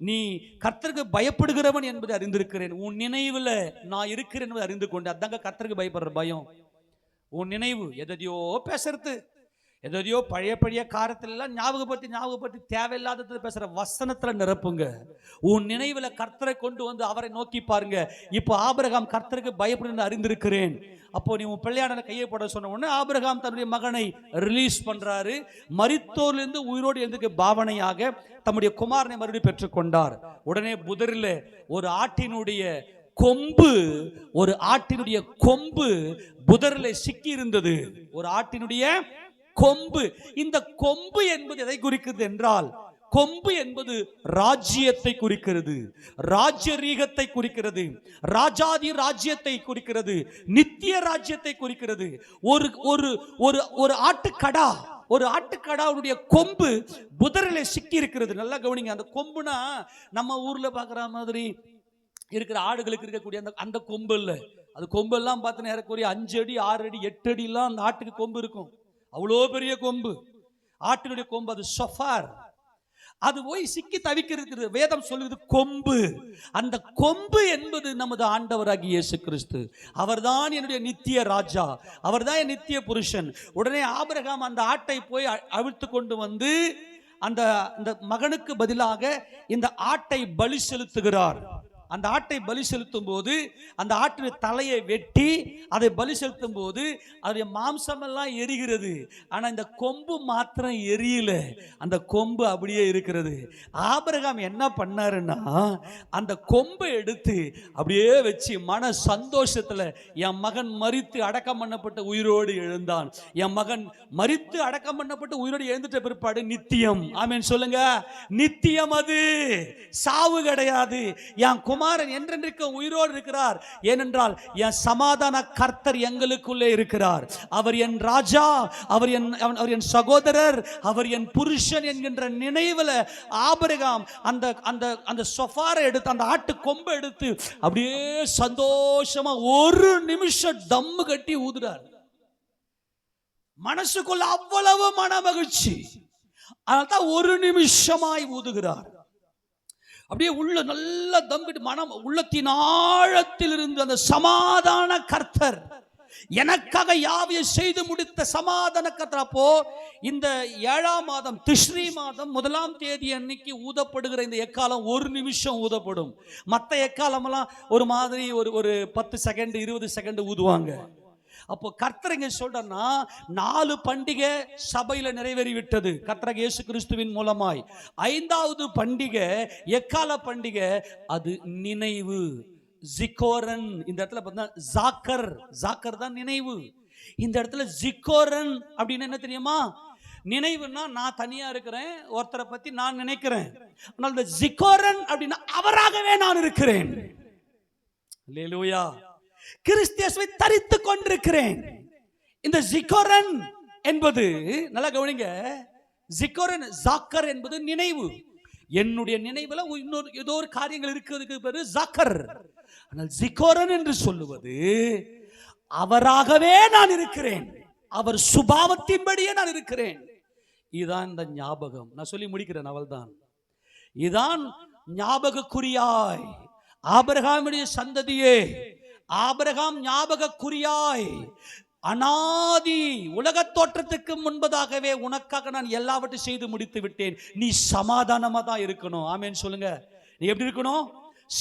நீ கர்த்தருக்கு பயப்படுகிறவன் என்பதை அறிந்திருக்கிறேன், உன் நினைவுல நான் இருக்கிறேன் என்பதை அறிந்து கொண்டு. அதாங்க கர்த்தருக்கு பயப்படுற பயம். உன் நினைவு எதையோ பேசுறது, எதையோ பழைய பழைய காரத்திலெல்லாம் ஞாபகப்படுத்தி தேவையில்லாதது பேசுற வசனத்துல நிரப்புங்க. உன் நினைவுல கர்த்தரை கொண்டு வந்து அவரை நோக்கி பாருங்க. இப்போ ஆபிரகாம் கர்த்தருக்கு பயப்படும் அறிந்திருக்கிறேன். அப்போ நீ உன் பிள்ளையான கையை போட சொன்ன உடனே ஆபிரகாம் தன்னுடைய மகனை ரிலீஸ் பண்றாரு. மரித்தோரிலிருந்து உயிரோடு எழுந்துக்கு பாவனையாக தம்முடைய குமாரனை மறுபடியும் பெற்றுக்கொண்டார். உடனே புதரில் ஒரு ஆட்டினுடைய கொம்பு புதரில் சிக்கி இருந்தது. ஒரு ஆட்டினுடைய கொம்பு. இந்த கொம்பு என்பது எதை குறிக்கிறது என்றால், கொம்பு என்பது ராஜ்யத்தை குறிக்கிறது, ராஜ்யரீகத்தை குறிக்கிறது, ராஜாதி ராஜ்யத்தை குறிக்கிறது, நித்திய ராஜ்யத்தை குறிக்கிறது. ஒரு ஒரு ஒரு ஒரு ஆட்டுக்கடாவுடைய கொம்பு புதரிலே சிக்கி இருக்கிறது. நல்லா கவனிங்க. அந்த கொம்புனா நம்ம ஊர்ல பாக்குற மாதிரி இருக்கிற ஆடுகளுக்கு இருக்கக்கூடிய அந்த கொம்பு இல்ல. அது கொம்பெல்லாம் பார்த்தீங்கன்னா ஏறக்குறைய 5 அடி 6 அடி 8 அடிலாம் அந்த ஆட்டுக்கு கொம்பு இருக்கும். அவ்வளோ பெரிய கொம்பு, ஆட்டினுடைய கொம்பு. அது சொஃபார். அது போய் சிக்கி தவிக்கிறது. வேதம் சொல்லுது கொம்பு. அந்த கொம்பு என்பது நமது ஆண்டவராகிய இயேசு கிறிஸ்து. அவர்தான் என்னுடைய நித்திய ராஜா, அவர்தான் என் நித்திய புருஷன். உடனே ஆபிரகாம் அந்த ஆட்டை போய் அவிழ்த்து கொண்டு வந்து அந்த மகனுக்கு பதிலாக இந்த ஆட்டை பலி செலுத்துகிறார். அந்த ஆட்டை பலி செலுத்தும் போது அந்த ஆட்டின் தலையை வெட்டி அதை பலி செலுத்தும் போது அதனுடைய மாம்சம் எல்லாம் எரிகிறது. ஆனா இந்த கொம்பு மாத்திரம் எரியல, அந்த கொம்பு அப்படியே இருக்கிறது. ஆபிரகாம் என்ன பண்ணாருன்னா, அந்த கொம்பை எடுத்து அப்படியே வச்சு மன சந்தோஷத்துல, என் மகன் மரித்து அடக்கம் பண்ணப்பட்ட உயிரோடு எழுந்தான், என் மகன் மரித்து அடக்கம் பண்ணப்பட்டு உயிரோடு எழுந்துட்ட பிற்பாடு நித்தியம். ஆமென் சொல்லுங்க. நித்தியம், அது சாவு கிடையாது. என் குமாரன் என்றென்றைக்கு உயிரோடு இருக்கிறார். ஏனென்றால் என் சமாதான கர்த்தர் எங்களுக்குள்ளே இருக்கிறார். அவர் என் ராஜா, அவர் என் சகோதரர், அவர் என் புருஷன் என்கின்ற நினைவுல ஆபிரகாம் அந்த சொஃபாரை எடுத்து, அந்த ஆட்டு கொம்பை எடுத்து அப்படியே சந்தோஷமா ஒரு நிமிஷம் தம்மு கட்டி ஊதுறார். மனசுக்குள்ள அவ்வளவு மன மகிழ்ச்சி. அதனால்தான் ஒரு நிமிஷமாய் ஊதுகிறார். அப்படியே உள்ள நல்ல தம்பிட்டு மனம் உள்ளத்தின் ஆழத்தில் இருந்து அந்த சமாதான கர்த்தர் எனக்காக யாவையும் செய்து முடித்த சமாதான கர்த்தர். அப்போ இந்த 7ஆம் மாதம் திஷ்ரி மாதம் 1ஆம் தேதி அன்னைக்கு ஊதப்படுகிற இந்த எக்காலம் ஒரு நிமிஷம் ஊதப்படும். மற்ற எக்காலமெல்லாம் ஒரு மாதிரி ஒரு 10 செகண்ட் 20 செகண்ட் ஊதுவாங்க. அப்போ கர்த்தர் இங்க சொல்றன்னா 4 பண்டிகை சபையில நிறைவேறி விட்டது கர்த்தர் இயேசு கிறிஸ்துவின் மூலமாய். 5வது பண்டிகை எக்கால பண்டிகை, அது நினைவு, ஜிகோரன். இந்த இடத்துல பார்த்தா ஜாக்கர் தான் நினைவு. இந்த இடத்துல ஜிகோரன் அப்படின்னு என்ன தெரியுமா? நினைவுன்னா நான் தனியா இருக்கிறேன், ஒருத்தரை பத்தி நான் நினைக்கிறேன். ஆனால் இந்த ஜிகோரன் அப்படின்னா அவராகவே நான் இருக்கிறேன். அல்லேலூயா. கிறிஸ்தியேசுவை தரித்து கொண்டிருக்கிறேன். இந்த ஜிகோரன் என்பது, நல்லா கவனிங்க, ஜிகோரன் ஜாக்கர் என்பது நினைவு. என்னுடைய நினைவுல இன்னொரு ஏதோ ஒரு காரியங்கள் இருக்கிறதுக்கு பேரு ஜாக்கர். ஆனால் ஜிகோரன் என்று சொல்லுவது அவராகவே நான் இருக்கிறேன், அவர் சுபாவத்தின்படியே நான் இருக்கிறேன். இதுதான் இந்த ஞாபகம். நான் சொல்லி முடிக்கிறேன், அவள்தான். இதுதான் ஞாபகக்குறியாய் ஆபிரகாமுடைய சந்ததியே, ஆபிரகாம் ஞாபகக்குறியாய் அனாதி உலக தோற்றத்துக்கு முன்பதாகவே உனக்காக நான் எல்லாவற்றையும் செய்து முடித்து விட்டேன். நீ சமாதானமா தான் இருக்கணும். ஆமென் சொல்லுங்க. நீ எப்படி இருக்கணும்?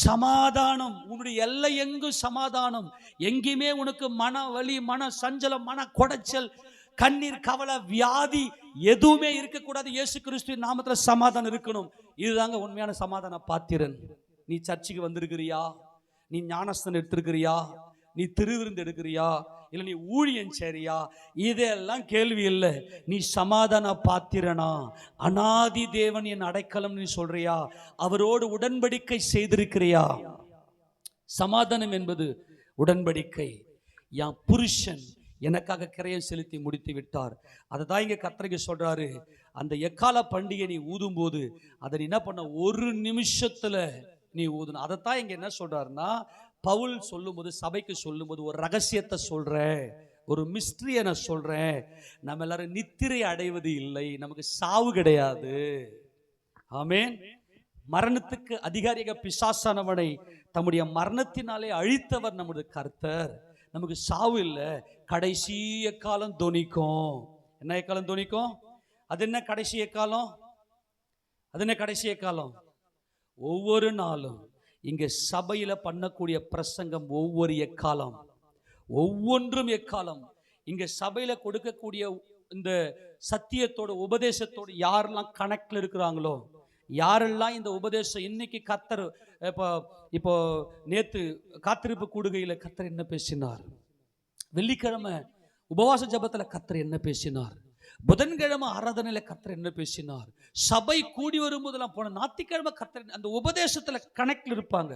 சமாதானம். உன்னுடைய எல்லை எங்கும் சமாதானம். எங்கேயுமே உனக்கு மன வலி, மன சஞ்சலம், மன கொடைச்சல், கண்ணீர், கவலை, வியாதி எதுவுமே இருக்கக்கூடாது. இயேசு கிறிஸ்துவின் நாமத்துல சமாதானம் இருக்கணும். இதுதாங்க உண்மையான சமாதான பாத்திரன். நீ சர்ச்சுக்கு வந்திருக்கிறியா? நீ ஞானஸ்தானம் எடுத்திருக்கிறியா? நீ திருவிருந்து எடுக்கிறியா? இல்லை நீ ஊழியம் சரியா? இதெல்லாம் கேள்வி இல்லை. நீ சமாதான பாத்திரனா? அநாதி தேவன் என் அடைக்கலம் நீ சொல்றியா? அவரோடு உடன்படிக்கை செய்திருக்கிறியா? சமாதானம் என்பது உடன்படிக்கை. என் புருஷன் எனக்காக கிரயம் செலுத்தி முடித்து விட்டார். அதை தான் இங்க கர்த்தர் சொல்றாரு. அந்த எக்கால பண்டிகை நீ ஊதும் போது அதை என்ன பண்ண, ஒரு நிமிஷத்துல நீ ஊதணும். அதைத்தான் இங்க என்ன சொல்றாருன்னா, பவுல் சொல்லும்போது, சபைக்கு சொல்லும்போது ஒரு ரகசியத்தை சொல்றேன், ஒரு மிஸ்ட்ரியை நான் சொல்றேன். நம்ம எல்லாரும் நித்திரை அடைவது இல்லை, நமக்கு சாவு கிடையாது. ஆமென். மரணத்துக்கு அதிகாரியாக பிசாசானவனை தம்முடைய மரணத்தினாலே அழித்தவர் நமது கர்த்தர். நமக்கு சாவு இல்லை. கடைசி காலம் தொனிக்கும். என்ன எக்காலம் துணிக்கும்? அது என்ன கடைசி எக்காலம்? அது என்ன கடைசி எக்காலம்? ஒவ்வொரு நாளும் இங்க சபையில பண்ணக்கூடிய பிரசங்கம் ஒவ்வொரு எக்காலம், ஒவ்வொன்றும் எக்காலம். இங்க சபையில கொடுக்கக்கூடிய இந்த சத்தியத்தோட உபதேசத்தோட யாரெல்லாம் கனெக்ட்ல இருக்கிறாங்களோ, யாரெல்லாம் இந்த உபதேசம் இன்னைக்கு கர்த்தர் இப்போ இப்போ நேத்து காத்திருப்பு கூடுகையில கர்த்தர் என்ன பேசினார், வெள்ளிக்கிழமை உபவாச ஜபத்துல கர்த்தர் என்ன பேசினார், புதன்கிழமை ஆராதனையில கர்த்தர் என்ன பேசினார், சபை கூடி வரும்போதெல்லாம் போன ஞாயிற்றுக்கிழமை கர்த்தர் அந்த உபதேசத்துல கனெக்ட்ல இருப்பாங்க.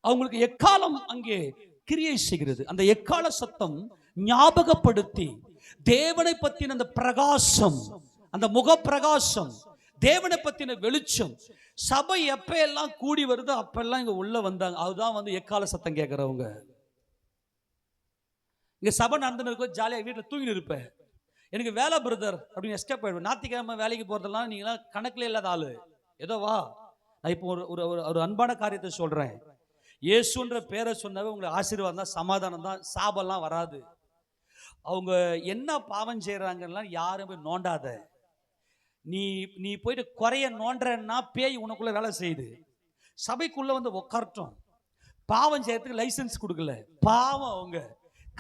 அவங்களுக்கு எக்காலம் அங்கே கிரியை செய்கிறது. அந்த எக்கால சத்தம் ஞாபகப்படுத்தி தேவனை பத்தின அந்த பிரகாசம், அந்த முக பிரகாசம், தேவனை பத்தின வெளிச்சம், சபை எப்ப எல்லாம் கூடி வருதோ அப்பெல்லாம் இங்க உள்ள வந்தாங்க. அதுதான் வந்து எக்கால சத்தம் கேட்கிறவங்க. இங்க சபை நடந்துன்னு இருக்கும், ஜாலியாக வீட்டில் தூங்கிட்டு இருப்பேன், எனக்கு வேலை பிரதர் அப்படின்னு எஸ்கேப் ஆயிடுவேன். ஞாயிற்றுக்கிழமை வேலைக்கு போறதெல்லாம் நீங்களாம் கணக்கில் இல்லாத ஆளு. ஏதோ வா, நான் இப்போ ஒரு ஒரு அன்பான காரியத்தை சொல்றேன். இயேசுன்ற பேரை சொன்னவே உங்களுக்கு ஆசீர்வாதம் தான், சமாதானம் தான், சாபெல்லாம் வராது. அவங்க என்ன பாவம் செய்யறாங்கலாம் யாரும் போய் நோண்டாத. நீ போயிட்டு குறைய நோண்டுறன்னா பேய் உனக்குள்ள வேலை செய்யுது. சபைக்குள்ள வந்து உட்காரட்டும். பாவம் செய்யறதுக்கு லைசன்ஸ் கொடுக்கல, பாவம் அவங்க.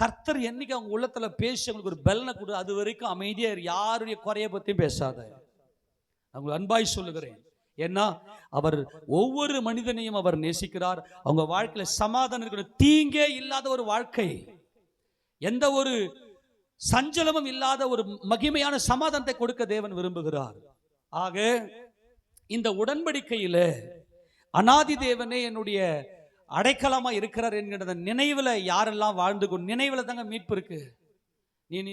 கர்த்தர் என்னைக்கு அவங்க உள்ளத்துல பேசி அவங்களுக்கு ஒரு பெலனை கொடு, அது வரைக்கும் அமைதியா யாருடைய குறைய பத்தியும் பேசாத. அவங்க அன்பாய் சொல்லுகிறேன். ஏன்னா அவர் ஒவ்வொரு மனிதனையும் அவர் நேசிக்கிறார். அவங்க வாழ்க்கையில சமாதானம் இருக்கணும், தீங்கே இல்லாத ஒரு வாழ்க்கை, எந்த ஒரு சஞ்சலமும் இல்லாத ஒரு மகிமையான சமாதானத்தை கொடுக்க தேவன் விரும்புகிறார். ஆக இந்த உடன்படிக்கையில அநாதி தேவனே என்னுடைய அடைக்கலமா இருக்கிறார் என்கிற நினைவுல யாரெல்லாம் வாழ்ந்து கொண்டு, நினைவுல தாங்க மீட்பு இருக்கு.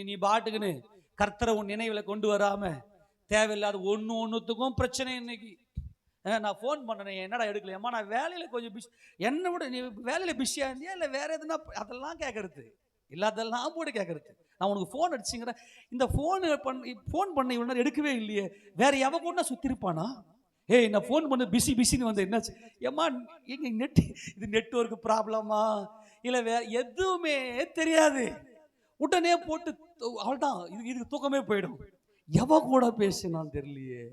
நீ பாட்டுக்குன்னு கர்த்தரை உன் நினைவுல கொண்டு வராம தேவையில்லாத ஒன்றுத்துக்கும் பிரச்சனை. இன்னைக்கு நான் ஃபோன் பண்ணேன், என்னடா எடுக்கலையம்மா, நான் வேலையில கொஞ்சம் பிஸி. என்னை விட நீ வேலையில பிஸியா இருந்தியா இல்லை வேற எதுனா, அதெல்லாம் கேட்கறது இல்லாதெல்லாம் போட்டு கேட்கறது. நான் உனக்கு ஃபோன் அடிச்சுங்கிறேன், இந்த ஃபோன் பண்ண இவ்வளோ நேரம் எடுக்கவே இல்லையே, வேற எவ கூட சுத்திருப்பானா? ஏய் நான் ஃபோன் பண்ண பிஸின்னு வந்து என்னாச்சு? ஏம்மா எங்க இது நெட்வொர்க் ப்ராப்ளமா இல்லை வேற எதுவுமே தெரியாது, உடனே போட்டு அவ்வளோதான், இதுக்கு தூக்கமே போயிடும். எவ கூட பேசினான்னு தெரியலையே.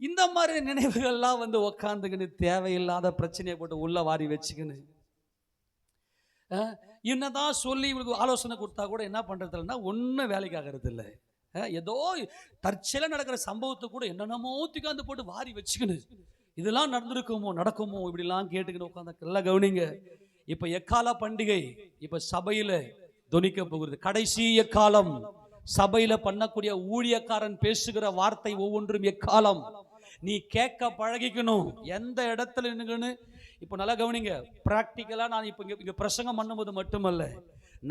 இந்த மாதிரி நினைவுகள்லாம் வந்து உக்காந்துக்கின்னு தேவையில்லாத பிரச்சனையை போட்டு உள்ள வாரி வச்சுக்கின்னு என்னதான் சொல்லி இவங்களுக்கு ஆலோசனை கொடுத்தா கூட என்ன பண்றதுன்னா ஒன்றும் வேலைக்கு ஆகிறது இல்லை. ஏதோ தற்செயலாக நடக்கிற சம்பவத்தை கூட என்னென்னமோ தூக்காந்து போட்டு வாரி வச்சுக்கின்னு இதெல்லாம் நடக்குமோ இப்படிலாம் கேட்டுக்கின்னு உட்காந்து நல்லா கவனிங்க. இப்ப எக்கால பண்டிகை இப்ப சபையில தொனிக்க போகிறது. கடைசி எக்காலம். சபையில பண்ணக்கூடிய ஊழியக்காரன் பேசுகிற வார்த்தை ஒவ்வொன்றும் எக்காலம். நீ கேட்க பழகிக்கணும். எந்த இடத்துல நின்னுங்கன்னு இப்போ நல்லா கவனிங்க. பிராக்டிக்கலா நான் இப்போ இங்க பிரசங்கம் பண்ணும்போது மட்டுமல்ல,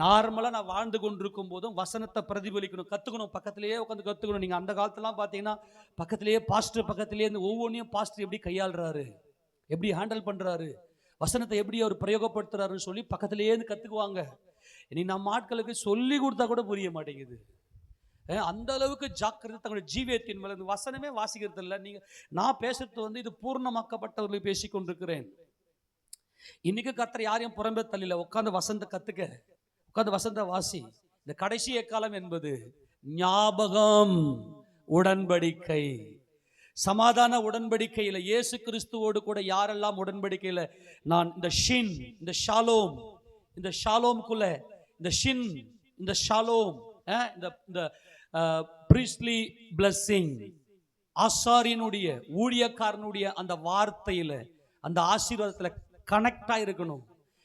நார்மலா நான் வாழ்ந்து கொண்டிருக்கும் போதும் வசனத்தை பிரதிபலிக்கணும், கத்துக்கணும். பக்கத்திலேயே உட்காந்து கத்துக்கணும். நீங்க அந்த காலத்துலாம் பார்த்தீங்கன்னா பக்கத்திலேயே பாஸ்டர் பக்கத்திலேயே இந்த ஒவ்வொன்றையும் பாஸ்டர் எப்படி கையாளுறாரு, எப்படி ஹேண்டில் பண்றாரு, வசனத்தை எப்படி அவர் பிரயோகப்படுத்துறாருன்னு சொல்லி பக்கத்திலேயே இருந்து கத்துக்குவாங்க. இனி நம்ம ஆட்களுக்கு சொல்லி கொடுத்தா கூட புரிய மாட்டேங்குது. அந்த அளவுக்கு ஜாக்கிரதை தங்களுடைய ஜீவியத்தின் மேல வசனமே வாசிக்கிறது இல்லை. நீங்க நான் பேசுறது வந்து இது பூர்ணமாக்கப்பட்டவர்களை பேசிக் கொண்டிருக்கிறேன். இன்னைக்கு கர்த்தர் யாரையும் புறம்பே தள்ளில. உட்காந்து வசந்த கத்துக்க, உட்காந்து வசந்த வாசி. இந்த கடைசி எக்காலம் என்பது ஞாபகம், உடன்படிக்கை, சமாதான உடன்படிக்கையில இயேசு கிறிஸ்துவோடு கூட யாரெல்லாம் உடன்படிக்கையில நான் இந்த ஷின், இந்த ஷாலோம், இந்த ஷாலோம்குள்ள இந்த ஷின், இந்த ஷாலோம், இந்த priestly blessing, ஆசாரியனுடைய ஊழியக்காரனுடைய அந்த வார்த்தையில அந்த ஆசீர்வாதத்துல கனெக்டா இருக்கணும்.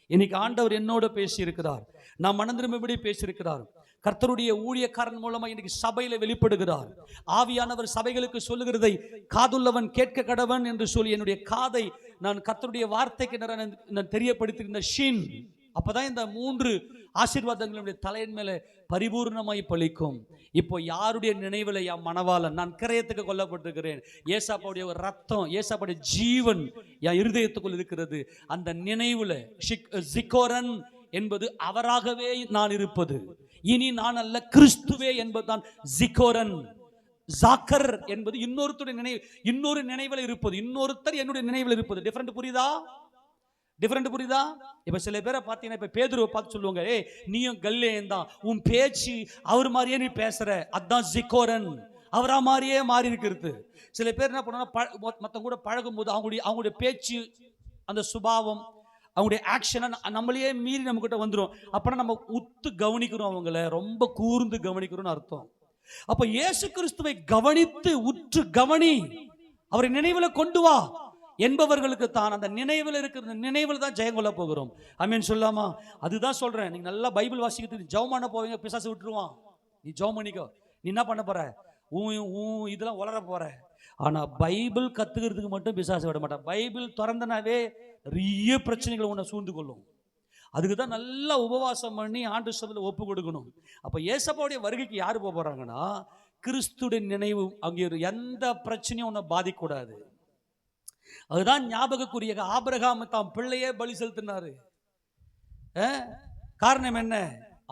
இன்னைக்கு ஆண்டவர் என்னோட பேசி இருக்கிறார், நான் மனந்திரும்படி பேசியிருக்கிறார். கர்த்தருடைய ஊழியக்காரன் மூலமா இன்னைக்கு சபையில வெளிப்படுகிறார். ஆவியானவர் சபைகளுக்கு சொல்லுகிறதை காதுள்ளவன் கேட்க கடவன் என்று சொல்லி என்னுடைய காதை நான் கர்த்தருடைய வார்த்தைக்கு நான் தெரியப்படுத்துகின்ற ஷீன். அப்பதான் இந்த 3 ஆசீர்வாதங்களுடைய தலையின் மேல பரிபூர்ணமாய் பலிக்கும். இப்போ யாருடைய நினைவுல என் மனவாளன், நான் கிரயத்துக்கு கொல்லப்பட்டிருக்கிறேன், ஏசாப்பாவுடைய ரத்தம், ஏசாப்பாவுடைய ஜீவன் என் இருதயத்துக்குள் இருக்கிறது. அந்த நினைவுல ஜிகோரன் என்பது அவராகவே நான் இருப்பது, இனி நான் அல்ல கிறிஸ்துவே என்பதுதான் ஜிகோரன். ஜாக்கர் என்பது இன்னொருத்தருடைய நினைவு, இன்னொரு நினைவில் இருப்பது, இன்னொருத்தர் என்னுடைய நினைவில் இருப்பது. டிஃபரெண்ட் புரியுதா? டிஃபரெண்ட் புரியுதா? இப்ப சில பேரை பார்த்தீங்கன்னா, இப்ப பேதுருவை பார்த்து சொல்லுவாங்க, ஏய் நீயும் கல்லேயன் தான், உன் பேச்சு அவர் மாதிரியே நீ பேசுற, அதான் ஜிகோரன், அவரா மாதிரியே மாறி இருக்கிறது. சில பேர் என்ன பண்ணுவாங்க, மற்றவங்க கூட பழகும் போது அவங்களுடைய பேச்சு, அந்த சுபாவம், அவங்களுடைய ஆக்ஷனை நம்மளையே மீறி நம்ம கிட்ட வந்துடும். அப்பனா நம்ம உத்து கவனிக்கிறோம், அவங்கள ரொம்ப கூர்ந்து கவனிக்கிறோம்னு அர்த்தம். அப்ப இயேசு கிறிஸ்துவை கவனித்து உற்று கவனி, அவரை நினைவுல கொண்டு வா என்பவர்களுக்கு தான் அந்த நினைவில் இருக்கிற நினைவில் தான் ஜெயம் கொள்ள போகிறோம். ஆமென் சொல்லாமா? அதுதான் சொல்றேன். நீங்க நல்லா பைபிள் வாசிக்கிறது ஜெபம் பண்ண போவீங்க, பிசாசு விட்டுருவான். நீ ஜெபம் பண்ணிக்கோ. நீ என்ன பண்ண போற? இதெல்லாம் உளர போற. ஆனா பைபிள் கத்துக்கிறதுக்கு மட்டும் பிசாசு விட மாட்டான். பைபிள் திறந்தனாவே நிறைய பிரச்சனைகள் உன்னை சூழ்ந்து கொள்ளும். அதுக்கு தான் நல்லா உபவாசம் பண்ணி ஆண்டு சபையில் ஒப்பு கொடுக்கணும். அப்ப ஏசப்பாவுடைய வருகைக்கு யாரு போக போறாங்கன்னா, கிறிஸ்துடைய நினைவு. அங்கே எந்த பிரச்சனையும் உன்னை பாதிக்கூடாது. அதுதான் ஞாபகக்குரிய. ஆபிரகாம் தாம் பிள்ளையே பலி செலுத்தினாரு. காரணம் என்ன?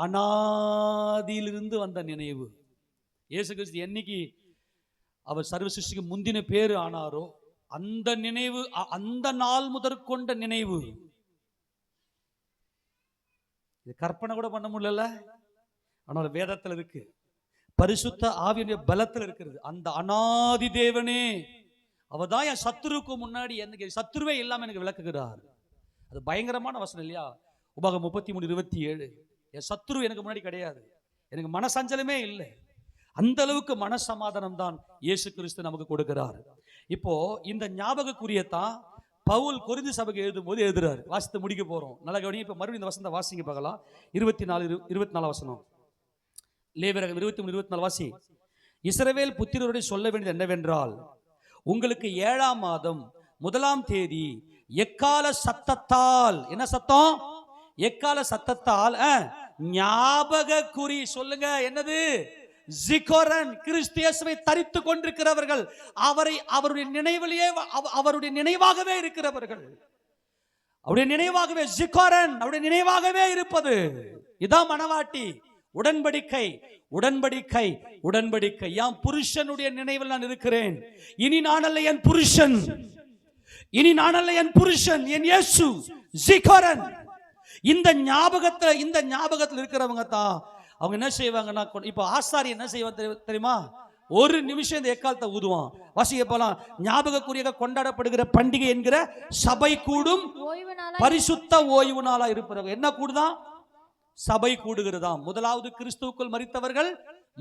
அனாதியிலிருந்து வந்த நினைவு. இயேசு கிறிஸ்து என்னைக்கு அவர் சர்வ சிருஷ்டிக்கு முந்தின பேரு ஆனாரோ அந்த நினைவு, அந்த நாள் முதற்கொண்ட நினைவு. இது கற்பனை கூட பண்ண முடியல. ஆனால் வேதத்தில் இருக்கு, பரிசுத்த ஆவியுடைய பலத்தில் இருக்கிறது. அந்த அனாதி தேவனே அவதான் என் சத்துருக்கு முன்னாடி எனக்கு சத்துருவே இல்லாம எனக்கு விளக்குகிறார். அது பயங்கரமான வசனம் இல்லையா? உபாகம் 33:27. என் சத்துரு எனக்கு முன்னாடி கிடையாது, எனக்கு மனசஞ்சலமே இல்லை. அந்த அளவுக்கு மனசமாதானம் தான் இயேசு கிறிஸ்து நமக்கு கொடுக்கிறார். இப்போ இந்த ஞாபகக்குரியத்தான் பவுல் கொரிந்து சபைக்கு எழுதும் போது எழுதுறாரு. வாசித்து முடிக்க போறோம். நல்ல கவனிங்க. இப்ப மறுபடியும் இந்த வசனத்தை வாசிங்க பார்க்கலாம். 24 வசனம். லேவியராகமம் 23:24 வாசி. இஸ்ரவேல் புத்திரரோடு சொல்ல வேண்டியது என்னவென்றால், உங்களுக்கு 7ஆம் மாதம் 1ஆம் தேதி எக்கால சத்தத்தால், என்ன சத்தம்? எக்கால சத்தத்தால் ஞாபக குறி. சொல்லுங்க, என்னது? ஜிகோரன். கிறிஸ்து இயேசுவை தரித்து கொண்டிருக்கிறவர்கள், அவரை அவருடைய நினைவிலேயே, அவருடைய நினைவாகவே இருக்கிறவர்கள், அவருடைய நினைவாகவே ஜிகோரன், அவருடைய நினைவாகவே இருப்பது. இதான் மனவாட்டி. உடன்படிக்கை, உடன்படிக்கை, உடன்படிக்கை. என் புருஷனுடைய நினைவில் நான் இருக்கிறேன். இனி நான் அல்ல என் புருஷன், இனி நான் அல்ல என் புருஷன், என் இயேசு ஜிகோரன். இந்த ஞாபகத்தில் இருக்கிறவங்க தான் அவங்க என்ன செய்வாங்கன்னா, இப்போ ஆசாரி என்ன செய்வாங்க தெரியுமா? ஒரு நிமிஷம் இந்த எக்காலத்தை ஊதுவான். வாசிக்க போலாம். ஞாபகக்குரிய கொண்டாடப்படுகிற பண்டிகை என்கிற சபை கூடும் பரிசுத்த ஓய்வு நாளா இருப்பவர்கள். என்ன கூடுதான்? சபை கூடுகிறதாம். முதலாவது கிறிஸ்துவுக்குள் மரித்தவர்கள்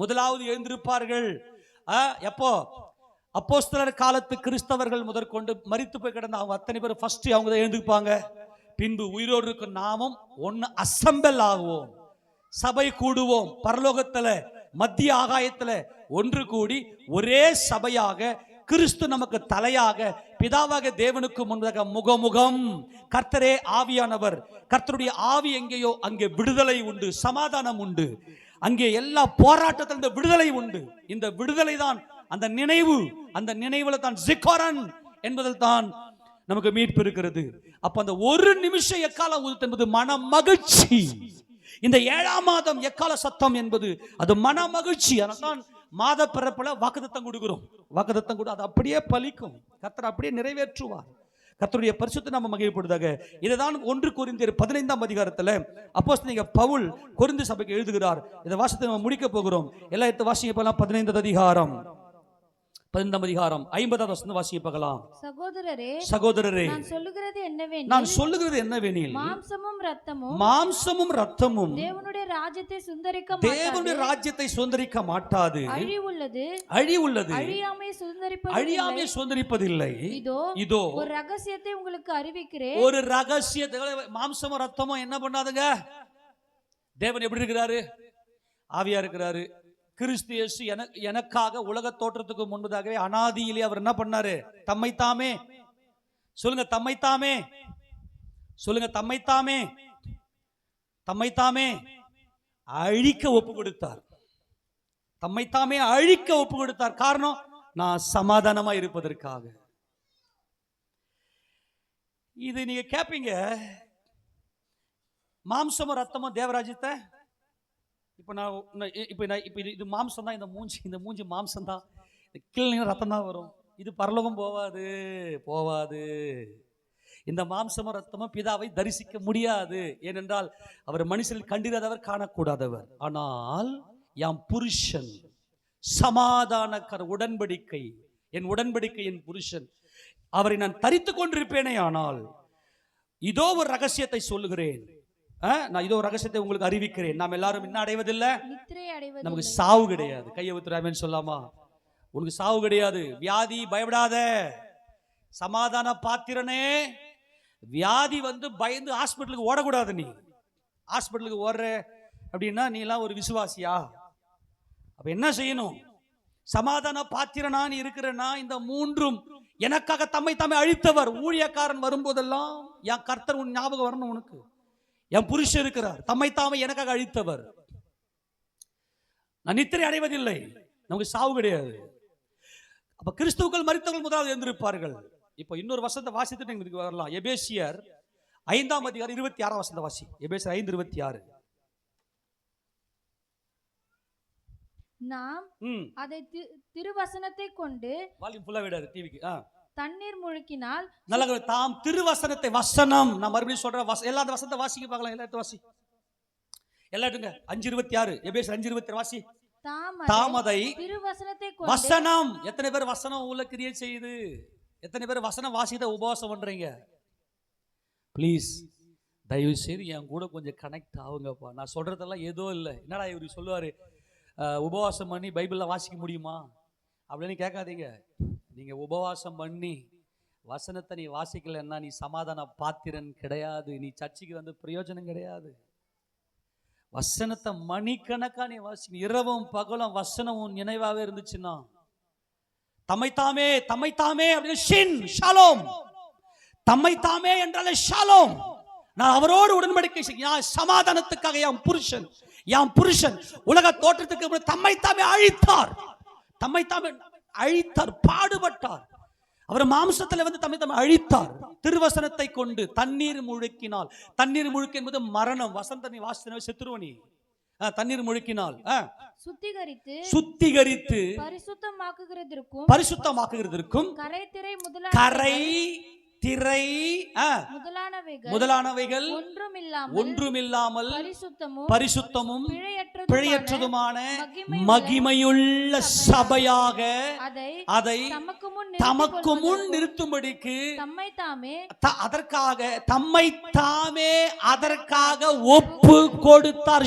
முதலாவது எழுந்திருப்பார்கள். எப்போ? அப்போஸ்தலர் காலத்து கிறிஸ்தவர்கள் முதற்கொண்டு மரித்து போய் கிடந்த அவங்க அத்தனை பேர் ஃபர்ஸ்ட் அவங்க தான் எழுந்துப்பாங்க. பின்பு உயிரோடு இருக்கும் நாமும் ஒன்னு அசெம்பிள் ஆகுவோம், சபை கூடுவோம். பரலோகத்துல மத்திய ஆகாயத்துல ஒன்று கூடி ஒரே சபையாக கிறிஸ்து நமக்கு தலையாக, பிதாவாக தேவனுக்கு முன்பதாக முகமுகம். கர்த்தரே ஆவியானவர். கர்த்தருடைய ஆவி எங்கேயோ அங்கே விடுதலை உண்டு, சமாதானம் உண்டு. அங்கே எல்லா போராட்டத்திலிருந்து விடுதலை உண்டு. இந்த விடுதலை தான் அந்த நினைவு. அந்த நினைவுல தான் ஜிகோரன் என்பதில் தான் நமக்கு மீட்பு இருக்கிறது. அப்ப அந்த ஒரு நிமிஷம் எக்கால ஊதுதல் என்பது மன மகிழ்ச்சி. இந்த 7ஆம் மாதம் எக்கால சத்தம் என்பது அது மன மகிழ்ச்சி. அதனால்தான் மாத பிறப்புல வாக்குத்தத்தம் கொடுக்கிறோம். வாக்குத்தத்தம் கூட அது அப்படியே பலிக்கும். கர்த்தர் அப்படியே நிறைவேற்றுவார். கர்த்தருடைய பரிசுத்த நாமம் மகிமைப்படுவதாக. இதுதான் 1 கொரிந்தியர் 15ஆம் அதிகாரத்துல அப்போஸ்தலனாகிய பவுல் கொரிந்து சபைக்கு எழுதுகிறார். இந்த வாசத்தை நம்ம முடிக்க போகிறோம். எல்லா எடுத்து வாசிங்க போலாம். 15ஆம் அதிகாரம் 50ஆவது வசனம் வாசிக்க பார்க்கலாம். சகோதரரே, நான் சொல்லுகிறது என்னவெனில், மாம்சமும் இரத்தமும் தேவனுடைய ராஜ்யத்தை சுதந்தரிக்க மாட்டாது. அழிவுள்ளது அழியாமை சுதந்தரிப்பதில்லை. இதோ ஒரு ரகசியத்தை உங்களுக்கு அறிவிக்கிறேன். ஒரு ரகசியத்தை. மாம்சமும் இரத்தமும் என்ன பண்ணாதுங்க? தேவன் எப்படி இருக்கிறாரு? ஆவியா இருக்கிறாரு. கிறிஸ்து இயேசு எனக்காக உலக தோற்றத்துக்கு முன்பதாகவே அனாதியிலே அவர் என்ன பண்ணாரு? தம்மைத்தாமே, சொல்லுங்க தம்மைத்தாமே, சொல்லுங்க தம்மைத்தாமே, தம்மைத்தாமே அழிக்க ஒப்பு கொடுத்தார். தம்மைத்தாமே அழிக்க ஒப்பு கொடுத்தார். காரணம், நான் சமாதானமா இருப்பதற்காக. இது நீங்க கேட்பீங்க, மாம்சமும் ரத்தமும் தேவராஜ்யத்தை இது மாம்சம் தான். இந்த மூஞ்சி மாம்சம் தான். கீழே ரத்தம் தான் வரும். இது பரலோகம் போவாது. இந்த மாம்சமும் ரத்தமும் பிதாவை தரிசிக்க முடியாது. ஏனென்றால் அவர் மனுஷனில் கண்டிராதவர், காணக்கூடாதவர். ஆனால் என் புருஷன் சமாதானக்கர உடன்படிக்கை, என் உடன்படிக்கை, என் புருஷன், அவரை நான் தரித்து கொண்டிருப்பேனே. ஆனால் இதோ ஒரு ரகசியத்தை சொல்லுகிறேன், நான் இதோ ஒரு ரகசியத்தை உங்களுக்கு அறிவிக்கிறேன். நாம் எல்லாரும் என்ன அடைவதில்லை? நமக்கு சாவு கிடையாது. கையை ஊத்துறாமேன்னு சொல்லாமா? உனக்கு சாவு கிடையாது. வியாதி பயப்படாத, சமாதான பாத்திரனே. வியாதி வந்து பயந்து ஹாஸ்பிட்டலுக்கு ஓடக்கூடாது. நீ ஹாஸ்பிட்டலுக்கு ஓடுற அப்படின்னா நீ எல்லாம் ஒரு விசுவாசியா? அப்ப என்ன செய்யணும்? சமாதான பாத்திரனா நீ இருக்கிறனா? இந்த மூன்றும் எனக்காக தம்மை தாமே அழித்தவர். ஊழியக்காரன் வரும்போதெல்லாம் என் கர்த்தர் உன் ஞாபகம் வரணும். உனக்கு என் புருஷன் இருக்கிறார், தம்மை தாமே எனக்காக அழித்தவர். நான் நித்திரை அடைவதில்லை, நமக்கு சாவு கிடையாது. அப்ப கிறிஸ்துவுக்குள் மரித்தவர்கள் முதலாவது எழுந்திருப்பார்கள். இப்போ இன்னொரு வசனத்தை வாசித்துட்டு எங்களுக்கு வரலாம். எபேசியர் 5ஆம் அதிகாரம் 26ஆம் வசனத்தை வாசி. எபேசியர் 5:26. நாம் அதை திருவசனத்தை கொண்டு வால்யூம் ஃபுல்லா விடாது டிவிக்கு. தண்ணீர் முழுக்கினால் நல்ல தாம் திருவசனத்தை, வசனம், நான் மறுபடியும் சொல்றேன், எல்லா வசனத்தை வாசிக்க பார்க்கலாம். எல்லாத்தையும் வாசி, எல்லாத்துங்க. 5:26 எபேசியர் 5:26 வாசி. தாம் அதை திருவசனத்தை வசனம். எத்தனை பேர் வசனம் உள்ள கிரியை செய்யுது? எத்தனை பேர் வசனம் வாசித உபவாசம் பண்றீங்க? ப்ளீஸ் தயவு செய்து என் கூட கொஞ்சம் கனெக்ட் ஆகுங்கப்பா. நான் சொல்றதெல்லாம் ஏதோ இல்லை. என்னடா இவர் சொல்லுவாரு, உபவாசம் பண்ணி பைபிள்லாம் வாசிக்க முடியுமா அப்படின்னு கேட்காதீங்க. நீங்க உபவாசம் பண்ணி வசனத்தை நீ வாசிக்கலன்னா நீ சமாதான பாத்திரன் கிடையாது. நீ சர்ச்சைக்கு வந்து பிரயோஜனம் கிடையாது. வசனத்தை மணிக்கணக்கா நீ வாசி, இரவும் பகலும் வசனமும் நினைவாவே இருந்துச்சுன்னா, தம்மைத்தாமே தம்மைத்தாமே அப்படின்னு ஷின் ஷாலோம், தம்மைத்தாமே என்றாலே ஷாலோம். நான் அவரோடு உடன்படிக்கை செய்ய, சமாதானத்துக்காக என் புருஷன் உலக தோற்றத்துக்கு தம்மைத்தாமே அழித்தார். தம்மைத்தாமே அழித்தார், பாடுபட்டார். அவர் மாம்சத்தில் வந்து தம்மை தாமே அழித்தார். திருவசனத்தை கொண்டு தண்ணீர் முழுக்கினால், தண்ணீர் முழுக்கு என்பது மரணம். வசந்த நீ வாசித்தனவே செத்துருவனி. தண்ணீர் முழுக்கினால் சுத்திகரித்து பரிசுத்தமாக்குகிறதற்கும் கரை திரை முதலானவைகள் ஒன்றுமில்லாமல் பரிசுத்தமும் பிழையற்றதுமான மகிமையுள்ள சபையாக அதை தமக்கு முன் நிறுத்தும்படிக்கு தம்மை தாமே அதற்காக ஒப்பு கொடுத்தார்.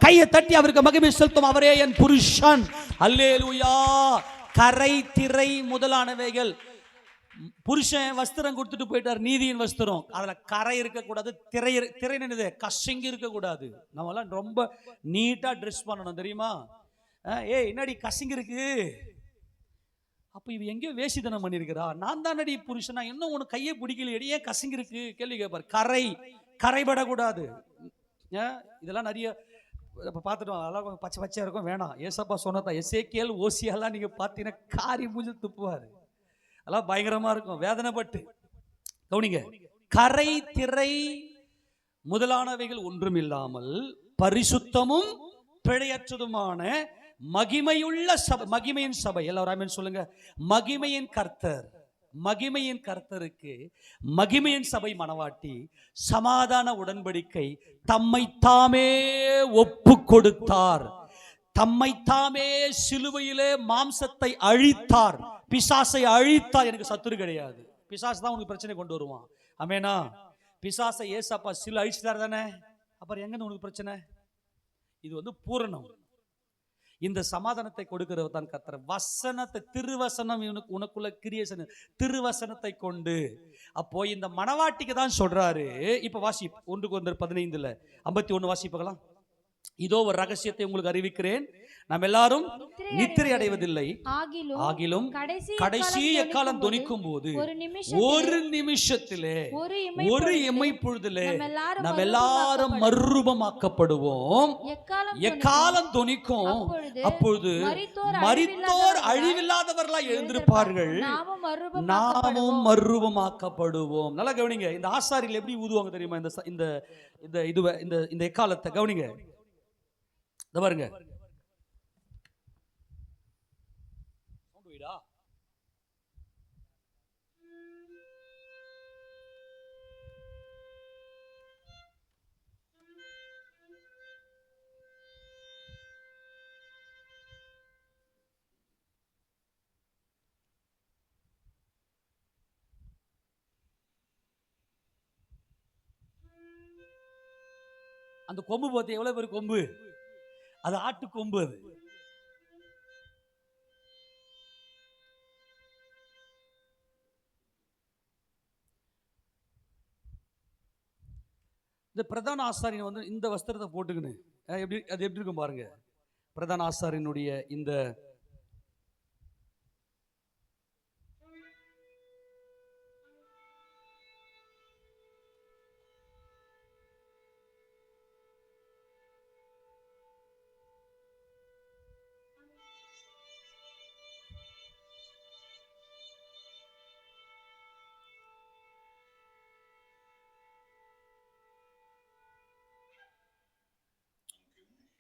கையை தட்டி அவருக்கு மகிமை செலுத்தும். அவரே என் புருஷன். அல்லேலூயா. கரை திரை முதலானவைகள். புருஷன் வஸ்திரம் கொடுத்துட்டு போயிட்டார், நீதியின் வஸ்திரம். அதுல கரை இருக்கக்கூடாது, திரை என்னது, கசங்கி இருக்கக்கூடாது. நம்ம எல்லாம் ரொம்ப நீட்டா ட்ரெஸ் பண்ணணும், தெரியுமா? என்னடி கசங்கி இருக்கு? அப்ப இவ எங்கேயோ வேசித்தனம் பண்ணிருக்கிறா. நான் தான் நடி புருஷனா, இன்னும் உனக்கு கையை பிடிக்கல, ஏன் கசங்கி இருக்கு? கேள்வி கேட்பார். கரைபடக்கூடாது. இதெல்லாம் நிறைய பார்த்துட்டோம். அதெல்லாம் பச்சை பச்சையா இருக்கும், வேணாம். ஏசப்பா சொன்னதா. எசேக்கியேல் ஓசியாலாம் நீங்க பார்த்தீங்கன்னா காரி மூஞ்சி துப்புவாரு. அதெல்லாம் பயங்கரமா இருக்கும், வேதனைப்பட்டு. கவனிங்க, கரை திரை முதலானவைகள் ஒன்றும் இல்லாமல் பரிசுத்தமும் பிழையற்றதுமான மகிமையுள்ள சபை. மகிமையின் சபை. எல்லாரும் ஆமென் சொல்லுங்க. மகிமையின் கர்த்தர், மகிமையின் கர்த்தருக்கு மகிமையின் சபை மணவாட்டி சமாதான உடன்படிக்கை தம்மை தாமே ஒப்பு கொடுத்தார். தம்மை தாமே சிலுவையிலே மாம்சத்தை அழித்தார், பிசாசை அழித்தார். எனக்கு சத்துரு கிடையாது. பிசாசு தான் உனக்கு பிரச்சனை கொண்டு வருவான். ஆமெனா? பிசாசை ஏசப்பா சில அழிச்சிட்டார் தானே, அப்புறம் எங்க உனக்கு பிரச்சனை? இது வந்து பூரணம். இந்த சமாதானத்தை கொடுக்கிறவர் தான் கர்த்தர். வசனத்தை, திருவசனம் உனக்குள்ள கிரியேஷன், திருவசனத்தை கொண்டு. அப்போ இந்த மணவாட்டிக்கு தான் சொல்றாரு. இப்ப வாசி 1 கொரிந்தியர் 15:51 வாசிப்பலாம். இதோ ஒரு ரகசியத்தை உங்களுக்கு அறிவிக்கிறேன், நாம் எல்லாரும் நித்திரை அடைவதில்லை, ஆகிலும் கடைசி எக்காலம் தொனிக்கும் போது ஒரு நிமிஷத்திலே, ஒரு இமைப்பொழுதிலே நாம் எல்லாரும் மறுரூபமாக்கப்படுவோம். எக்காலம் தொனிக்கும், அப்பொழுது மரித்தோர் அழிவில்லாதவர்களாய் எழுந்திருப்பார்கள், நாமும் மறுரூபமாக்கப்படுவோம். நல்லா கவனிங்க. இந்த ஆசாரிகள் எப்படி ஊதுவாங்க தெரியுமா? இந்த எக்காலத்தை கவனிங்க. இந்த பாருங்க, அந்த கொம்பு பார்த்து எவ்வளவு பேர் கொம்பு, அது ஆட்டு கொம்பு. அது இந்த பிரதான ஆசாரியன் வந்து இந்த வஸ்திரத்தை போட்டுக்கின்னு எப்படி அது எப்படி இருக்கும் பாருங்க. பிரதான ஆசாரியனுடைய இந்த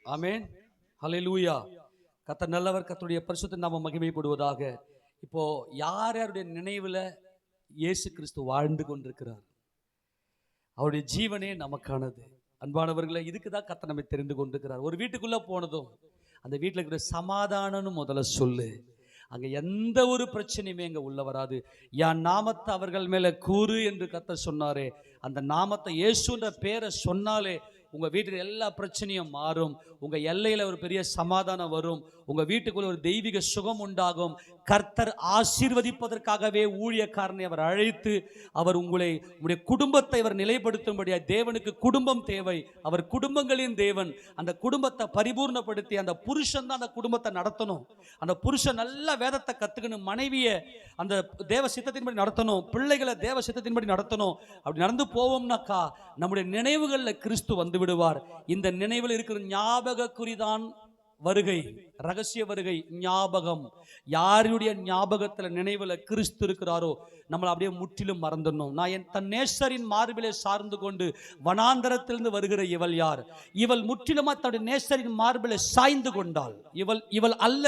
ஆமென், ஹல்லேலூயா. கர்த்தர் நல்லவர், கர்த்தருடைய பரிசுத்த நாமம் மகிமைப்படுவதாக. இப்போ யார் யாருடைய நினைவுல இயேசு கிறிஸ்து வாழ்ந்து கொண்டிருக்கிறார், அவருடைய ஜீவனே நமக்கானது. அன்பானவர்களை, இதுக்கு தான் கர்த்தர் நம்மை தெரிந்து கொண்டிருக்கிறார். ஒரு வீட்டுக்குள்ள போனதும் அந்த வீட்டில் இருக்கிற சமாதானம்னு முதல்ல சொல்லு. அங்க எந்த ஒரு பிரச்சனையுமே அங்க உள்ள வராது. என் நாமத்தை அவர்கள் மேல கூறு என்று கர்த்தர் சொன்னாரே, அந்த நாமத்தை இயேசுன்ற பேரை சொன்னாலே உங்க வீட்டில் எல்லா பிரச்சனையும் மாறும். உங்க எல்லையில ஒரு பெரிய சமாதானம் வரும். உங்க வீட்டுக்குள்ள ஒரு தெய்வீக சுகம் உண்டாகும். கர்த்தர் ஆசீர்வதிப்பதற்காகவே ஊழியக்காரனை அவர் அழைத்து அவர் உங்களுடைய குடும்பத்தை அவர் நிலைப்படுத்தும்படியா. தேவனுக்கு குடும்பம் தேவை, அவர் குடும்பங்களின் தேவன். அந்த குடும்பத்தை பரிபூர்ணப்படுத்தி அந்த புருஷன் தான் அந்த குடும்பத்தை நடத்தணும். அந்த புருஷன் நல்ல வேதத்தை கத்துக்கணும், மனைவியை அந்த தேவ சித்தத்தின்படி நடத்தணும், பிள்ளைகளை தேவ சித்தத்தின்படி நடத்தணும். அப்படி நடந்து போவோம்னாக்கா நம்முடைய நினைவுகளில் கிறிஸ்து வந்து விடுவார். இந்த நினைவில் இருக்கிற ஞாபக குறிதான் வருகை, ரகசிய வருகை, ஞாபகம். யாருடைய ஞாபகத்தில் நினைவில் கிறிஸ்து இருக்கிறாரோ நம்மளை அப்படியே முற்றிலும் மறந்துடணும். நான் தன் நேசரின் மார்பிலே சார்ந்து கொண்டு வனாந்தரத்திலிருந்து வருகிற இவள் யார்? இவள் முற்றிலுமா தன்னுடைய நேசரின் மார்பிலே சாய்ந்து கொண்டாள். இவள் அல்ல,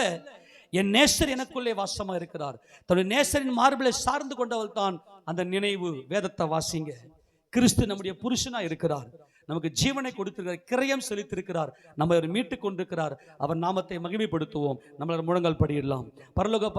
என் நேசர் எனக்குள்ளே வாசமா இருக்கிறார். தன்னுடைய நேசரின் மார்பிலே சார்ந்து கொண்டவள் தான் அந்த நினைவு. வேதத்தை வாசிங்க. கிறிஸ்து நம்முடைய புருஷனா இருக்கிறார், நமக்கு ஜீவனை கொடுத்திருக்கிறார், கிரயம் செலுத்திருக்கிறார், நம்ம மீட்டுக் கொண்டிருக்கிறார். அவர் நாமத்தை மகிமைப்படுத்துவோம். நம்மளோட முழங்கால் படியிடலாம். பரலோக